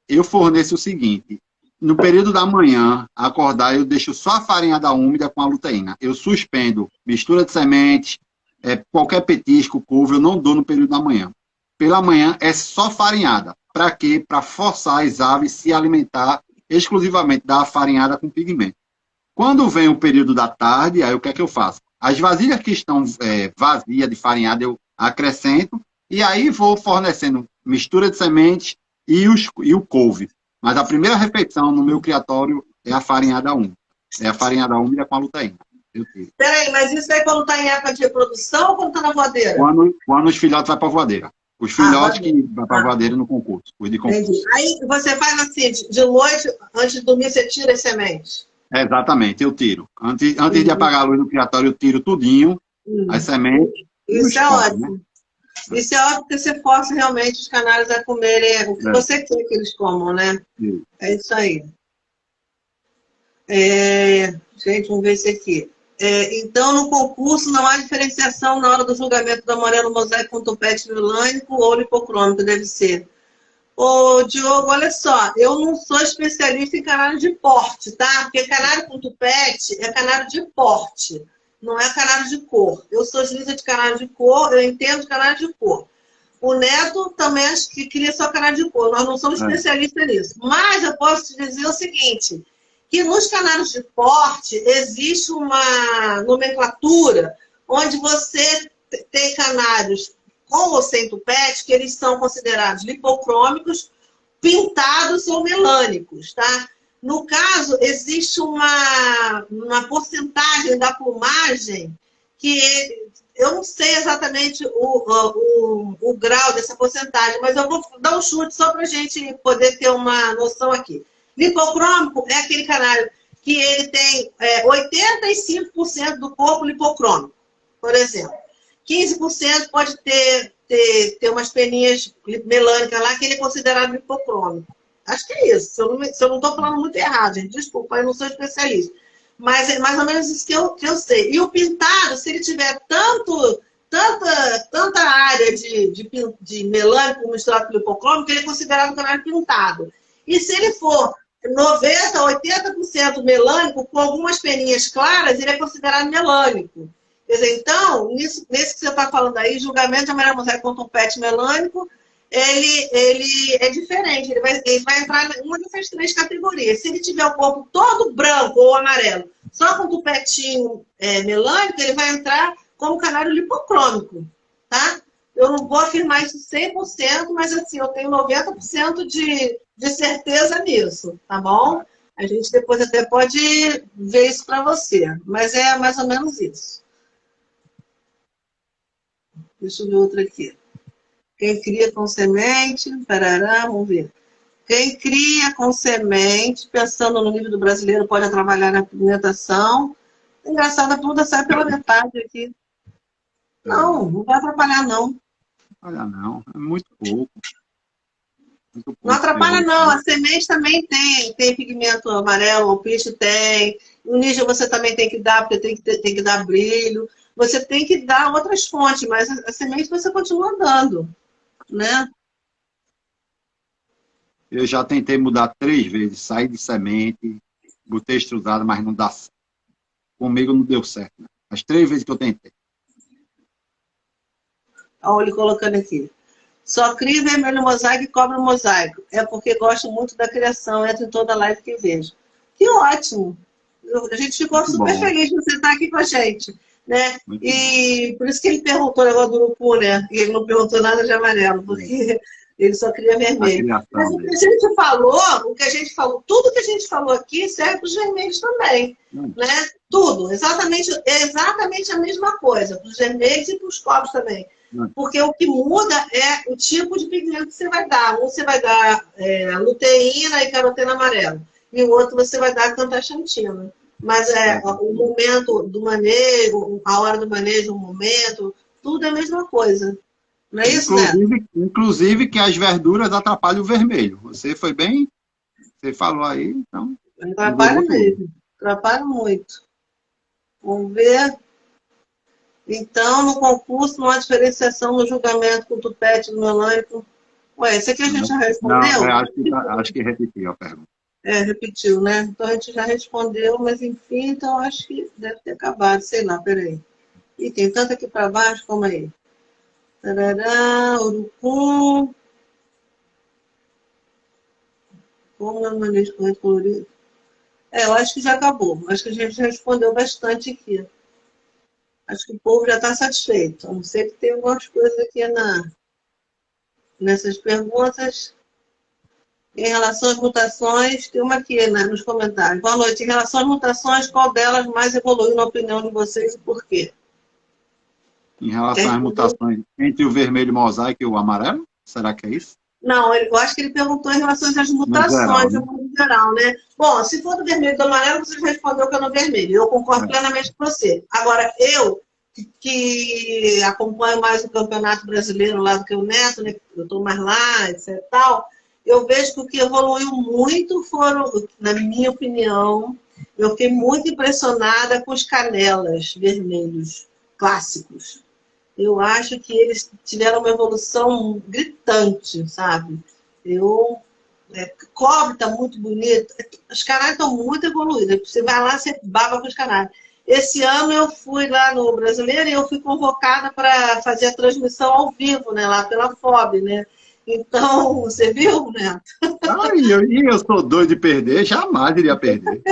Eu forneço o seguinte. No período da manhã, acordar, eu deixo só a farinhada úmida com a luteína. Eu suspendo mistura de sementes, qualquer petisco, couve, eu não dou no período da manhã. Pela manhã é só farinhada. Para quê? Para forçar as aves se alimentar exclusivamente da farinhada com pigmento. Quando vem o período da tarde, aí o que é que eu faço? As vasilhas que estão vazias de farinhada, eu acrescento e aí vou fornecendo mistura de sementes e o couve. Mas a primeira refeição no meu criatório é a farinhada úmida. É a farinhada úmida com a luteína. Peraí, mas isso aí quando está em época de reprodução ou quando está na voadeira? Quando os filhotes vão para a voadeira. Os filhotes que vão para a voadeira no concurso. Entendi. Aí você faz assim, de noite, antes de dormir, você tira as sementes? Exatamente, eu tiro. Antes de apagar a luz no criatório, eu tiro tudinho, as sementes. Isso é ótimo. Né? Isso é ótimo porque você força realmente os canários a comerem o que você quer que eles comam, né? Sim. É isso aí. Gente, vamos ver isso aqui. Então, no concurso, não há diferenciação na hora do julgamento do amarelo mosaico com topete melânico ou lipocrômico, deve ser. Ô, Diogo, olha só, eu não sou especialista em canário de porte, tá? Porque canário com tupete é canário de porte, não é canário de cor. Eu sou juíza de canário de cor, eu entendo de canário de cor. O Neto também acho que queria só canário de cor, nós não somos especialistas nisso. Mas eu posso te dizer o seguinte, que nos canários de porte existe uma nomenclatura onde você tem canários com ou sem tupete, que eles são considerados lipocrômicos, pintados ou melânicos, tá? No caso, existe uma porcentagem da plumagem que eu não sei exatamente o grau dessa porcentagem, mas eu vou dar um chute só para a gente poder ter uma noção aqui. Lipocrômico é aquele canário que ele tem 85% do corpo lipocrômico, por exemplo. 15% pode ter umas peninhas melânicas lá, que ele é considerado lipocrômico. Acho que é isso. Se eu não estou falando muito errado, gente, desculpa, eu não sou especialista. Mas é mais ou menos isso que eu sei. E o pintado, se ele tiver tanta área de melânico misturado com lipocrômico, ele é considerado canário pintado. E se ele for 90%, 80% melânico, com algumas peninhas claras, ele é considerado melânico. Quer dizer, então, nesse que você está falando aí, julgamento de amarelo mosaico com topete melânico, ele é diferente, ele vai entrar em uma dessas três categorias. Se ele tiver o corpo todo branco ou amarelo, só com tupetinho melânico, ele vai entrar como canário lipocrômico, tá? Eu não vou afirmar isso 100%, mas assim, eu tenho 90% de certeza nisso, tá bom? A gente depois até pode ver isso para você, mas é mais ou menos isso. Deixa eu ver outra aqui. Quem cria com semente, parará, vamos ver. Quem cria com semente, pensando no nível do brasileiro, pode trabalhar na pigmentação. Engraçado, a planta sai pela metade aqui. Não, não vai atrapalhar, não. Olha, não, é muito pouco. Muito pouco Não atrapalha, mesmo. não. A semente também tem pigmento amarelo, o picho tem. O nígel você também tem que dar, porque tem que dar brilho. Você tem que dar outras fontes, mas a semente você continua dando, né? Eu já tentei mudar 3 vezes, sair de semente, botei extrusado, mas não dá certo. Comigo não deu certo, né? As 3 vezes que eu tentei. Olha ele colocando aqui. Só cria vermelho mosaico e cobra mosaico. É porque gosto muito da criação, entro em toda live que vejo. Que ótimo! A gente ficou Muito super bom. feliz de você estar aqui com a gente, né? Muito E por isso que ele perguntou o negócio do urucu, né? E ele não perguntou nada de amarelo, porque ele só queria a vermelho. Mas criação o que dele. a gente falou, tudo que a gente falou aqui serve para os vermelhos também, né? Tudo, exatamente a mesma coisa, para os vermelhos e para os cobres também. Porque o que muda é o tipo de pigmento que você vai dar. Um você vai dar luteína e caroteno amarelo. E o outro você vai dar cantaxantina. Mas o momento do manejo, a hora do manejo, o momento, tudo é a mesma coisa. Não é isso, né? Inclusive que as verduras atrapalham o vermelho. Você foi bem, você falou aí, então. Atrapalha mesmo. Atrapalha muito. Vamos ver. Então, no concurso, não há diferenciação no julgamento com o tupete do melânico. Ué, esse aqui a gente já respondeu? Não, acho que repetiu a pergunta. Repetiu, né? Então a gente já respondeu, mas enfim, então acho que deve ter acabado, sei lá, peraí. E tem tanto aqui para baixo, como aí. Tarará, urucum. Como é o manejo correto colorido? Eu acho que já acabou. Acho que a gente respondeu bastante aqui. Acho que o povo já está satisfeito. A não ser que tem algumas coisas aqui nessas perguntas. Em relação às mutações, tem uma aqui nos comentários. Boa noite. Em relação às mutações, qual delas mais evoluiu na opinião de vocês e por quê? Em relação às mutações entre o vermelho mosaico e o amarelo? Será que é isso? Não, eu acho que ele perguntou em relação às mutações, no modo geral, né? Bom, se for do vermelho e do amarelo, você já respondeu que é no vermelho. Eu concordo plenamente com você. Agora, eu, que acompanho mais o Campeonato Brasileiro lá do que o Neto, né? Eu estou mais lá, etc e tal, eu vejo que o que evoluiu muito foram, na minha opinião, eu fiquei muito impressionada com os canelas vermelhos clássicos. Eu acho que eles tiveram uma evolução gritante, sabe? Cobre está muito bonito. Os canais estão muito evoluídos. Você vai lá, você baba com os canais. Esse ano eu fui lá no Brasileiro e eu fui convocada para fazer a transmissão ao vivo, né? Lá pela FOB, né? Então, você viu, Neto? Eu sou doido de perder, jamais iria perder.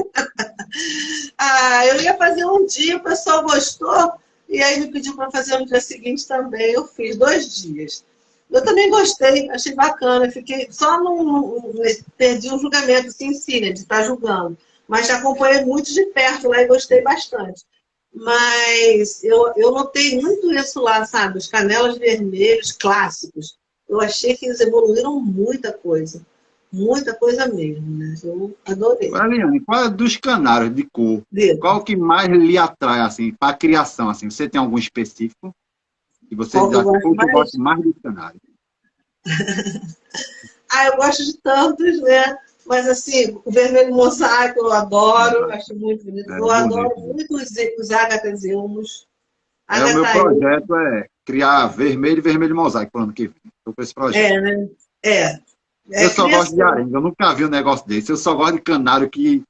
Eu ia fazer um dia, o pessoal gostou. E aí me pediu para fazer no dia seguinte também. Eu fiz 2 dias. Eu também gostei, achei bacana. Fiquei só perdi o julgamento assim, em si, né, de estar julgando. Mas já acompanhei muito de perto lá e gostei bastante. Mas eu notei muito isso lá, sabe? Os canelas vermelhos clássicos. Eu achei que eles evoluíram muita coisa. Muita coisa mesmo, né? Eu adorei. Eliane, qual é dos canários de cor? Dedo. Qual que mais lhe atrai, assim, para a criação? Assim? Você tem algum específico? Que você diz assim, eu gosto mais dos canários. Eu gosto de tantos, né? Mas, assim, o vermelho mosaico eu adoro, acho muito bonito. Eu adoro muito os agatezeumos. O meu projeto é criar vermelho e vermelho mosaico para o ano que vem. Estou com esse projeto. Né? Eu só gosto de arenga, eu nunca vi um negócio desse. Eu só gosto de canário que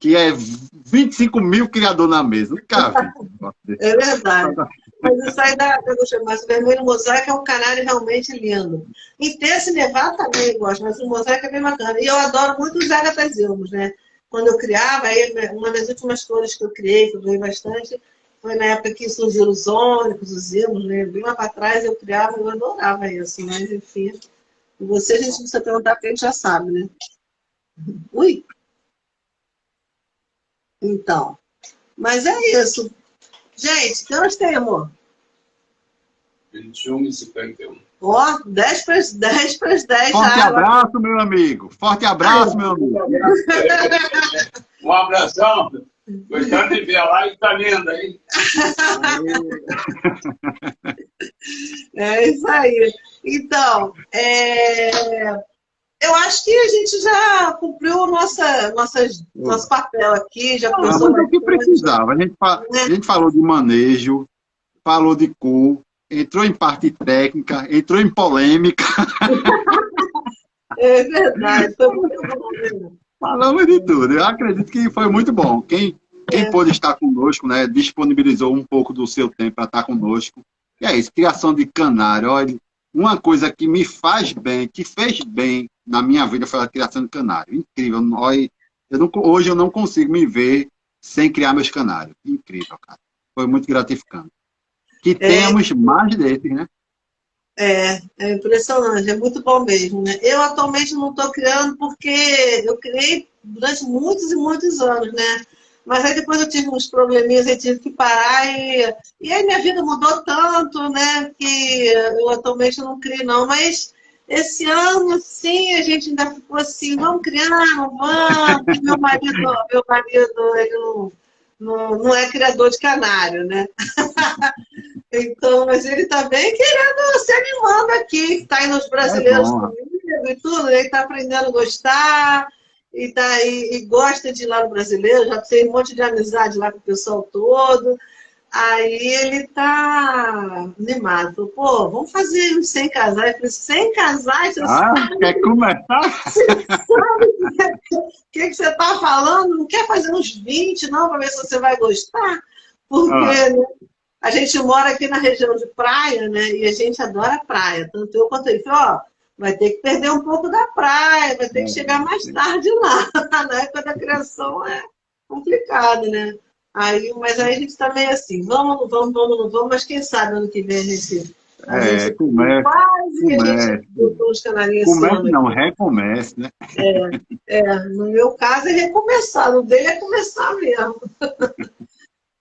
é 25 mil criadores na mesa. Nunca vi um negócio desse. É verdade. Mas isso aí dá para gostar mais. O vermelho mosaico é um canário realmente lindo. E esse nevado também eu gosto, mas o mosaico é bem bacana. E eu adoro muito os agapezeumos, né? Quando eu criava, aí, uma das últimas cores que eu criei, que eu ganhei bastante, foi na época que surgiram os ônibus, os zimos, né? Bem lá para trás eu criava, eu adorava isso, mas enfim. E você, a gente precisa perguntar porque a gente já sabe, né? Ui! Então, mas é isso. Gente, que horas tem, amor? 21h51. Ó, 10 para as 10. Forte abraço, meu amigo. Forte abraço, meu amigo. Um abração. Gostando de ver a live, tá linda, hein? É isso aí. Então, eu acho que a gente já cumpriu o nosso papel aqui, já começou o que precisava. A gente falou de manejo, falou de cor, entrou em parte técnica, entrou em polêmica. É verdade, foi muito bom mesmo. Falamos de tudo. Eu acredito que foi muito bom. Quem pôde estar conosco, né, disponibilizou um pouco do seu tempo para estar conosco. E é isso, criação de canário. Olha, uma coisa que me faz bem, que fez bem na minha vida foi a criação de canário. Incrível. Hoje eu não consigo me ver sem criar meus canários. Incrível, cara. Foi muito gratificante. Que tenhamos mais desses, né? É impressionante, é muito bom mesmo, né? Eu atualmente não estou criando porque eu criei durante muitos e muitos anos, né? Mas aí depois eu tive uns probleminhas e tive que parar e aí minha vida mudou tanto, né? Que eu atualmente não crio não, mas esse ano, sim, a gente ainda ficou assim, vamos criar, não vamos, porque meu marido ele não é criador de canário, né? Então, mas ele está bem querendo se animando aqui, está aí nos brasileiros comigo e tudo, ele está aprendendo a gostar, e gosta de ir lá no brasileiro, já tem um monte de amizade lá com o pessoal todo. Aí ele está animado, falou, pô, vamos fazer uns 100 casais. Eu falei, 100 casais? Você sabe, quer começar? Você sabe o que você está falando? Não quer fazer uns 20, não, para ver se você vai gostar? Porque né, a gente mora aqui na região de praia, né? E a gente adora praia. Tanto eu quanto ele. Falei, ó, vai ter que perder um pouco da praia, vai ter que chegar mais tarde lá. Na época da criação é complicado, né? Mas aí a gente tá meio assim, vamos, mas quem sabe ano que vem a gente quase que a gente botou os canarinhos assim. Comece não, recomece, né? No meu caso é recomeçar, no dele é começar mesmo.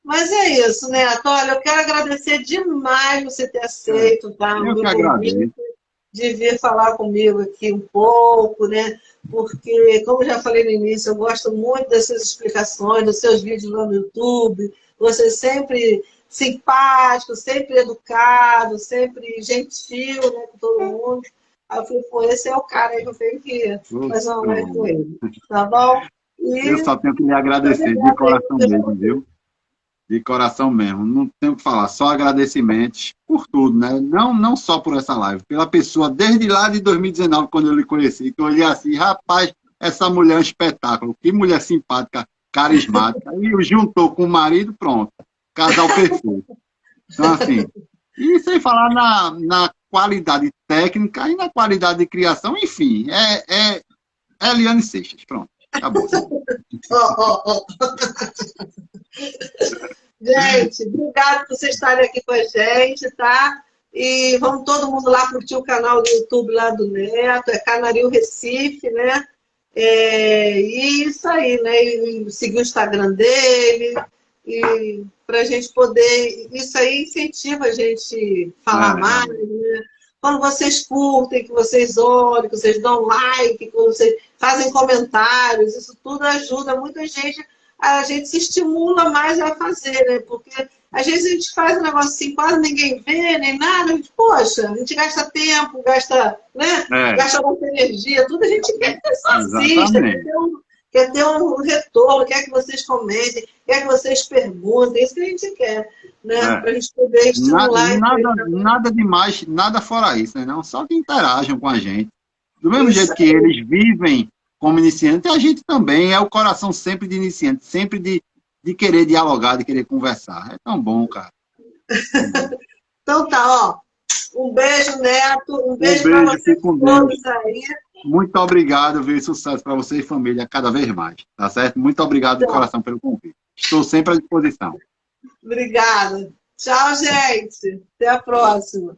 Mas é isso, né, Olha, eu quero agradecer demais você ter aceito, tá? Eu que agradeço. De vir falar comigo aqui um pouco, né? Porque, como eu já falei no início, eu gosto muito das suas explicações, dos seus vídeos lá no YouTube. Você sempre simpático, sempre educado, sempre gentil, né, com todo mundo. Aí eu falei, pô, esse é o cara aí que eu tenho que fazer uma live com ele. Tá bom? Eu só tenho que lhe agradecer de coração mesmo, viu? De coração mesmo, não tenho o que falar, só agradecimentos por tudo, né? Não só por essa live, pela pessoa, desde lá de 2019, quando eu lhe conheci, que eu olhei assim, rapaz, essa mulher é um espetáculo, que mulher simpática, carismática, e juntou com o marido, pronto, casal perfeito. Então, assim, e sem falar na qualidade técnica e na qualidade de criação, enfim, é Eliane Seixas, pronto, acabou. Gente, obrigado por vocês estarem aqui com a gente, tá? E vamos todo mundo lá curtir o canal do YouTube lá do Neto, é Canarinho Recife, né? E isso aí, né? E seguir o Instagram dele, e para a gente poder. Isso aí incentiva a gente falar mais, né? Quando vocês curtem, que vocês olhem, que vocês dão like, que vocês fazem comentários, isso tudo ajuda muita gente. A gente se estimula mais a fazer, né? Porque às vezes a gente faz um negócio assim, quase ninguém vê, nem nada, a gente, poxa, a gente gasta tempo, gasta, né? Gasta muita energia, tudo a gente quer que só assista, quer ter um retorno, quer que vocês comentem, quer que vocês perguntem, isso que a gente quer, né? Para a gente poder estimular. Nada demais, nada fora isso, né? Não? Só que interajam com a gente. Do mesmo jeito que eles vivem como iniciante, a gente também é o coração sempre de iniciante, sempre de querer dialogar, de querer conversar. É tão bom, cara. Então tá, ó. Um beijo, Neto. Um beijo para vocês todos aí. Muito obrigado, viu? Sucesso para você e família cada vez mais, tá certo? Muito obrigado de coração pelo convite. Estou sempre à disposição. Obrigada. Tchau, gente. Até a próxima.